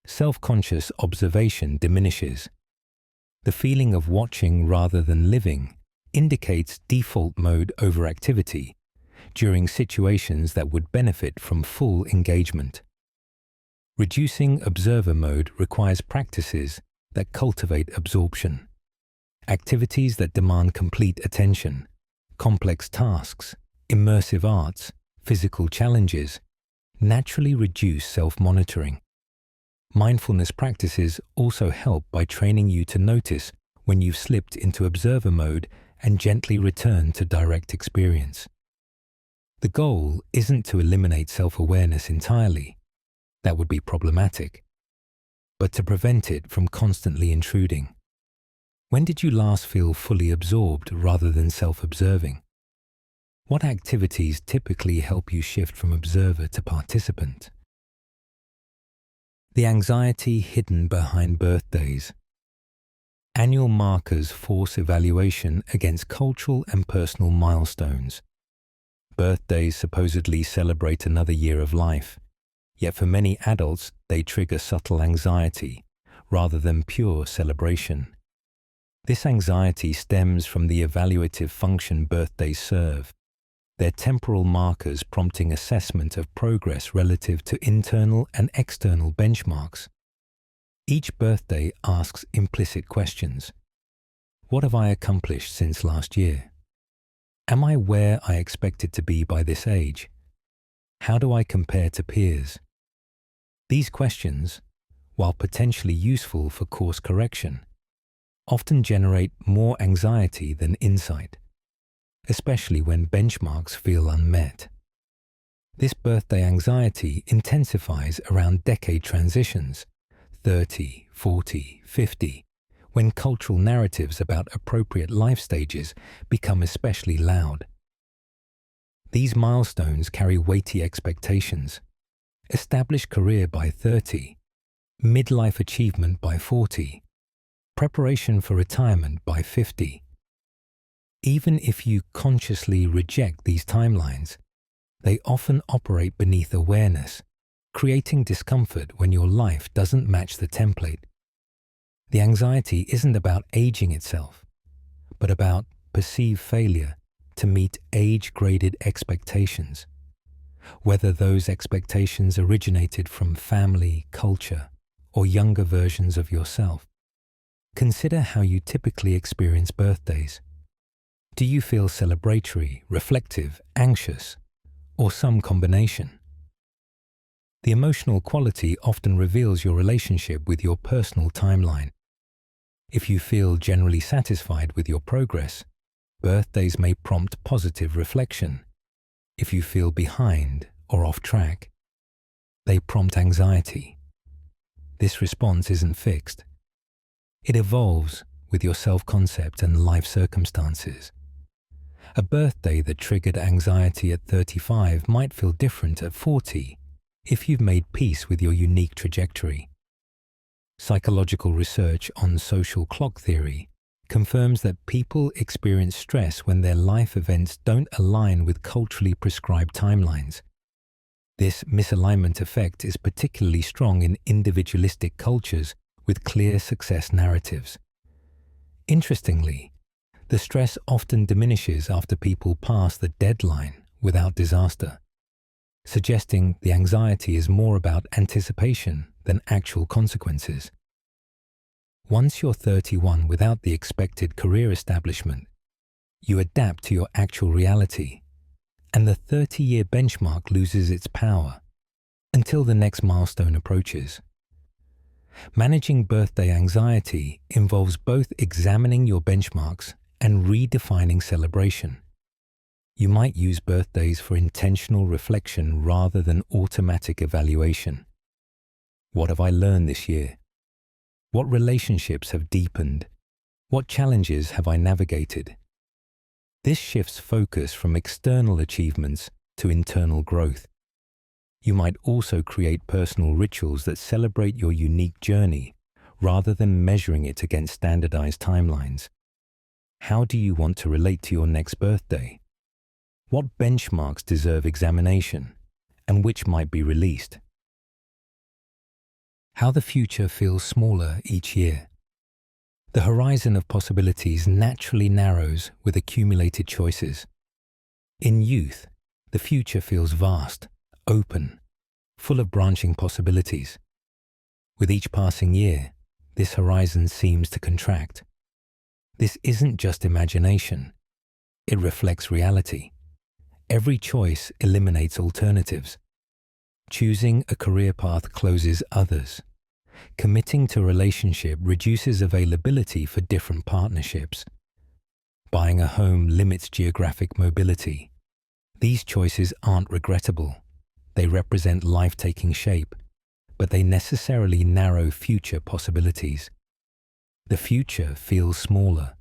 self-conscious observation diminishes. The feeling of watching rather than living indicates default mode overactivity during situations that would benefit from full engagement. Reducing observer mode requires practices that cultivate absorption. Activities that demand complete attention, complex tasks, immersive arts, physical challenges, naturally reduce self-monitoring. Mindfulness practices also help by training you to notice when you've slipped into observer mode and gently return to direct experience. The goal isn't to eliminate self-awareness entirely. That would be problematic, but to prevent it from constantly intruding. When did you last feel fully absorbed rather than self-observing? What activities typically help you shift from observer to participant? The anxiety hidden behind birthdays. Annual markers force evaluation against cultural and personal milestones. Birthdays supposedly celebrate another year of life. Yet for many adults, they trigger subtle anxiety rather than pure celebration. This anxiety stems from the evaluative function birthdays serve, their temporal markers prompting assessment of progress relative to internal and external benchmarks. Each birthday asks implicit questions. What have I accomplished since last year? Am I where I expected to be by this age? How do I compare to peers? These questions, while potentially useful for course correction, often generate more anxiety than insight, especially when benchmarks feel unmet. This birthday anxiety intensifies around decade transitions, 30, 40, 50, when cultural narratives about appropriate life stages become especially loud. These milestones carry weighty expectations. Established career by 30, midlife achievement by 40, preparation for retirement by 50. Even if you consciously reject these timelines, they often operate beneath awareness, creating discomfort when your life doesn't match the template. The anxiety isn't about aging itself, but about perceived failure to meet age-graded expectations. Whether those expectations originated from family, culture, or younger versions of yourself. Consider how you typically experience birthdays. Do you feel celebratory, reflective, anxious, or some combination? The emotional quality often reveals your relationship with your personal timeline. If you feel generally satisfied with your progress, birthdays may prompt positive reflection. If you feel behind or off track, they prompt anxiety. This response isn't fixed. It evolves with your self-concept and life circumstances. A birthday that triggered anxiety at 35 might feel different at 40 if you've made peace with your unique trajectory. Psychological research on social clock theory confirms that people experience stress when their life events don't align with culturally prescribed timelines. This misalignment effect is particularly strong in individualistic cultures with clear success narratives. Interestingly, the stress often diminishes after people pass the deadline without disaster, suggesting the anxiety is more about anticipation than actual consequences. Once you're 31 without the expected career establishment, you adapt to your actual reality, and the 30-year benchmark loses its power until the next milestone approaches. Managing birthday anxiety involves both examining your benchmarks and redefining celebration. You might use birthdays for intentional reflection rather than automatic evaluation. What have I learned this year? What relationships have deepened? What challenges have I navigated? This shifts focus from external achievements to internal growth. You might also create personal rituals that celebrate your unique journey rather than measuring it against standardized timelines. How do you want to relate to your next birthday? What benchmarks deserve examination, and which might be released? How the future feels smaller each year. The horizon of possibilities naturally narrows with accumulated choices. In youth, the future feels vast, open, full of branching possibilities. With each passing year, this horizon seems to contract. This isn't just imagination. It reflects reality. Every choice eliminates alternatives. Choosing a career path closes others. Committing to a relationship reduces availability for different partnerships. Buying a home limits geographic mobility. These choices aren't regrettable. They represent life taking shape, but they necessarily narrow future possibilities. The future feels smaller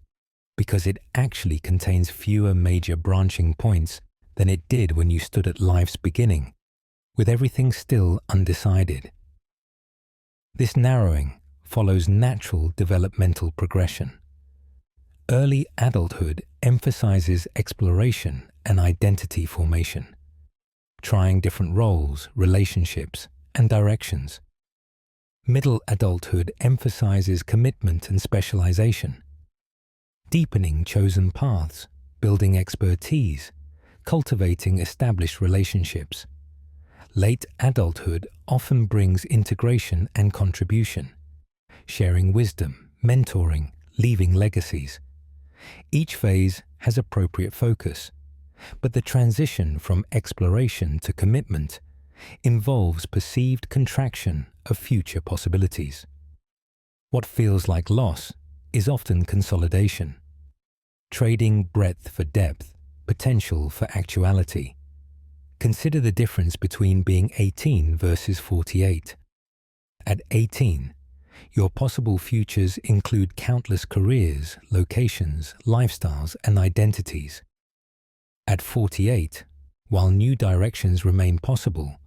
because it actually contains fewer major branching points than it did when you stood at life's beginning, with everything still undecided. This narrowing follows natural developmental progression. Early adulthood emphasizes exploration and identity formation, trying different roles, relationships, and directions. Middle adulthood emphasizes commitment and specialization, deepening chosen paths, building expertise, cultivating established relationships. Late adulthood often brings integration and contribution, sharing wisdom, mentoring, leaving legacies. Each phase has appropriate focus, but the transition from exploration to commitment involves perceived contraction of future possibilities. What feels like loss is often consolidation, trading breadth for depth, potential for actuality. Consider the difference between being 18 versus 48. At 18, your possible futures include countless careers, locations, lifestyles, and identities. At 48, while new directions remain possible,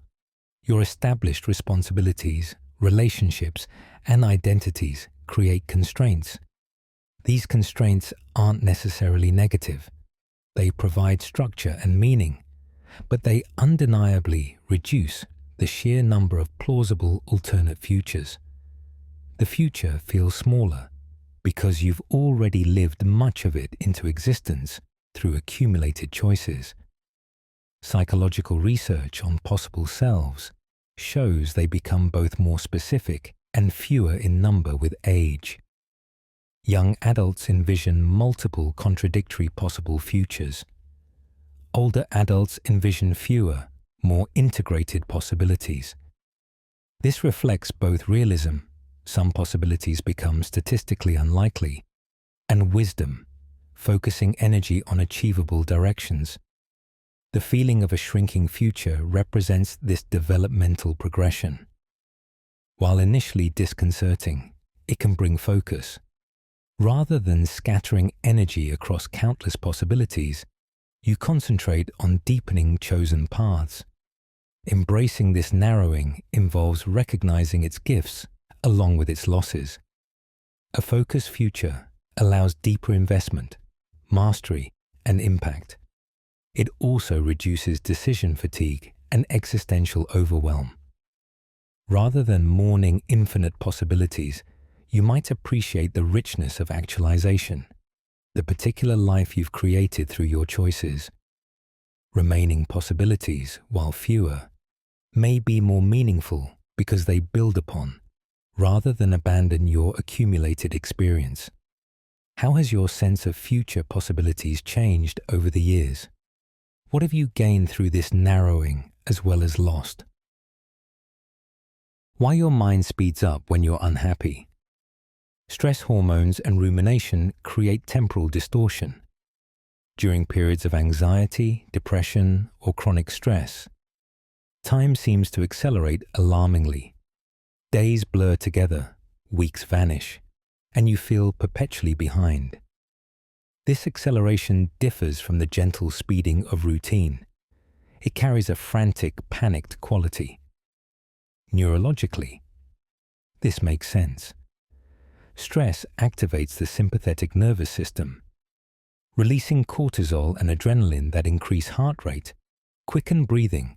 your established responsibilities, relationships, and identities create constraints. These constraints aren't necessarily negative. They provide structure and meaning, but they undeniably reduce the sheer number of plausible alternate futures. The future feels smaller because you've already lived much of it into existence through accumulated choices. Psychological research on possible selves shows they become both more specific and fewer in number with age. Young adults envision multiple contradictory possible futures. Older adults envision fewer, more integrated possibilities. This reflects both realism, some possibilities become statistically unlikely, and wisdom, focusing energy on achievable directions. The feeling of a shrinking future represents this developmental progression. While initially disconcerting, it can bring focus. Rather than scattering energy across countless possibilities, you concentrate on deepening chosen paths. Embracing this narrowing involves recognizing its gifts along with its losses. A focused future allows deeper investment, mastery, and impact. It also reduces decision fatigue and existential overwhelm. Rather than mourning infinite possibilities, you might appreciate the richness of actualization, the particular life you've created through your choices. Remaining possibilities, while fewer, may be more meaningful because they build upon, rather than abandon your accumulated experience. How has your sense of future possibilities changed over the years? What have you gained through this narrowing as well as lost? Why your mind speeds up when you're unhappy. Stress hormones and rumination create temporal distortion. During periods of anxiety, depression, or chronic stress, time seems to accelerate alarmingly. Days blur together, weeks vanish, and you feel perpetually behind. This acceleration differs from the gentle speeding of routine. It carries a frantic, panicked quality. Neurologically, this makes sense. Stress activates the sympathetic nervous system, releasing cortisol and adrenaline that increase heart rate, quicken breathing,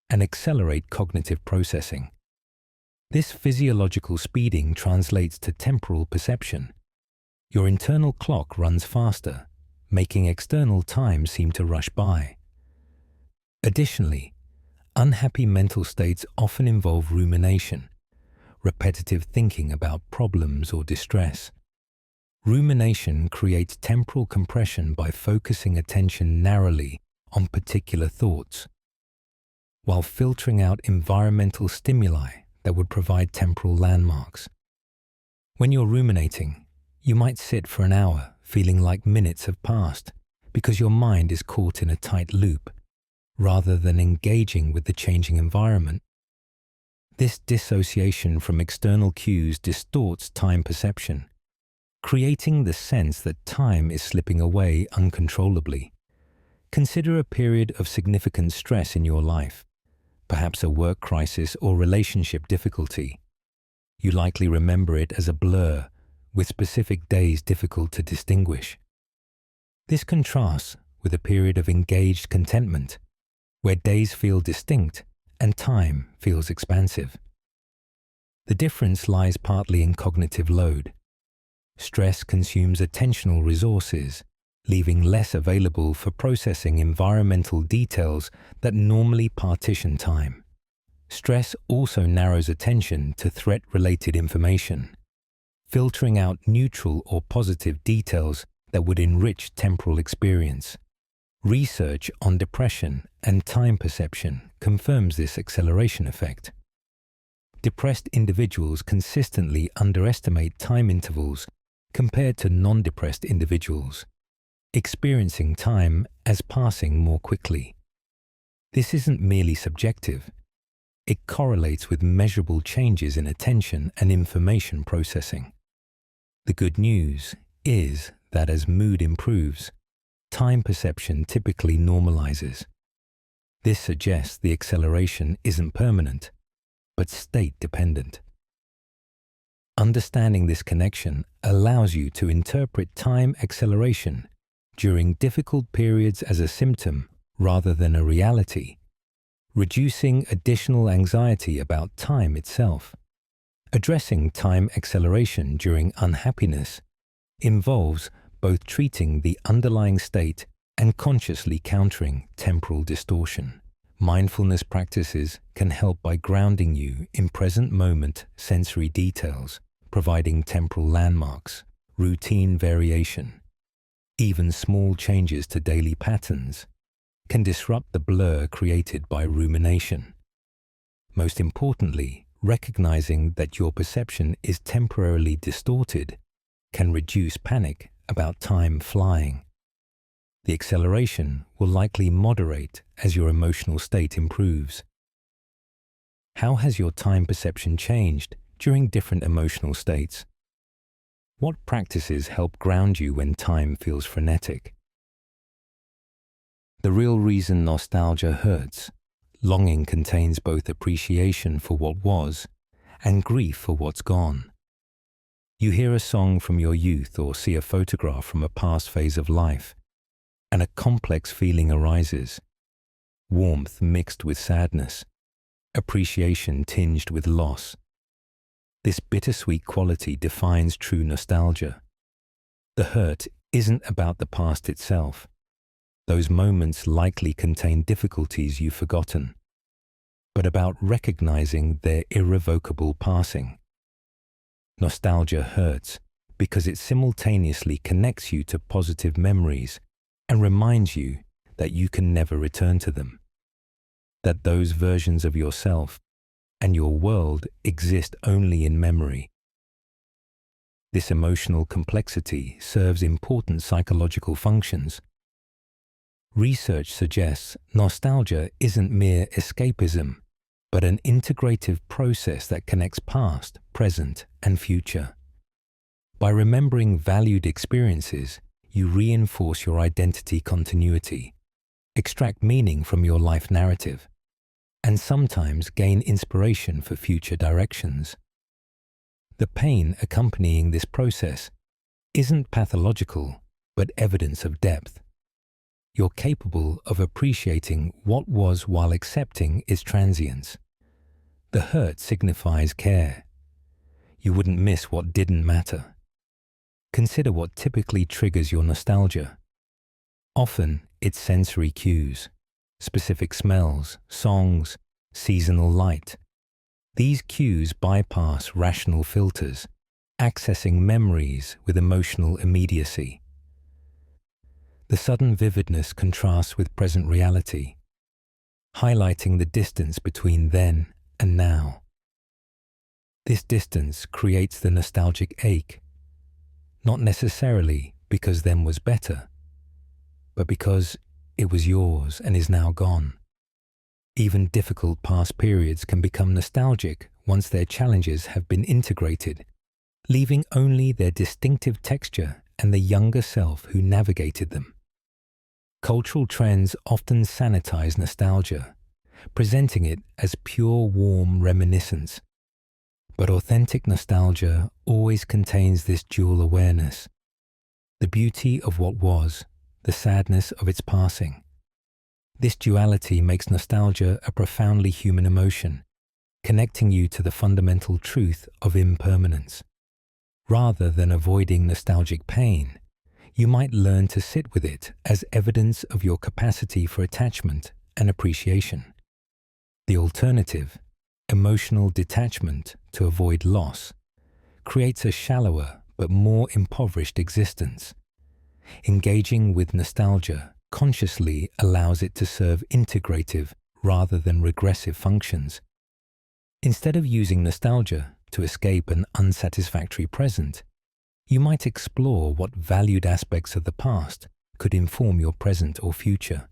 and accelerate cognitive processing. This physiological speeding translates to temporal perception. Your internal clock runs faster, making external time seem to rush by. Additionally, unhappy mental states often involve rumination, repetitive thinking about problems or distress. Rumination creates temporal compression by focusing attention narrowly on particular thoughts, while filtering out environmental stimuli that would provide temporal landmarks. When you're ruminating, you might sit for an hour feeling like minutes have passed because your mind is caught in a tight loop, rather than engaging with the changing environment. This dissociation from external cues distorts time perception, creating the sense that time is slipping away uncontrollably. Consider a period of significant stress in your life, perhaps a work crisis or relationship difficulty. You likely remember it as a blur, with specific days difficult to distinguish. This contrasts with a period of engaged contentment, where days feel distinct and time feels expansive. The difference lies partly in cognitive load. Stress consumes attentional resources, leaving less available for processing environmental details that normally partition time. Stress also narrows attention to threat-related information, filtering out neutral or positive details that would enrich temporal experience. Research on depression and time perception confirms this acceleration effect. Depressed individuals consistently underestimate time intervals compared to non-depressed individuals, experiencing time as passing more quickly. This isn't merely subjective. It correlates with measurable changes in attention and information processing. The good news is that as mood improves, time perception typically normalizes. This suggests the acceleration isn't permanent, but state-dependent. Understanding this connection allows you to interpret time acceleration during difficult periods as a symptom rather than a reality, reducing additional anxiety about time itself. Addressing time acceleration during unhappiness involves both treating the underlying state and consciously countering temporal distortion. Mindfulness practices can help by grounding you in present moment sensory details, providing temporal landmarks, routine variation. Even small changes to daily patterns can disrupt the blur created by rumination. Most importantly, recognizing that your perception is temporarily distorted can reduce panic about time flying. The acceleration will likely moderate as your emotional state improves. How has your time perception changed during different emotional states? What practices help ground you when time feels frenetic? The real reason nostalgia hurts. Longing contains both appreciation for what was and grief for what's gone. You hear a song from your youth or see a photograph from a past phase of life, and a complex feeling arises. Warmth mixed with sadness, appreciation tinged with loss. This bittersweet quality defines true nostalgia. The hurt isn't about the past itself. Those moments likely contain difficulties you've forgotten, but about recognizing their irrevocable passing. Nostalgia hurts because it simultaneously connects you to positive memories and reminds you that you can never return to them, that those versions of yourself and your world exist only in memory. This emotional complexity serves important psychological functions. Research suggests nostalgia isn't mere escapism, but an integrative process that connects past, present, and future. By remembering valued experiences, you reinforce your identity continuity, extract meaning from your life narrative, and sometimes gain inspiration for future directions. The pain accompanying this process isn't pathological, but evidence of depth. You're capable of appreciating what was while accepting its transience. The hurt signifies care. You wouldn't miss what didn't matter. Consider what typically triggers your nostalgia. Often, it's sensory cues, specific smells, songs, seasonal light. These cues bypass rational filters, accessing memories with emotional immediacy. The sudden vividness contrasts with present reality, highlighting the distance between then and now. This distance creates the nostalgic ache, not necessarily because then was better, but because it was yours and is now gone. Even difficult past periods can become nostalgic once their challenges have been integrated, leaving only their distinctive texture and the younger self who navigated them. Cultural trends often sanitize nostalgia, presenting it as pure, warm reminiscence. But authentic nostalgia always contains this dual awareness: the beauty of what was, the sadness of its passing. This duality makes nostalgia a profoundly human emotion, connecting you to the fundamental truth of impermanence. Rather than avoiding nostalgic pain, you might learn to sit with it as evidence of your capacity for attachment and appreciation. The alternative, emotional detachment to avoid loss, creates a shallower but more impoverished existence. Engaging with nostalgia consciously allows it to serve integrative rather than regressive functions. Instead of using nostalgia to escape an unsatisfactory present, you might explore what valued aspects of the past could inform your present or future.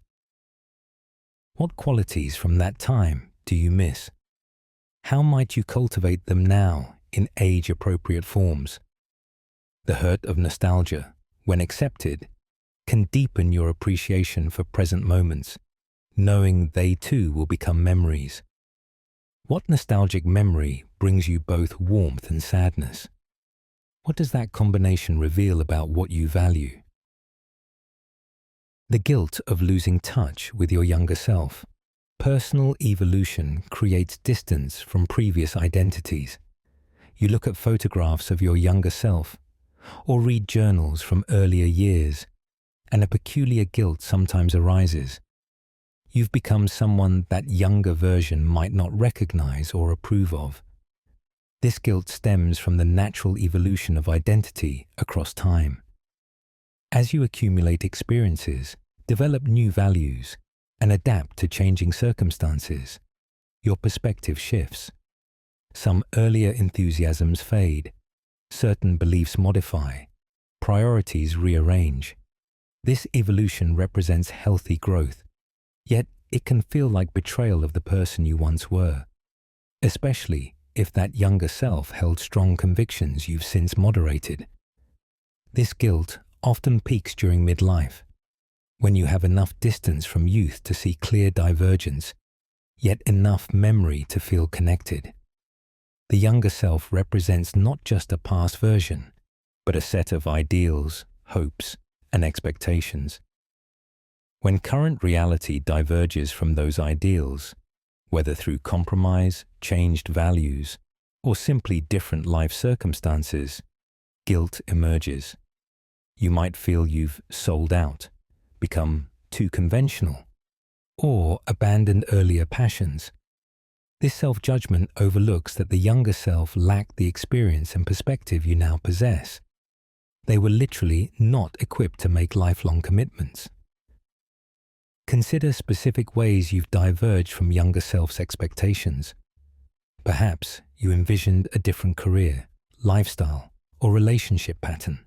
What qualities from that time do you miss? How might you cultivate them now in age-appropriate forms? The hurt of nostalgia, when accepted, can deepen your appreciation for present moments, knowing they too will become memories. What nostalgic memory brings you both warmth and sadness? What does that combination reveal about what you value? The guilt of losing touch with your younger self. Personal evolution creates distance from previous identities. You look at photographs of your younger self, or read journals from earlier years, and a peculiar guilt sometimes arises. You've become someone that younger version might not recognize or approve of. This guilt stems from the natural evolution of identity across time. As you accumulate experiences, develop new values, and adapt to changing circumstances, your perspective shifts. Some earlier enthusiasms fade, certain beliefs modify, priorities rearrange. This evolution represents healthy growth, yet it can feel like betrayal of the person you once were, especially if that younger self held strong convictions you've since moderated. This guilt often peaks during midlife, when you have enough distance from youth to see clear divergence, yet enough memory to feel connected. The younger self represents not just a past version, but a set of ideals, hopes, and expectations. When current reality diverges from those ideals, whether through compromise, changed values, or simply different life circumstances, guilt emerges. You might feel you've sold out, become too conventional, or abandoned earlier passions. This self-judgment overlooks that the younger self lacked the experience and perspective you now possess. They were literally not equipped to make lifelong commitments. Consider specific ways you've diverged from younger self's expectations. Perhaps you envisioned a different career, lifestyle, or relationship pattern.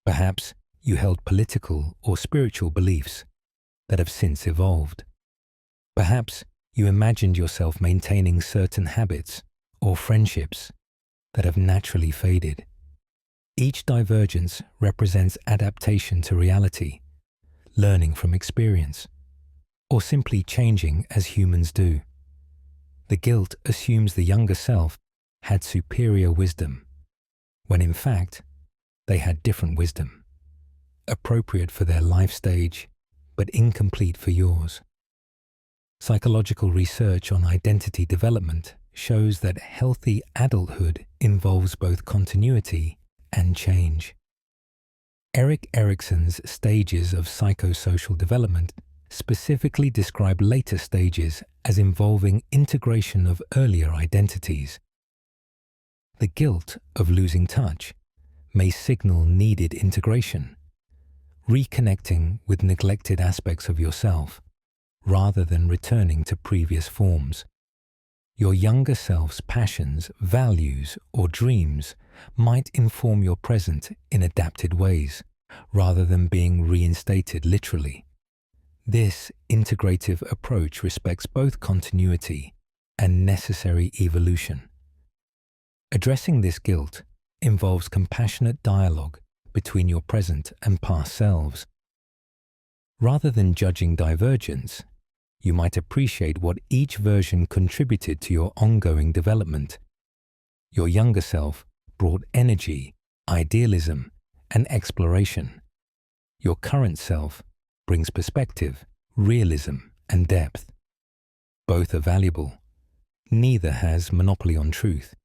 Perhaps you held political or spiritual beliefs, that have since evolved. Perhaps you imagined yourself maintaining certain habits or friendships that have naturally faded. Each divergence represents adaptation to reality, learning from experience, or simply changing as humans do. The guilt assumes the younger self had superior wisdom, when in fact, they had different wisdom, appropriate for their life stage, but incomplete for yours. Psychological research on identity development shows that healthy adulthood involves both continuity and change. Erik Erikson's stages of psychosocial development specifically describe later stages as involving integration of earlier identities. The guilt of losing touch may signal needed integration, reconnecting with neglected aspects of yourself, rather than returning to previous forms. Your younger self's passions, values, or dreams might inform your present in adapted ways, rather than being reinstated literally. This integrative approach respects both continuity and necessary evolution. Addressing this guilt involves compassionate dialogue between your present and past selves. Rather than judging divergence, you might appreciate what each version contributed to your ongoing development. Your younger self brought energy, idealism, and exploration. Your current self brings perspective, realism, and depth. Both are valuable. Neither has monopoly on truth.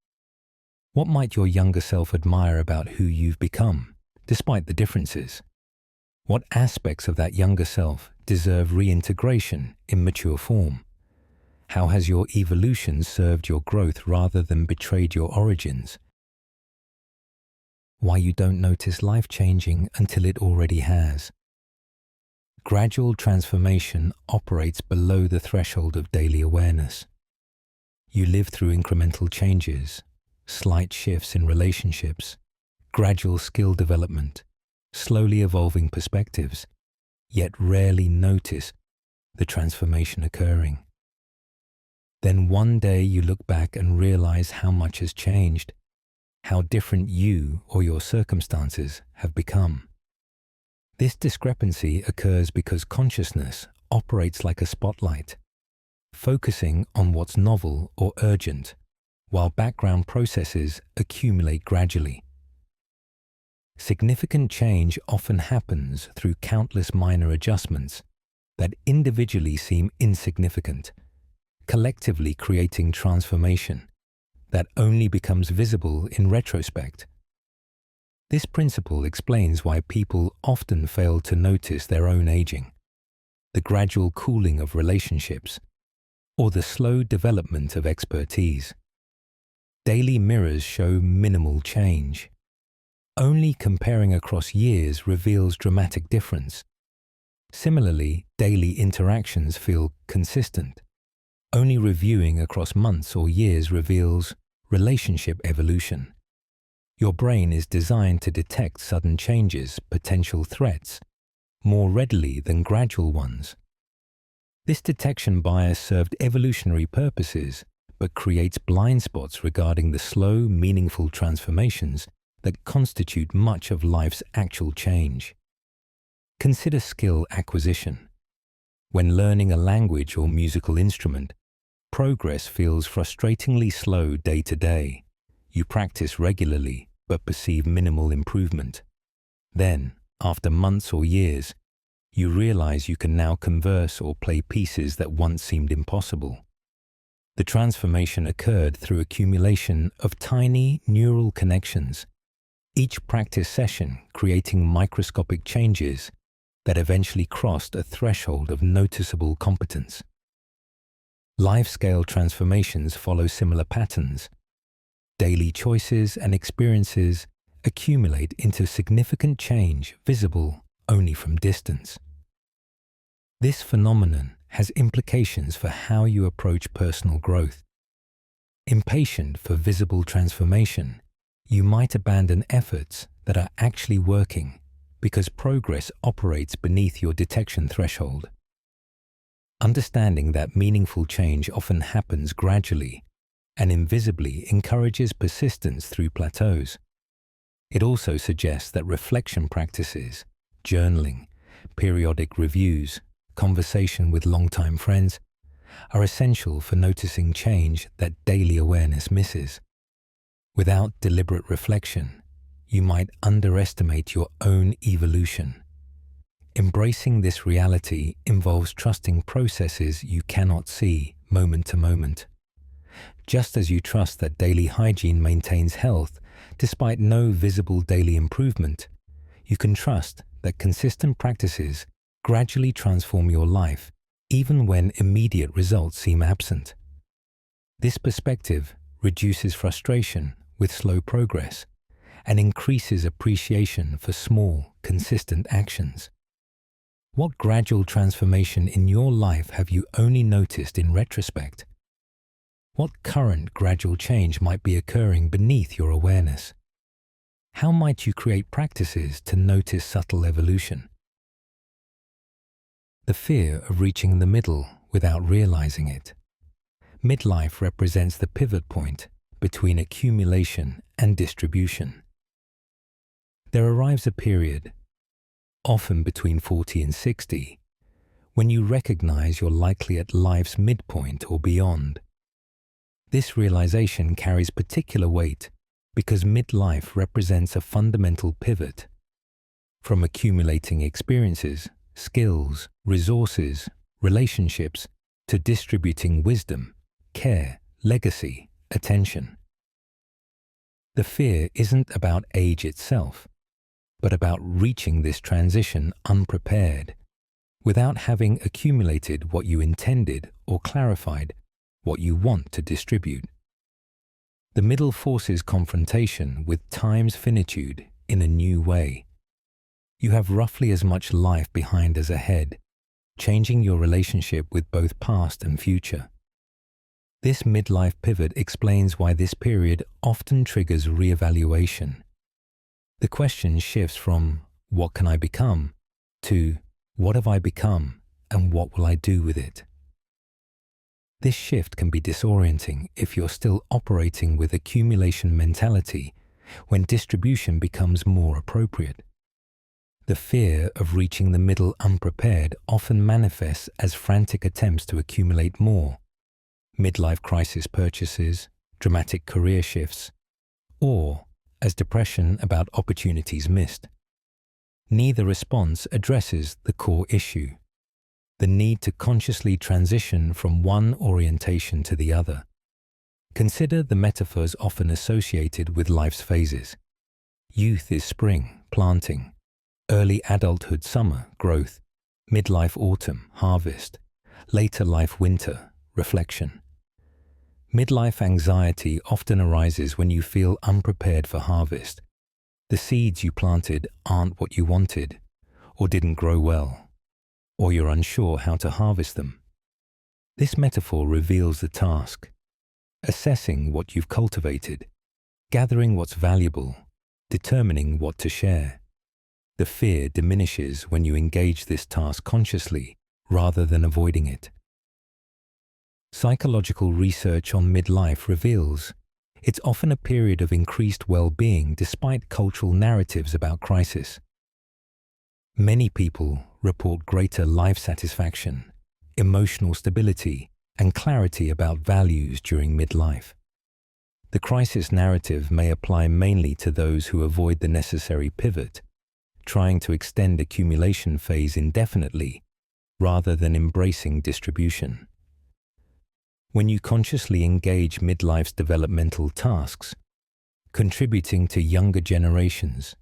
What might your younger self admire about who you've become, despite the differences? What aspects of that younger self deserve reintegration in mature form? How has your evolution served your growth rather than betrayed your origins? Why you don't notice life changing until it already has. Gradual transformation operates below the threshold of daily awareness. You live through incremental changes, slight shifts in relationships, gradual skill development, slowly evolving perspectives, yet rarely notice the transformation occurring. Then one day you look back and realize how much has changed, how different you or your circumstances have become. This discrepancy occurs because consciousness operates like a spotlight, focusing on what's novel or urgent, while background processes accumulate gradually. Significant change often happens through countless minor adjustments that individually seem insignificant, collectively creating transformation that only becomes visible in retrospect. This principle explains why people often fail to notice their own aging, the gradual cooling of relationships, or the slow development of expertise. Daily mirrors show minimal change. Only comparing across years reveals dramatic difference. Similarly, daily interactions feel consistent. Only reviewing across months or years reveals relationship evolution. Your brain is designed to detect sudden changes, potential threats, more readily than gradual ones. This detection bias served evolutionary purposes, but creates blind spots regarding the slow, meaningful transformations that constitute much of life's actual change. Consider skill acquisition. When learning a language or musical instrument, progress feels frustratingly slow day to day. You practice regularly, but perceive minimal improvement. Then, after months or years, you realize you can now converse or play pieces that once seemed impossible. The transformation occurred through accumulation of tiny neural connections, each practice session creating microscopic changes that eventually crossed a threshold of noticeable competence. Life-scale transformations follow similar patterns. Daily choices and experiences accumulate into significant change visible only from distance. This phenomenon has implications for how you approach personal growth. Impatient for visible transformation, you might abandon efforts that are actually working because progress operates beneath your detection threshold. Understanding that meaningful change often happens gradually and invisibly encourages persistence through plateaus. It also suggests that reflection practices, journaling, periodic reviews, conversation with longtime friends, are essential for noticing change that daily awareness misses. Without deliberate reflection, you might underestimate your own evolution. Embracing this reality involves trusting processes you cannot see moment to moment. Just as you trust that daily hygiene maintains health despite no visible daily improvement, you can trust that consistent practices gradually transform your life even when immediate results seem absent. This perspective reduces frustration with slow progress and increases appreciation for small, consistent actions. What gradual transformation in your life have you only noticed in retrospect? What current gradual change might be occurring beneath your awareness? How might you create practices to notice subtle evolution? The fear of reaching the middle without realizing it. Midlife represents the pivot point between accumulation and distribution. There arrives a period, often between 40 and 60, when you recognize you're likely at life's midpoint or beyond. This realization carries particular weight because midlife represents a fundamental pivot from accumulating experiences, skills, resources, relationships, to distributing wisdom, care, legacy, attention. The fear isn't about age itself, but about reaching this transition unprepared, without having accumulated what you intended or clarified what you want to distribute. The middle forces confrontation with time's finitude in a new way. You have roughly as much life behind as ahead, changing your relationship with both past and future. This midlife pivot explains why this period often triggers re-evaluation. The question shifts from "what can I become?" to "what have I become and what will I do with it?" This shift can be disorienting if you're still operating with accumulation mentality when distribution becomes more appropriate. The fear of reaching the middle unprepared often manifests as frantic attempts to accumulate more, midlife crisis purchases, dramatic career shifts, or as depression about opportunities missed. Neither response addresses the core issue, the need to consciously transition from one orientation to the other. Consider the metaphors often associated with life's phases. Youth is spring, planting; early adulthood, summer, growth; midlife, autumn, harvest; later life, winter, reflection. Midlife anxiety often arises when you feel unprepared for harvest. The seeds you planted aren't what you wanted, or didn't grow well, or you're unsure how to harvest them. This metaphor reveals the task: assessing what you've cultivated, gathering what's valuable, determining what to share. The fear diminishes when you engage this task consciously rather than avoiding it. Psychological research on midlife reveals it's often a period of increased well-being despite cultural narratives about crisis. Many people report greater life satisfaction, emotional stability, and clarity about values during midlife. The crisis narrative may apply mainly to those who avoid the necessary pivot, trying to extend accumulation phase indefinitely rather than embracing distribution. When you consciously engage midlife's developmental tasks, contributing to younger generations,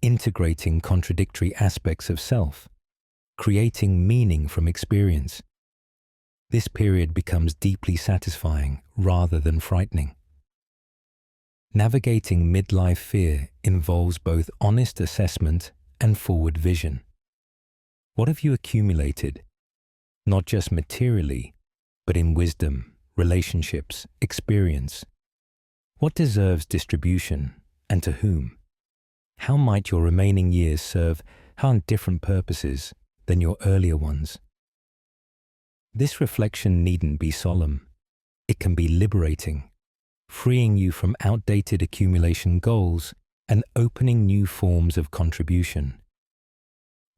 integrating contradictory aspects of self, creating meaning from experience, this period becomes deeply satisfying rather than frightening. Navigating midlife fear involves both honest assessment and forward vision. What have you accumulated, not just materially, but in wisdom, relationships, experience? What deserves distribution, and to whom? How might your remaining years serve different purposes than your earlier ones? This reflection needn't be solemn. It can be liberating, freeing you from outdated accumulation goals and opening new forms of contribution.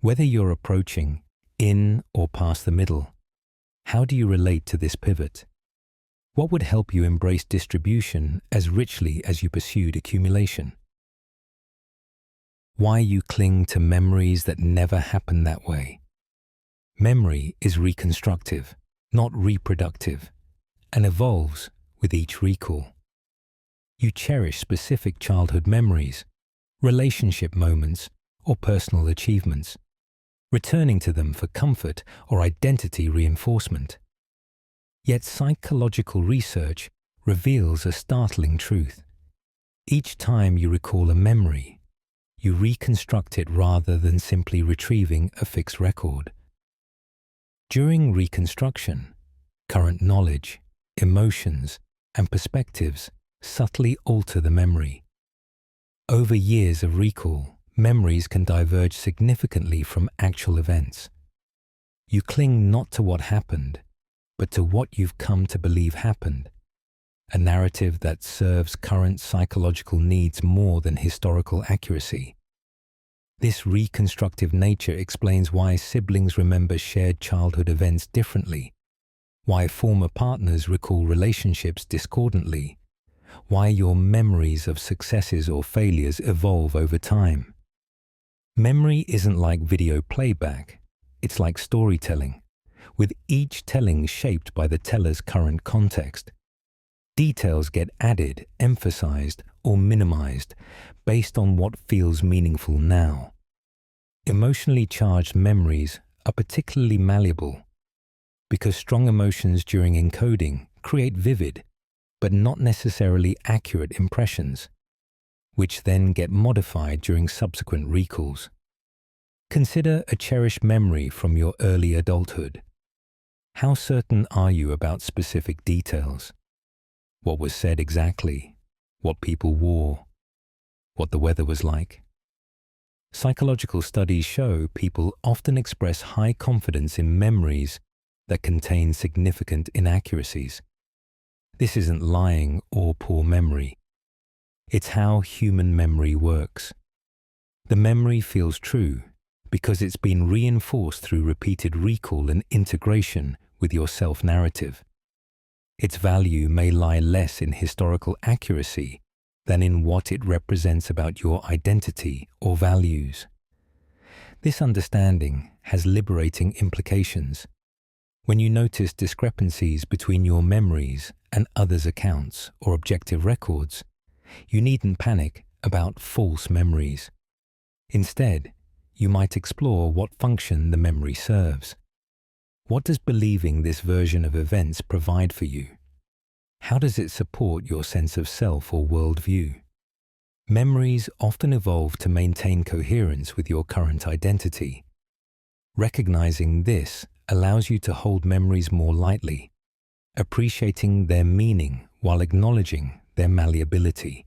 Whether you're approaching in or past the middle, how do you relate to this pivot? What would help you embrace distribution as richly as you pursued accumulation? Why you cling to memories that never happened that way? Memory is reconstructive, not reproductive, and evolves with each recall. You cherish specific childhood memories, relationship moments, or personal achievements, returning to them for comfort or identity reinforcement. Yet psychological research reveals a startling truth. Each time you recall a memory, you reconstruct it rather than simply retrieving a fixed record. During reconstruction, current knowledge, emotions, and perspectives subtly alter the memory. Over years of recall, memories can diverge significantly from actual events. You cling not to what happened, but to what you've come to believe happened, a narrative that serves current psychological needs more than historical accuracy. This reconstructive nature explains why siblings remember shared childhood events differently, why former partners recall relationships discordantly, why your memories of successes or failures evolve over time. Memory isn't like video playback, it's like storytelling, with each telling shaped by the teller's current context. Details get added, emphasized, or minimized based on what feels meaningful now. Emotionally charged memories are particularly malleable because strong emotions during encoding create vivid, but not necessarily accurate impressions, which then get modified during subsequent recalls. Consider a cherished memory from your early adulthood. How certain are you about specific details? What was said exactly? What people wore? What the weather was like? Psychological studies show people often express high confidence in memories that contain significant inaccuracies. This isn't lying or poor memory. It's how human memory works. The memory feels true because it's been reinforced through repeated recall and integration with your self-narrative. Its value may lie less in historical accuracy than in what it represents about your identity or values. This understanding has liberating implications. When you notice discrepancies between your memories and others' accounts or objective records, you needn't panic about false memories. Instead, you might explore what function the memory serves. What does believing this version of events provide for you? How does it support your sense of self or worldview? Memories often evolve to maintain coherence with your current identity. Recognizing this allows you to hold memories more lightly, appreciating their meaning while acknowledging their malleability.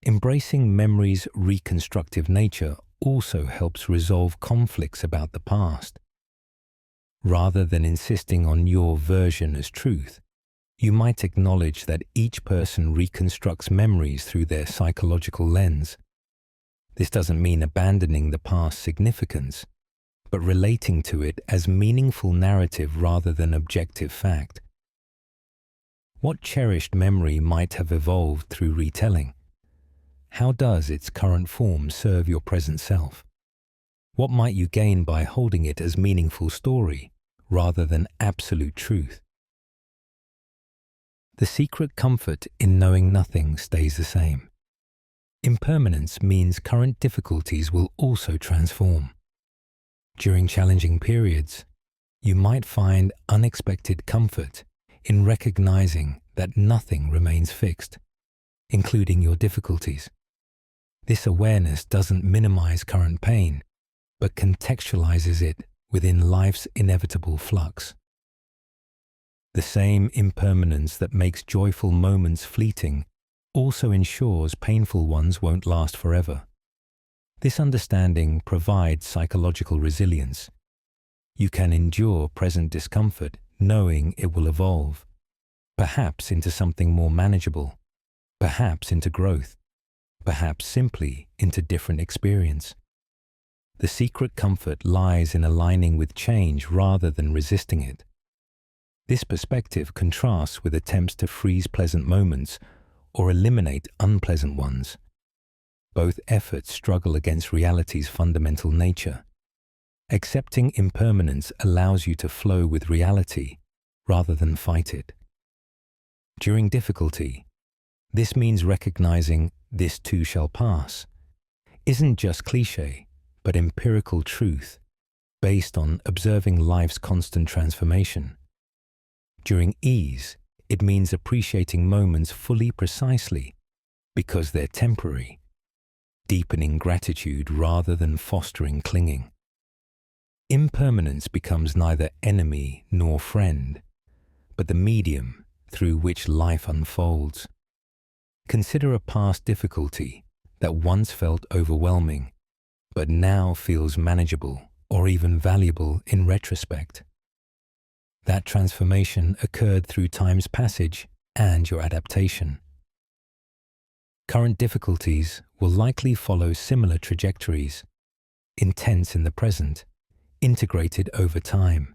Embracing memory's reconstructive nature also helps resolve conflicts about the past. Rather than insisting on your version as truth, you might acknowledge that each person reconstructs memories through their psychological lens. This doesn't mean abandoning the past's significance, but relating to it as meaningful narrative rather than objective fact. What cherished memory might have evolved through retelling? How does its current form serve your present self? What might you gain by holding it as meaningful story rather than absolute truth? The secret comfort in knowing nothing stays the same. Impermanence means current difficulties will also transform. During challenging periods, you might find unexpected comfort in recognizing that nothing remains fixed, including your difficulties. This awareness doesn't minimize current pain, but contextualizes it within life's inevitable flux. The same impermanence that makes joyful moments fleeting also ensures painful ones won't last forever. This understanding provides psychological resilience. You can endure present discomfort knowing it will evolve, perhaps into something more manageable, perhaps into growth, perhaps simply into different experience. The secret comfort lies in aligning with change rather than resisting it. This perspective contrasts with attempts to freeze pleasant moments or eliminate unpleasant ones. Both efforts struggle against reality's fundamental nature. Accepting impermanence allows you to flow with reality rather than fight it. During difficulty, this means recognizing "this too shall pass" isn't just cliché, but empirical truth based on observing life's constant transformation. During ease, it means appreciating moments fully precisely because they're temporary, deepening gratitude rather than fostering clinging. Impermanence becomes neither enemy nor friend, but the medium through which life unfolds. Consider a past difficulty that once felt overwhelming, but now feels manageable or even valuable in retrospect. That transformation occurred through time's passage and your adaptation. Current difficulties will likely follow similar trajectories, intense in the present, integrated over time.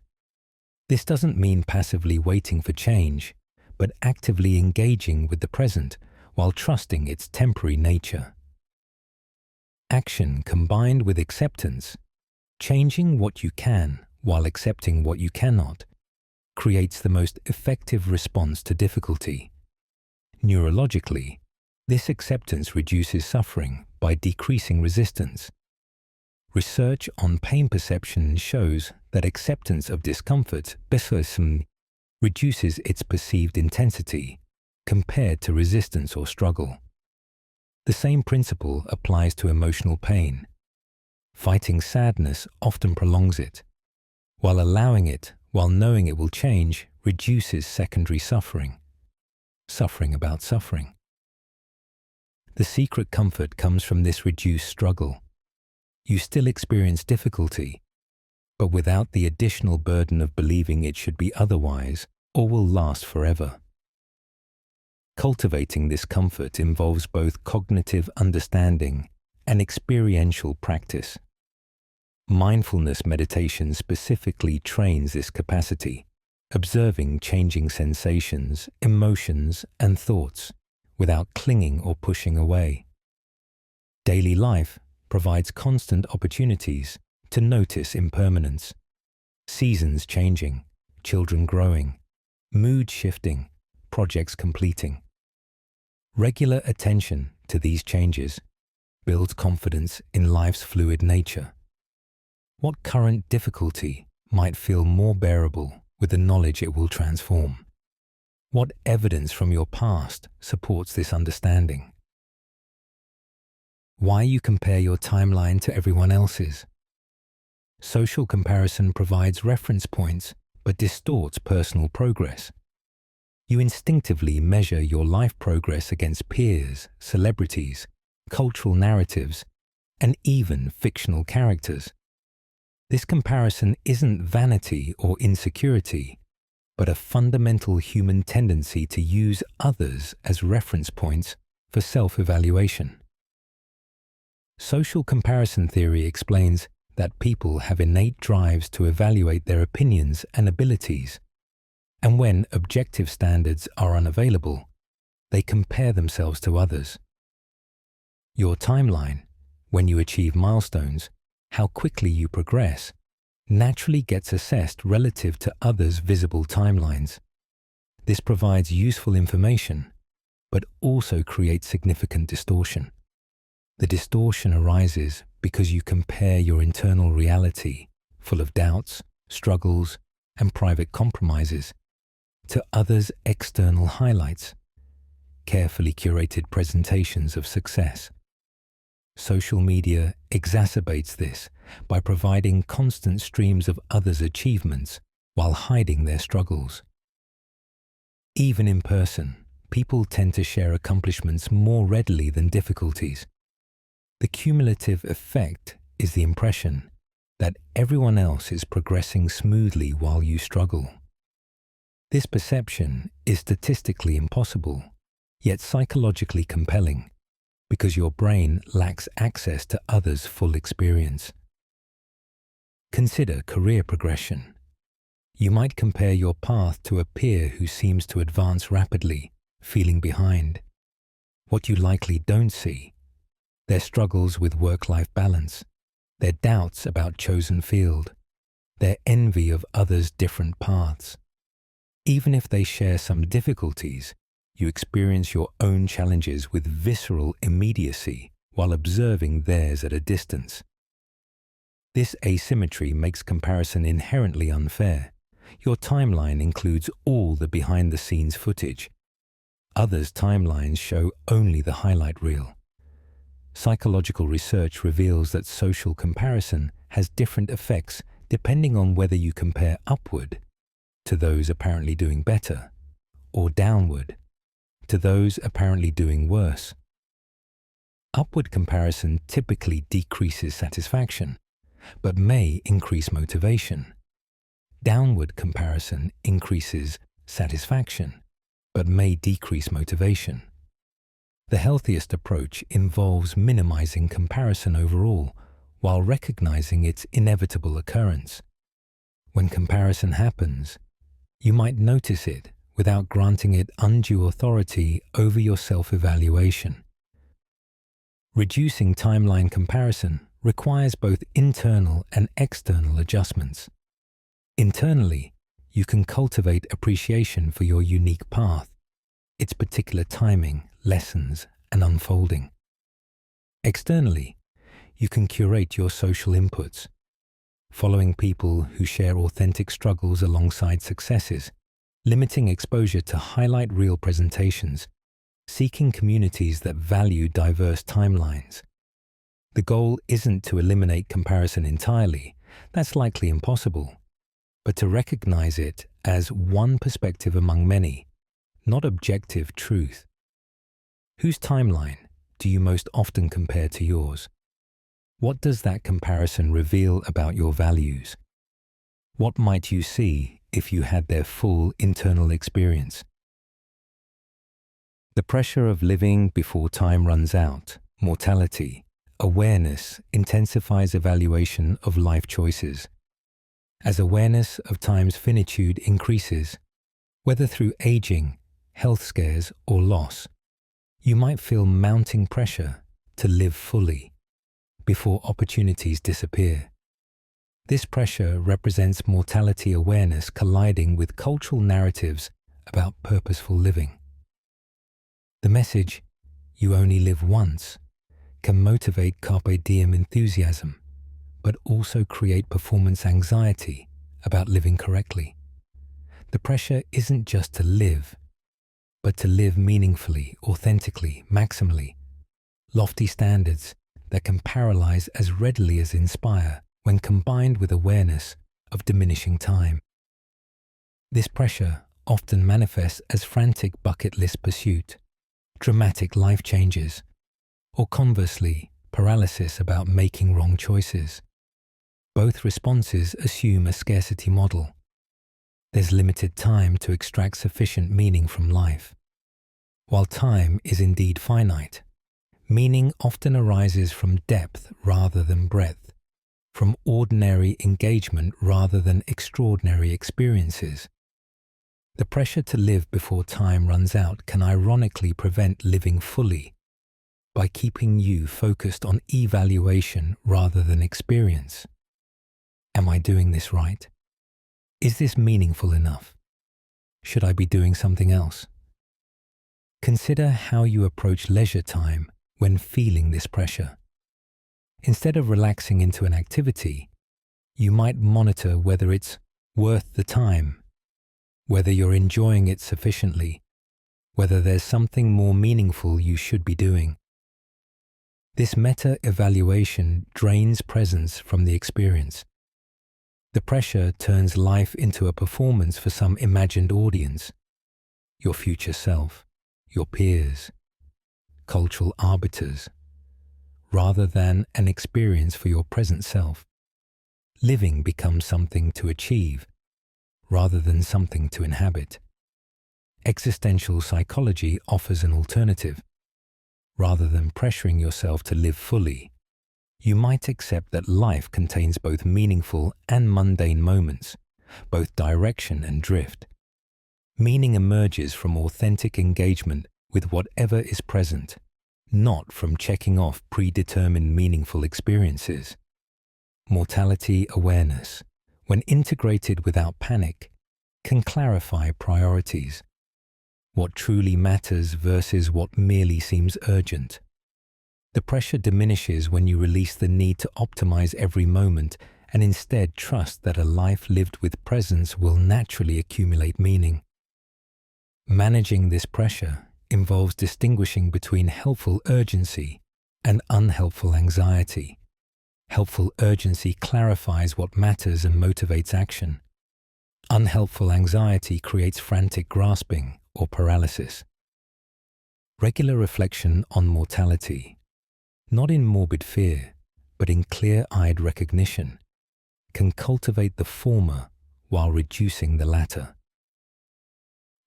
This doesn't mean passively waiting for change, but actively engaging with the present while trusting its temporary nature. Action combined with acceptance, changing what you can while accepting what you cannot, creates the most effective response to difficulty. Neurologically, this acceptance reduces suffering by decreasing resistance. Research on pain perception shows that acceptance of discomfort reduces its perceived intensity compared to resistance or struggle. The same principle applies to emotional pain. Fighting sadness often prolongs it, while allowing it, while knowing it will change, reduces secondary suffering. Suffering about suffering. The secret comfort comes from this reduced struggle. You still experience difficulty, but without the additional burden of believing it should be otherwise or will last forever. Cultivating this comfort involves both cognitive understanding and experiential practice. Mindfulness meditation specifically trains this capacity, observing changing sensations, emotions, and thoughts without clinging or pushing away. Daily life provides constant opportunities to notice impermanence, seasons changing, children growing, mood shifting, projects completing. Regular attention to these changes builds confidence in life's fluid nature. What current difficulty might feel more bearable with the knowledge it will transform? What evidence from your past supports this understanding? Why you compare your timeline to everyone else's? Social comparison provides reference points but distorts personal progress. You instinctively measure your life progress against peers, celebrities, cultural narratives, and even fictional characters. This comparison isn't vanity or insecurity, but a fundamental human tendency to use others as reference points for self-evaluation. Social comparison theory explains that people have innate drives to evaluate their opinions and abilities, and when objective standards are unavailable, they compare themselves to others. Your timeline, when you achieve milestones, how quickly you progress, naturally gets assessed relative to others' visible timelines. This provides useful information, but also creates significant distortion. The distortion arises because you compare your internal reality, full of doubts, struggles, and private compromises, to others' external highlights, carefully curated presentations of success. Social media exacerbates this by providing constant streams of others' achievements while hiding their struggles. Even in person, people tend to share accomplishments more readily than difficulties. The cumulative effect is the impression that everyone else is progressing smoothly while you struggle. This perception is statistically impossible, yet psychologically compelling, because your brain lacks access to others' full experience. Consider career progression. You might compare your path to a peer who seems to advance rapidly, feeling behind. What you likely don't see: their struggles with work-life balance, their doubts about chosen field, their envy of others' different paths. Even if they share some difficulties, you experience your own challenges with visceral immediacy while observing theirs at a distance. This asymmetry makes comparison inherently unfair. Your timeline includes all the behind-the-scenes footage. Others' timelines show only the highlight reel. Psychological research reveals that social comparison has different effects depending on whether you compare upward, to those apparently doing better, or downward, to those apparently doing worse. Upward comparison typically decreases satisfaction, but may increase motivation. Downward comparison increases satisfaction, but may decrease motivation. The healthiest approach involves minimizing comparison overall, while recognizing its inevitable occurrence. When comparison happens, you might notice it without granting it undue authority over your self-evaluation. Reducing timeline comparison requires both internal and external adjustments. Internally, you can cultivate appreciation for your unique path, its particular timing, lessons, and unfolding. Externally, you can curate your social inputs, following people who share authentic struggles alongside successes, limiting exposure to highlight reel presentations, seeking communities that value diverse timelines. The goal isn't to eliminate comparison entirely, that's likely impossible, but to recognize it as one perspective among many, not objective truth. Whose timeline do you most often compare to yours? What does that comparison reveal about your values? What might you see if you had their full internal experience? The pressure of living before time runs out, mortality, awareness intensifies evaluation of life choices. As awareness of time's finitude increases, whether through aging, health scares, or loss, you might feel mounting pressure to live fully before opportunities disappear. This pressure represents mortality awareness colliding with cultural narratives about purposeful living. The message, "You only live once," can motivate carpe diem enthusiasm, but also create performance anxiety about living correctly. The pressure isn't just to live, but to live meaningfully, authentically, maximally. Lofty standards that can paralyze as readily as inspire when combined with awareness of diminishing time. This pressure often manifests as frantic bucket list pursuit, dramatic life changes, or conversely, paralysis about making wrong choices. Both responses assume a scarcity model. There's limited time to extract sufficient meaning from life. While time is indeed finite, meaning often arises from depth rather than breadth, from ordinary engagement rather than extraordinary experiences. The pressure to live before time runs out can ironically prevent living fully by keeping you focused on evaluation rather than experience. Am I doing this right? Is this meaningful enough? Should I be doing something else? Consider how you approach leisure time when feeling this pressure. Instead of relaxing into an activity, you might monitor whether it's worth the time, whether you're enjoying it sufficiently, whether there's something more meaningful you should be doing. This meta-evaluation drains presence from the experience. The pressure turns life into a performance for some imagined audience, your future self, your peers, cultural arbiters, rather than an experience for your present self. Living becomes something to achieve, rather than something to inhabit. Existential psychology offers an alternative. Rather than pressuring yourself to live fully, you might accept that life contains both meaningful and mundane moments, both direction and drift. Meaning emerges from authentic engagement with whatever is present, not from checking off predetermined meaningful experiences. Mortality awareness, when integrated without panic, can clarify priorities. What truly matters versus what merely seems urgent. The pressure diminishes when you release the need to optimize every moment and instead trust that a life lived with presence will naturally accumulate meaning. Managing this pressure involves distinguishing between helpful urgency and unhelpful anxiety. Helpful urgency clarifies what matters and motivates action. Unhelpful anxiety creates frantic grasping or paralysis. Regular reflection on mortality, not in morbid fear, but in clear-eyed recognition, can cultivate the former while reducing the latter.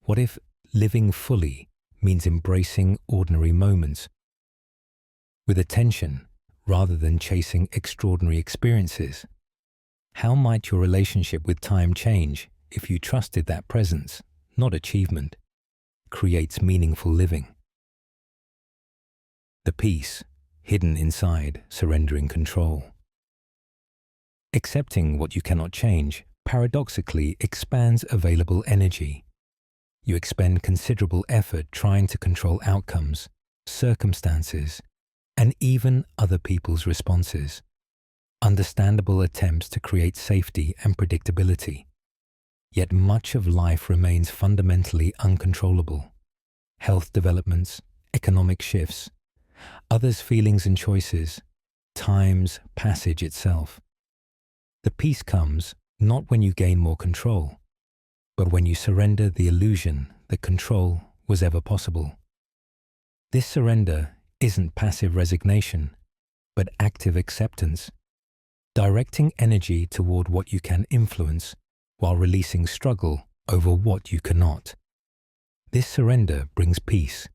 What if living fully means embracing ordinary moments with attention rather than chasing extraordinary experiences? How might your relationship with time change if you trusted that presence, not achievement, creates meaningful living? The peace hidden inside surrendering control. Accepting what you cannot change paradoxically expands available energy. You expend considerable effort trying to control outcomes, circumstances, and even other people's responses. Understandable attempts to create safety and predictability. Yet much of life remains fundamentally uncontrollable. Health developments, economic shifts, others' feelings and choices, time's passage itself. The peace comes not when you gain more control, but when you surrender the illusion that control was ever possible. This surrender isn't passive resignation, but active acceptance, directing energy toward what you can influence while releasing struggle over what you cannot. This surrender brings peace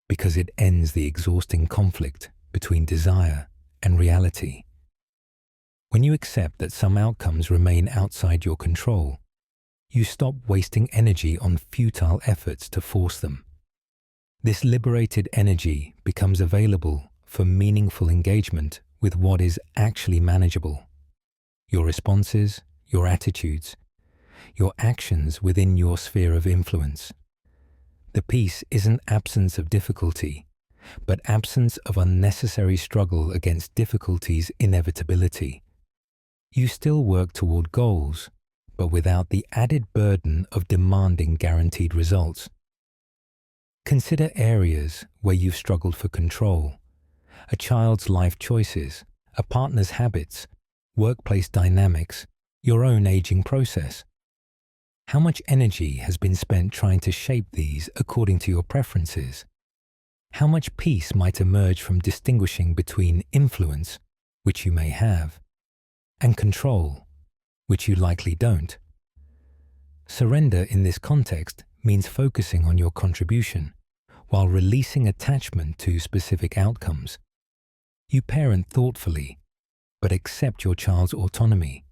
because it ends the exhausting conflict between desire and reality. When you accept that some outcomes remain outside your control, you stop wasting energy on futile efforts to force them. This liberated energy becomes available for meaningful engagement with what is actually manageable. Your responses, your attitudes, your actions within your sphere of influence. The peace isn't absence of difficulty, but absence of unnecessary struggle against difficulty's inevitability. You still work toward goals, but without the added burden of demanding guaranteed results. Consider areas where you've struggled for control: a child's life choices, a partner's habits, workplace dynamics, your own aging process. How much energy has been spent trying to shape these according to your preferences? How much peace might emerge from distinguishing between influence, which you may have, and control, which you likely don't? Surrender in this context means focusing on your contribution, while releasing attachment to specific outcomes. You parent thoughtfully, but accept your child's autonomy.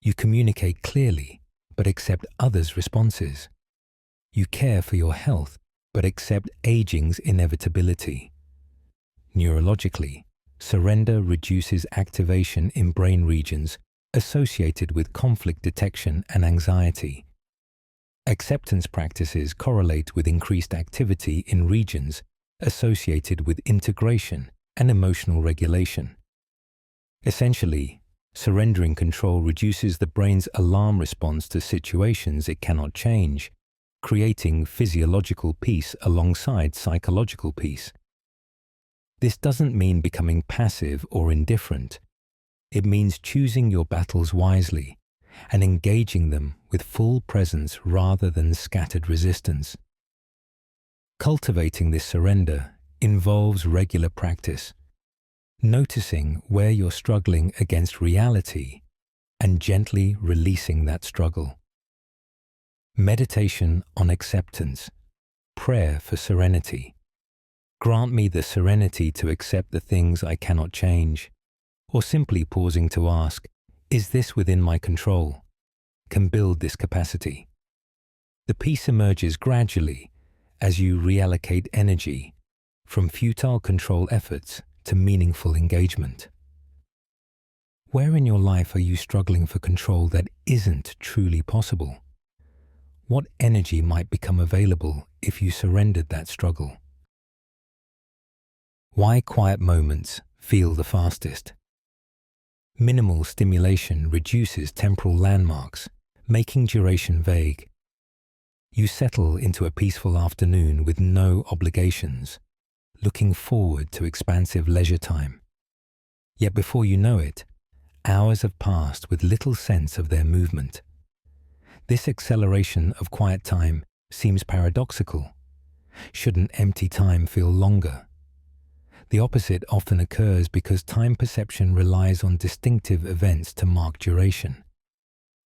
You communicate clearly, but accept others' responses. You care for your health, but accept aging's inevitability. Neurologically, surrender reduces activation in brain regions associated with conflict detection and anxiety. Acceptance practices correlate with increased activity in regions associated with integration and emotional regulation. Essentially, surrendering control reduces the brain's alarm response to situations it cannot change, creating physiological peace alongside psychological peace. This doesn't mean becoming passive or indifferent. It means choosing your battles wisely and engaging them with full presence rather than scattered resistance. Cultivating this surrender involves regular practice, noticing where you're struggling against reality and gently releasing that struggle. Meditation on acceptance, prayer for serenity. Grant me the serenity to accept the things I cannot change, or simply pausing to ask, is this within my control? Can build this capacity. The peace emerges gradually as you reallocate energy from futile control efforts to meaningful engagement. Where in your life are you struggling for control that isn't truly possible? What energy might become available if you surrendered that struggle? Why quiet moments feel the fastest? Minimal stimulation reduces temporal landmarks, making duration vague. You settle into a peaceful afternoon with no obligations, looking forward to expansive leisure time. Yet before you know it, hours have passed with little sense of their movement. This acceleration of quiet time seems paradoxical. Shouldn't empty time feel longer? The opposite often occurs because time perception relies on distinctive events to mark duration.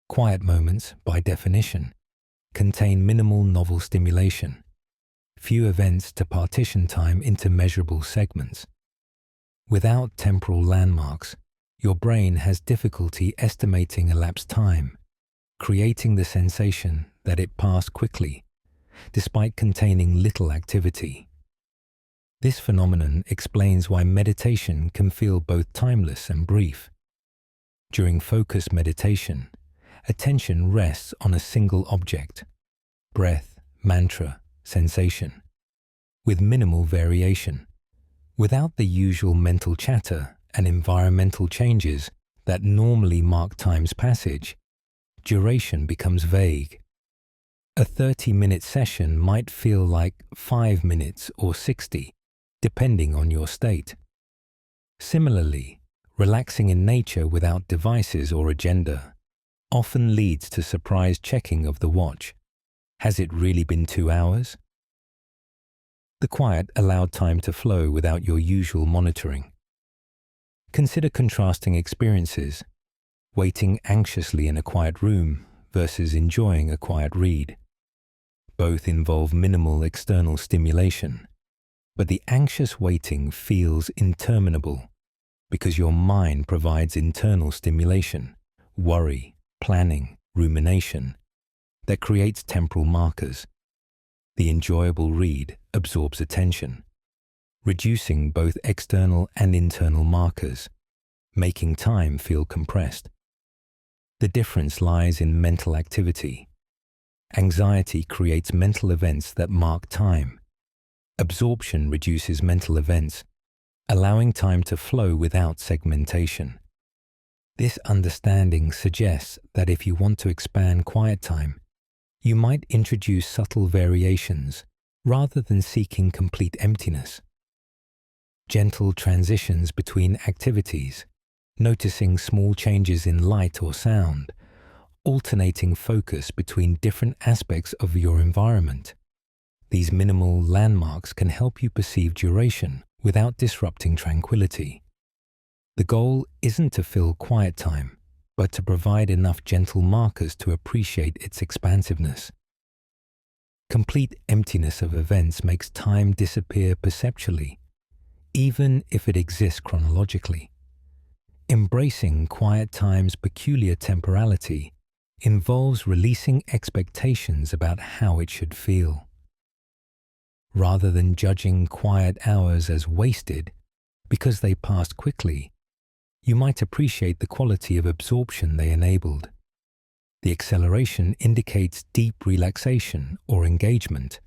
Quiet moments, by definition, contain minimal novel stimulation, few events to partition time into measurable segments. Without temporal landmarks, your brain has difficulty estimating elapsed time, creating the sensation that it passed quickly, despite containing little activity. This phenomenon explains why meditation can feel both timeless and brief. During focused meditation, attention rests on a single object, breath, mantra, sensation, with minimal variation. Without the usual mental chatter and environmental changes that normally mark time's passage, duration becomes vague. A 30-minute session might feel like 5 minutes or 60, depending on your state. Similarly, relaxing in nature without devices or agenda often leads to surprise checking of the watch. Has it really been 2 hours? The quiet allowed time to flow without your usual monitoring. Consider contrasting experiences, waiting anxiously in a quiet room versus enjoying a quiet read. Both involve minimal external stimulation, but the anxious waiting feels interminable because your mind provides internal stimulation, worry, planning, rumination, that creates temporal markers. The enjoyable read absorbs attention, reducing both external and internal markers, making time feel compressed. The difference lies in mental activity. Anxiety creates mental events that mark time. Absorption reduces mental events, allowing time to flow without segmentation. This understanding suggests that if you want to expand quiet time, you might introduce subtle variations rather than seeking complete emptiness. Gentle transitions between activities, noticing small changes in light or sound, alternating focus between different aspects of your environment. These minimal landmarks can help you perceive duration without disrupting tranquility. The goal isn't to fill quiet time, but to provide enough gentle markers to appreciate its expansiveness. Complete emptiness of events makes time disappear perceptually, even if it exists chronologically. Embracing quiet time's peculiar temporality involves releasing expectations about how it should feel. Rather than judging quiet hours as wasted because they passed quickly, you might appreciate the quality of absorption they enabled. The acceleration indicates deep relaxation or engagement,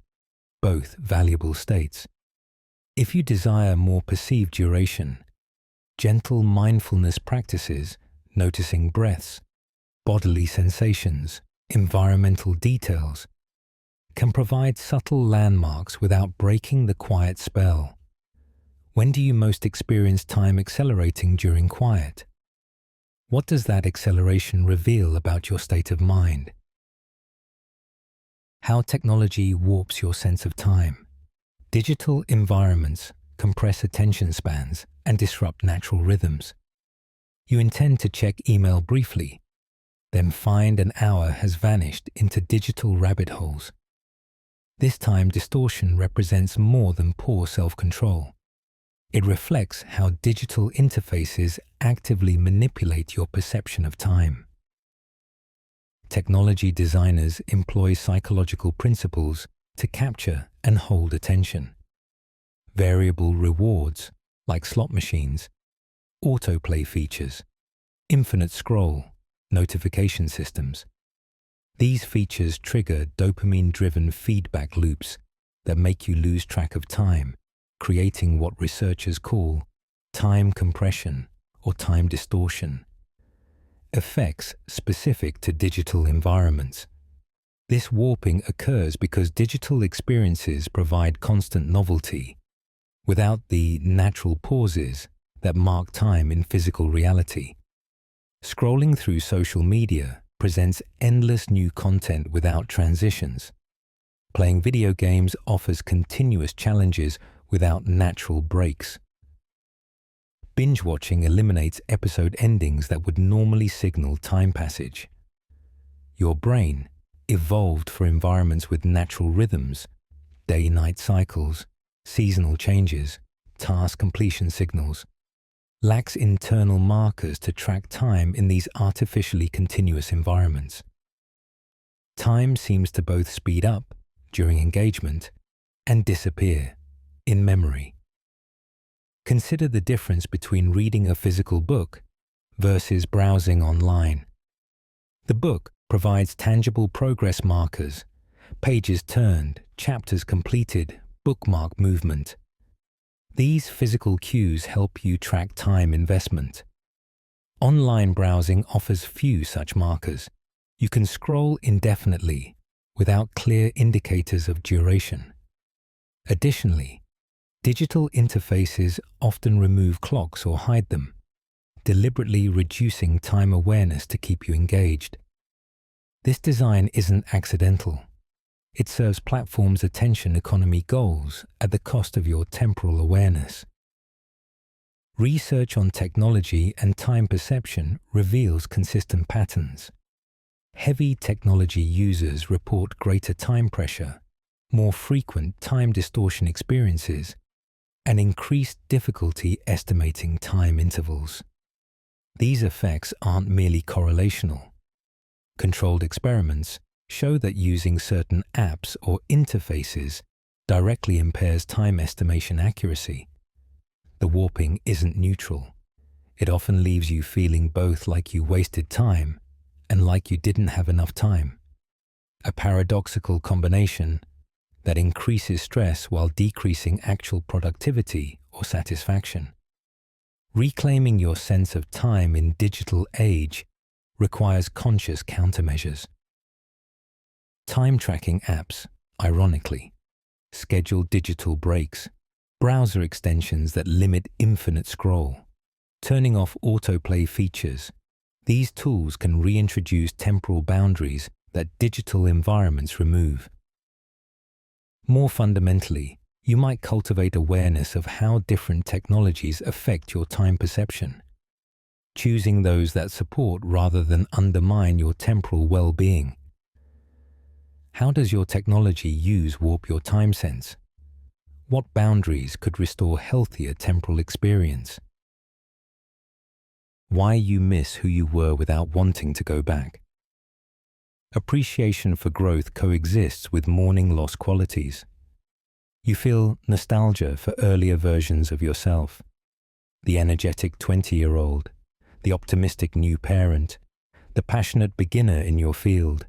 both valuable states. If you desire more perceived duration, gentle mindfulness practices, noticing breaths, bodily sensations, environmental details, can provide subtle landmarks without breaking the quiet spell. When do you most experience time accelerating during quiet? What does that acceleration reveal about your state of mind? How technology warps your sense of time. Digital environments compress attention spans and disrupt natural rhythms. You intend to check email briefly, then find an hour has vanished into digital rabbit holes. This time distortion represents more than poor self-control. It reflects how digital interfaces actively manipulate your perception of time. Technology designers employ psychological principles to capture and hold attention. Variable rewards, like slot machines, autoplay features, infinite scroll, notification systems. These features trigger dopamine-driven feedback loops that make you lose track of time, creating what researchers call time compression or time distortion. Effects specific to digital environments. This warping occurs because digital experiences provide constant novelty, without the natural pauses that mark time in physical reality. Scrolling through social media presents endless new content without transitions. Playing video games offers continuous challenges without natural breaks. Binge-watching eliminates episode endings that would normally signal time passage. Your brain, evolved for environments with natural rhythms, day-night cycles, seasonal changes, task completion signals, lacks internal markers to track time in these artificially continuous environments. Time seems to both speed up during engagement and disappear in memory. Consider the difference between reading a physical book versus browsing online. The book provides tangible progress markers, pages turned, chapters completed, bookmark movement. These physical cues help you track time investment. Online browsing offers few such markers. You can scroll indefinitely without clear indicators of duration. Additionally, digital interfaces often remove clocks or hide them, deliberately reducing time awareness to keep you engaged. This design isn't accidental. It serves platforms' attention economy goals at the cost of your temporal awareness. Research on technology and time perception reveals consistent patterns. Heavy technology users report greater time pressure, more frequent time distortion experiences, and increased difficulty estimating time intervals. These effects aren't merely correlational. Controlled experiments show that using certain apps or interfaces directly impairs time estimation accuracy. The warping isn't neutral. It often leaves you feeling both like you wasted time and like you didn't have enough time. A paradoxical combination that increases stress while decreasing actual productivity or satisfaction. Reclaiming your sense of time in digital age requires conscious countermeasures. Time tracking apps, ironically, schedule digital breaks, browser extensions that limit infinite scroll, turning off autoplay features. These tools can reintroduce temporal boundaries that digital environments remove. More fundamentally, you might cultivate awareness of how different technologies affect your time perception, choosing those that support rather than undermine your temporal well-being. How does your technology warp your time sense? What boundaries could restore healthier temporal experience? Why you miss who you were without wanting to go back. Appreciation for growth coexists with mourning lost qualities. You feel nostalgia for earlier versions of yourself, the energetic 20-year-old, the optimistic new parent, the passionate beginner in your field.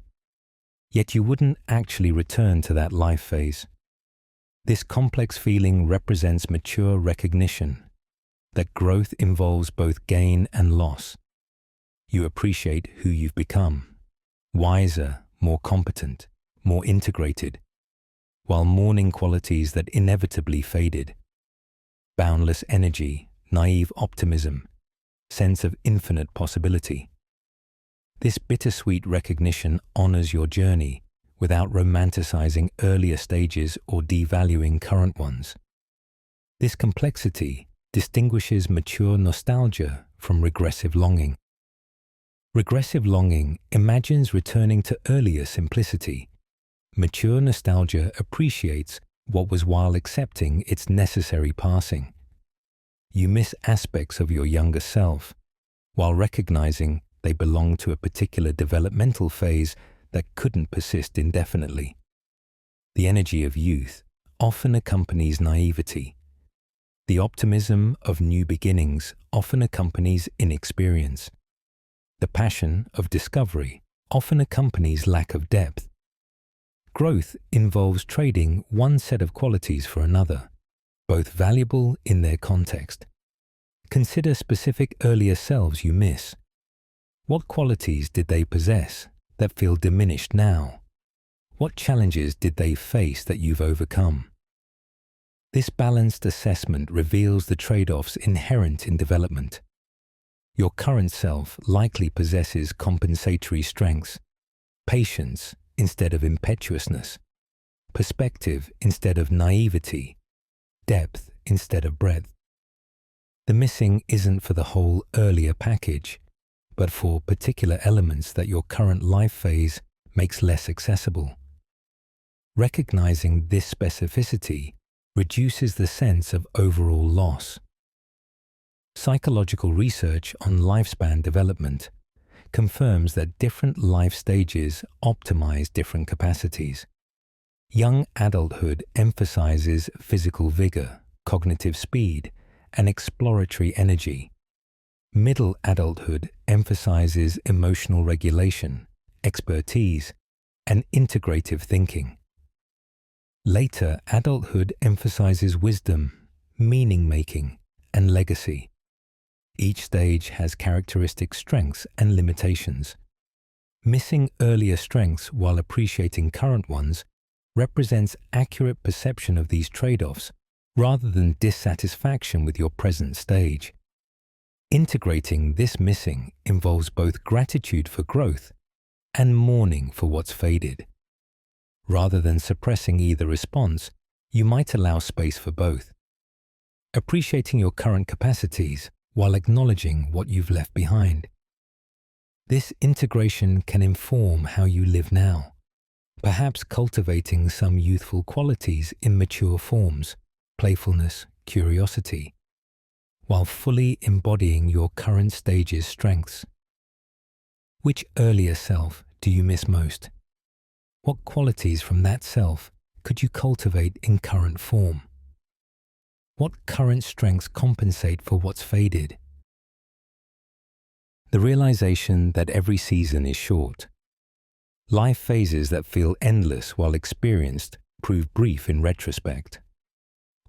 Yet you wouldn't actually return to that life phase. This complex feeling represents mature recognition that growth involves both gain and loss. You appreciate who you've become, wiser, more competent, more integrated, while mourning qualities that inevitably faded. Boundless energy, naive optimism, sense of infinite possibility. This bittersweet recognition honors your journey without romanticizing earlier stages or devaluing current ones. This complexity distinguishes mature nostalgia from regressive longing. Regressive longing imagines returning to earlier simplicity. Mature nostalgia appreciates what was while accepting its necessary passing. You miss aspects of your younger self, while recognizing they belong to a particular developmental phase that couldn't persist indefinitely. The energy of youth often accompanies naivety. The optimism of new beginnings often accompanies inexperience. The passion of discovery often accompanies lack of depth. Growth involves trading one set of qualities for another, both valuable in their context. Consider specific earlier selves you miss. What qualities did they possess that feel diminished now? What challenges did they face that you've overcome? This balanced assessment reveals the trade-offs inherent in development. Your current self likely possesses compensatory strengths, patience instead of impetuousness, perspective instead of naivety, depth instead of breadth. The missing isn't for the whole earlier package, but for particular elements that your current life phase makes less accessible. Recognizing this specificity reduces the sense of overall loss. Psychological research on lifespan development confirms that different life stages optimize different capacities. Young adulthood emphasizes physical vigor, cognitive speed, and exploratory energy. Middle adulthood emphasizes emotional regulation, expertise, and integrative thinking. Later adulthood emphasizes wisdom, meaning-making, and legacy. Each stage has characteristic strengths and limitations. Missing earlier strengths while appreciating current ones represents accurate perception of these trade-offs rather than dissatisfaction with your present stage. Integrating this missing involves both gratitude for growth and mourning for what's faded. Rather than suppressing either response, you might allow space for both. Appreciating your current capacities while acknowledging what you've left behind. This integration can inform how you live now, perhaps cultivating some youthful qualities in mature forms, playfulness, curiosity, while fully embodying your current stage's strengths. Which earlier self do you miss most? What qualities from that self could you cultivate in current form? What current strengths compensate for what's faded? The realization that every season is short. Life phases that feel endless while experienced prove brief in retrospect.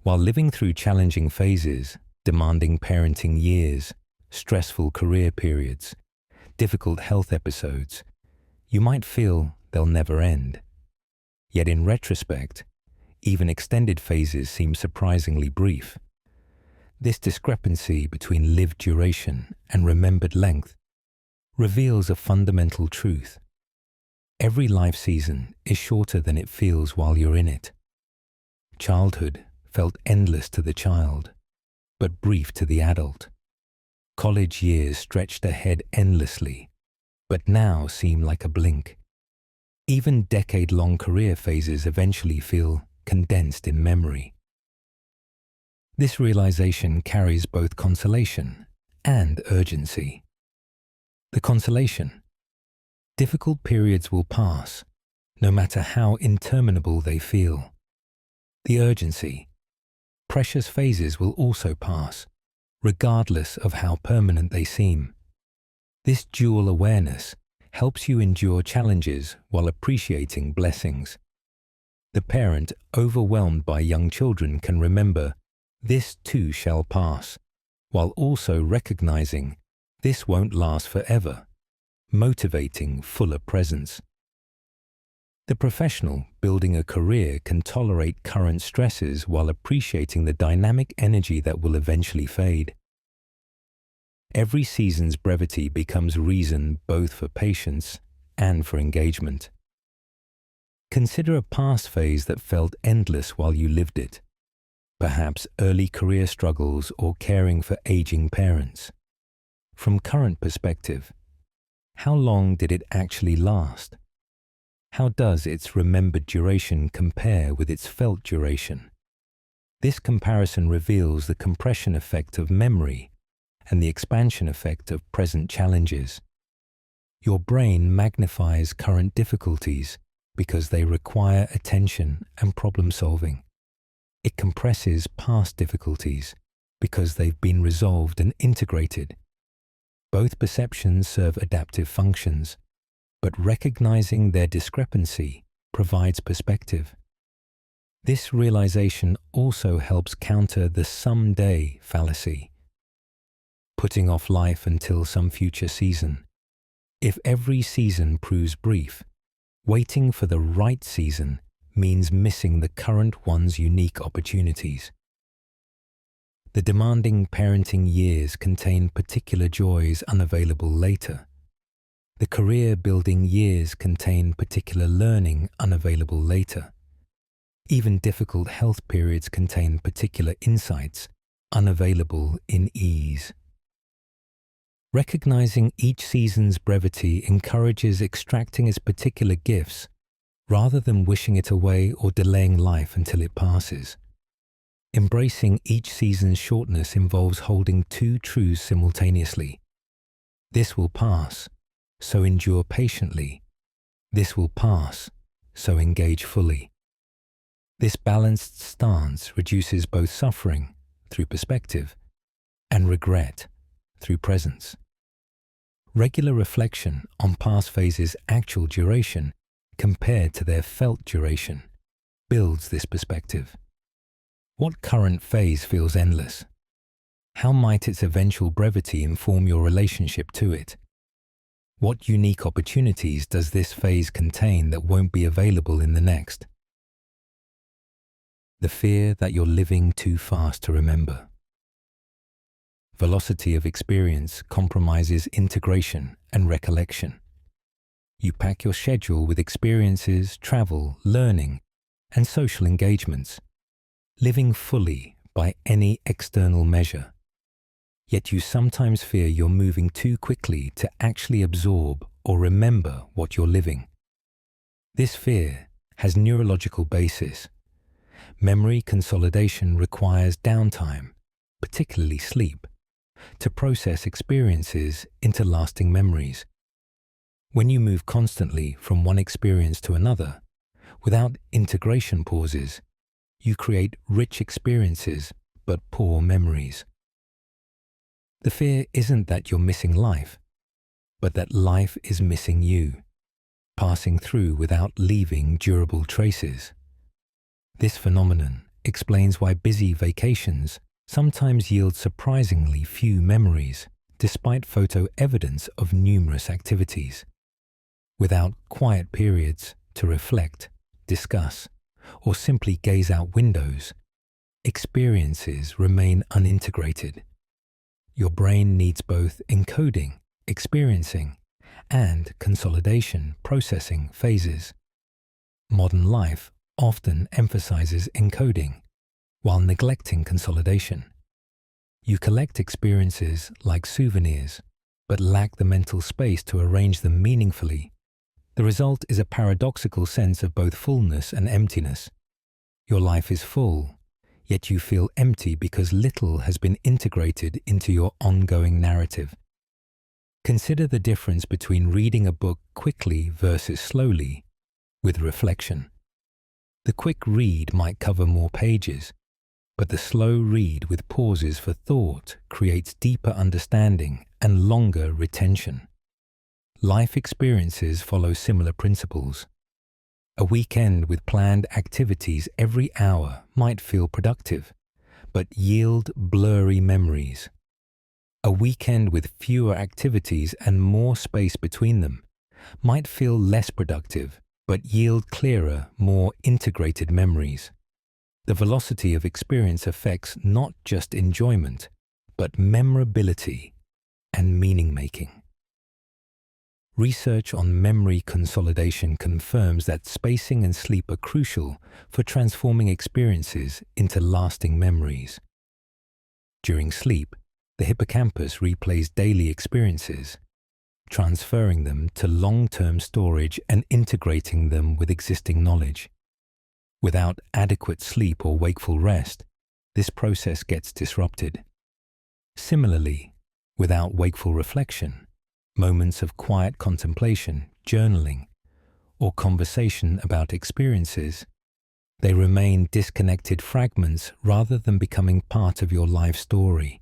While living through challenging phases, demanding parenting years, stressful career periods, difficult health episodes, you might feel they'll never end. Yet in retrospect, even extended phases seem surprisingly brief. This discrepancy between lived duration and remembered length reveals a fundamental truth. Every life season is shorter than it feels while you're in it. Childhood felt endless to the child, but brief to the adult. College years stretched ahead endlessly, but now seem like a blink. Even decade-long career phases eventually feel condensed in memory. This realization carries both consolation and urgency. The consolation: difficult periods will pass, no matter how interminable they feel. The urgency: precious phases will also pass, regardless of how permanent they seem. This dual awareness helps you endure challenges while appreciating blessings. The parent overwhelmed by young children can remember, "This too shall pass," while also recognizing this won't last forever, motivating fuller presence. The professional building a career can tolerate current stresses while appreciating the dynamic energy that will eventually fade. Every season's brevity becomes reason both for patience and for engagement. Consider a past phase that felt endless while you lived it, perhaps early career struggles or caring for aging parents. From current perspective, How long did it actually last? How does its remembered duration compare with its felt duration? This comparison reveals the compression effect of memory and the expansion effect of present challenges. Your brain magnifies current difficulties because they require attention and problem solving. It compresses past difficulties because they've been resolved and integrated. Both perceptions serve adaptive functions, but recognizing their discrepancy provides perspective. This realization also helps counter the someday fallacy, putting off life until some future season. If every season proves brief, waiting for the right season means missing the current one's unique opportunities. The demanding parenting years contain particular joys unavailable later. The career-building years contain particular learning unavailable later. Even difficult health periods contain particular insights unavailable in ease. Recognizing each season's brevity encourages extracting its particular gifts rather than wishing it away or delaying life until it passes. Embracing each season's shortness involves holding two truths simultaneously. This will pass, so endure patiently. This will pass, so engage fully. This balanced stance reduces both suffering, through perspective, and regret, through presence. Regular reflection on past phases' actual duration compared to their felt duration builds this perspective. What current phase feels endless? How might its eventual brevity inform your relationship to it? What unique opportunities does this phase contain that won't be available in the next? The fear that you're living too fast to remember. Velocity of experience compromises integration and recollection. You pack your schedule with experiences, travel, learning, and social engagements, living fully by any external measure. Yet you sometimes fear you're moving too quickly to actually absorb or remember what you're living. This fear has neurological basis. Memory consolidation requires downtime, particularly sleep, to process experiences into lasting memories. When you move constantly from one experience to another, without integration pauses, you create rich experiences but poor memories. The fear isn't that you're missing life, but that life is missing you, passing through without leaving durable traces. This phenomenon explains why busy vacations sometimes yield surprisingly few memories, despite photo evidence of numerous activities. Without quiet periods to reflect, discuss, or simply gaze out windows, experiences remain unintegrated. Your brain needs both encoding, experiencing, and consolidation, processing phases. Modern life often emphasizes encoding, while neglecting consolidation. You collect experiences like souvenirs, but lack the mental space to arrange them meaningfully. The result is a paradoxical sense of both fullness and emptiness. Your life is full, yet you feel empty because little has been integrated into your ongoing narrative. Consider the difference between reading a book quickly versus slowly, with reflection. The quick read might cover more pages, but the slow read with pauses for thought creates deeper understanding and longer retention. Life experiences follow similar principles. A weekend with planned activities every hour might feel productive, but yield blurry memories. A weekend with fewer activities and more space between them might feel less productive, but yield clearer, more integrated memories. The velocity of experience affects not just enjoyment, but memorability and meaning-making. Research on memory consolidation confirms that spacing and sleep are crucial for transforming experiences into lasting memories. During sleep, the hippocampus replays daily experiences, transferring them to long-term storage and integrating them with existing knowledge. Without adequate sleep or wakeful rest, this process gets disrupted. Similarly, without wakeful reflection, moments of quiet contemplation, journaling, or conversation about experiences, they remain disconnected fragments rather than becoming part of your life story.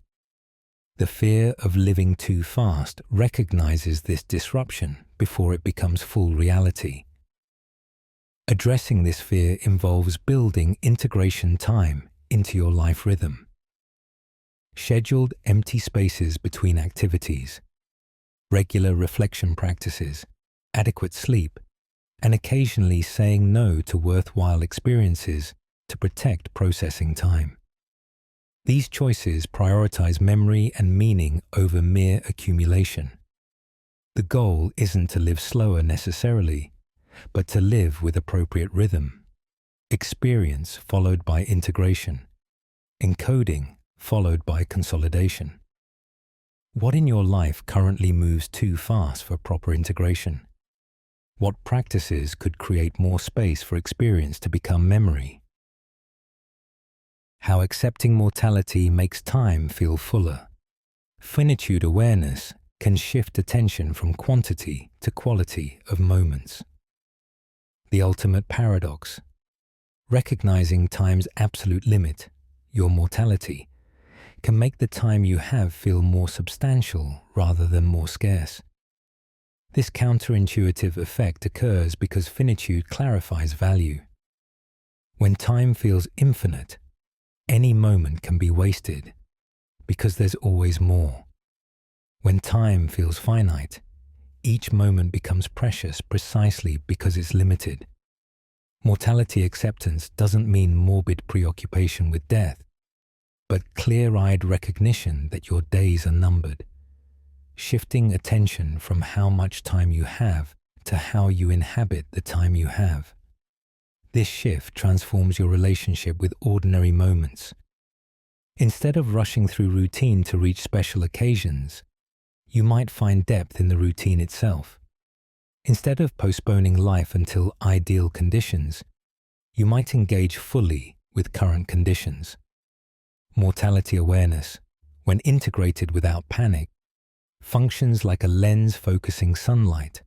The fear of living too fast recognizes this disruption before it becomes full reality. Addressing this fear involves building integration time into your life rhythm. Scheduled empty spaces between activities, regular reflection practices, adequate sleep, and occasionally saying no to worthwhile experiences to protect processing time. These choices prioritize memory and meaning over mere accumulation. The goal isn't to live slower necessarily, but to live with appropriate rhythm. Experience followed by integration. Encoding followed by consolidation. What in your life currently moves too fast for proper integration? What practices could create more space for experience to become memory? How accepting mortality makes time feel fuller. Finitude awareness can shift attention from quantity to quality of moments. The ultimate paradox. Recognizing time's absolute limit, your mortality, can make the time you have feel more substantial rather than more scarce. This counterintuitive effect occurs because finitude clarifies value. When time feels infinite, any moment can be wasted because there's always more. When time feels finite, each moment becomes precious precisely because it's limited. Mortality acceptance doesn't mean morbid preoccupation with death, but clear-eyed recognition that your days are numbered, shifting attention from how much time you have to how you inhabit the time you have. This shift transforms your relationship with ordinary moments. Instead of rushing through routine to reach special occasions, you might find depth in the routine itself. Instead of postponing life until ideal conditions, you might engage fully with current conditions. Mortality awareness, when integrated without panic, functions like a lens focusing sunlight.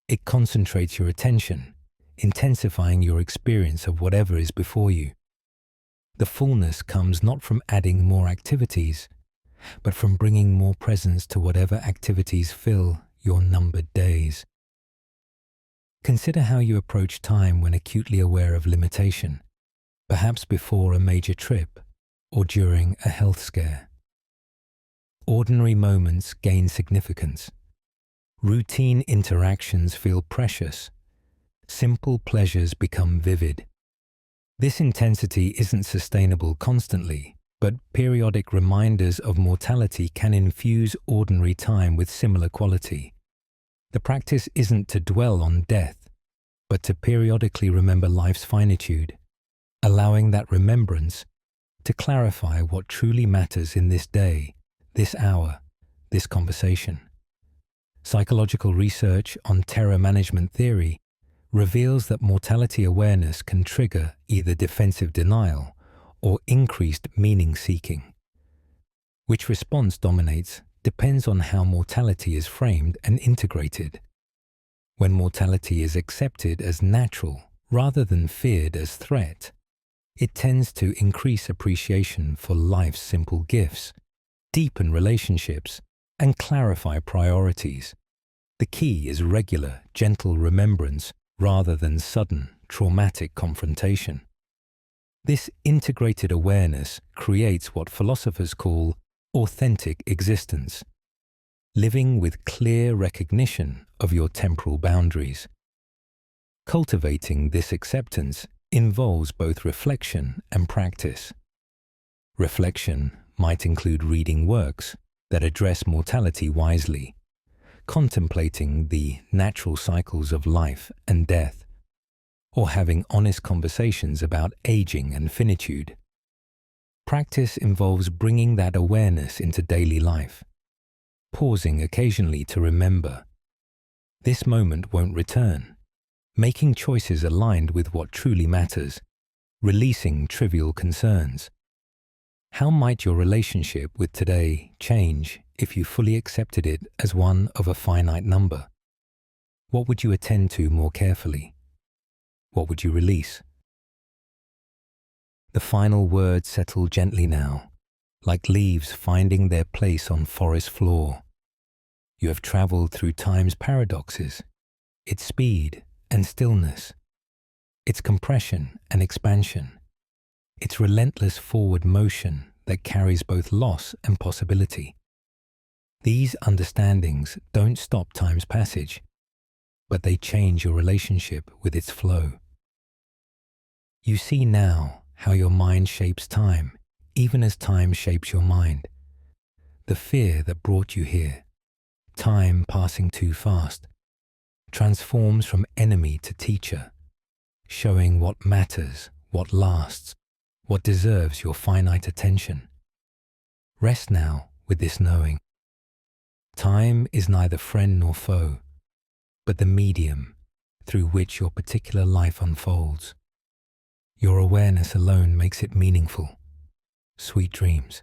It concentrates your attention, intensifying your experience of whatever is before you. The fullness comes not from adding more activities, but from bringing more presence to whatever activities fill your numbered days. Consider how you approach time when acutely aware of limitation, perhaps before a major trip or during a health scare. Ordinary moments gain significance. Routine interactions feel precious. Simple pleasures become vivid. This intensity isn't sustainable constantly, but periodic reminders of mortality can infuse ordinary time with similar quality. The practice isn't to dwell on death, but to periodically remember life's finitude, allowing that remembrance to clarify what truly matters in this day, this hour, this conversation. Psychological research on terror management theory reveals that mortality awareness can trigger either defensive denial or increased meaning-seeking. Which response dominates depends on how mortality is framed and integrated. When mortality is accepted as natural rather than feared as threat, it tends to increase appreciation for life's simple gifts, deepen relationships, and clarify priorities. The key is regular, gentle remembrance rather than sudden, traumatic confrontation. This integrated awareness creates what philosophers call authentic existence, living with clear recognition of your temporal boundaries. Cultivating this acceptance involves both reflection and practice. Reflection might include reading works that address mortality wisely, contemplating the natural cycles of life and death, or having honest conversations about aging and finitude. Practice involves bringing that awareness into daily life. pausing occasionally to remember. This moment won't return, making choices aligned with what truly matters, releasing trivial concerns. How might your relationship with today change if you fully accepted it as one of a finite number? What would you attend to more carefully? What would you release? The final words settle gently now, like leaves finding their place on forest floor. You have traveled through time's paradoxes, its speed and stillness, its compression and expansion, its relentless forward motion that carries both loss and possibility. These understandings don't stop time's passage, but they change your relationship with its flow. You see now how your mind shapes time, even as time shapes your mind. The fear that brought you here, time passing too fast, transforms from enemy to teacher, showing what matters, what lasts, what deserves your finite attention. Rest now with this knowing. Time is neither friend nor foe, but the medium through which your particular life unfolds. Your awareness alone makes it meaningful. Sweet dreams.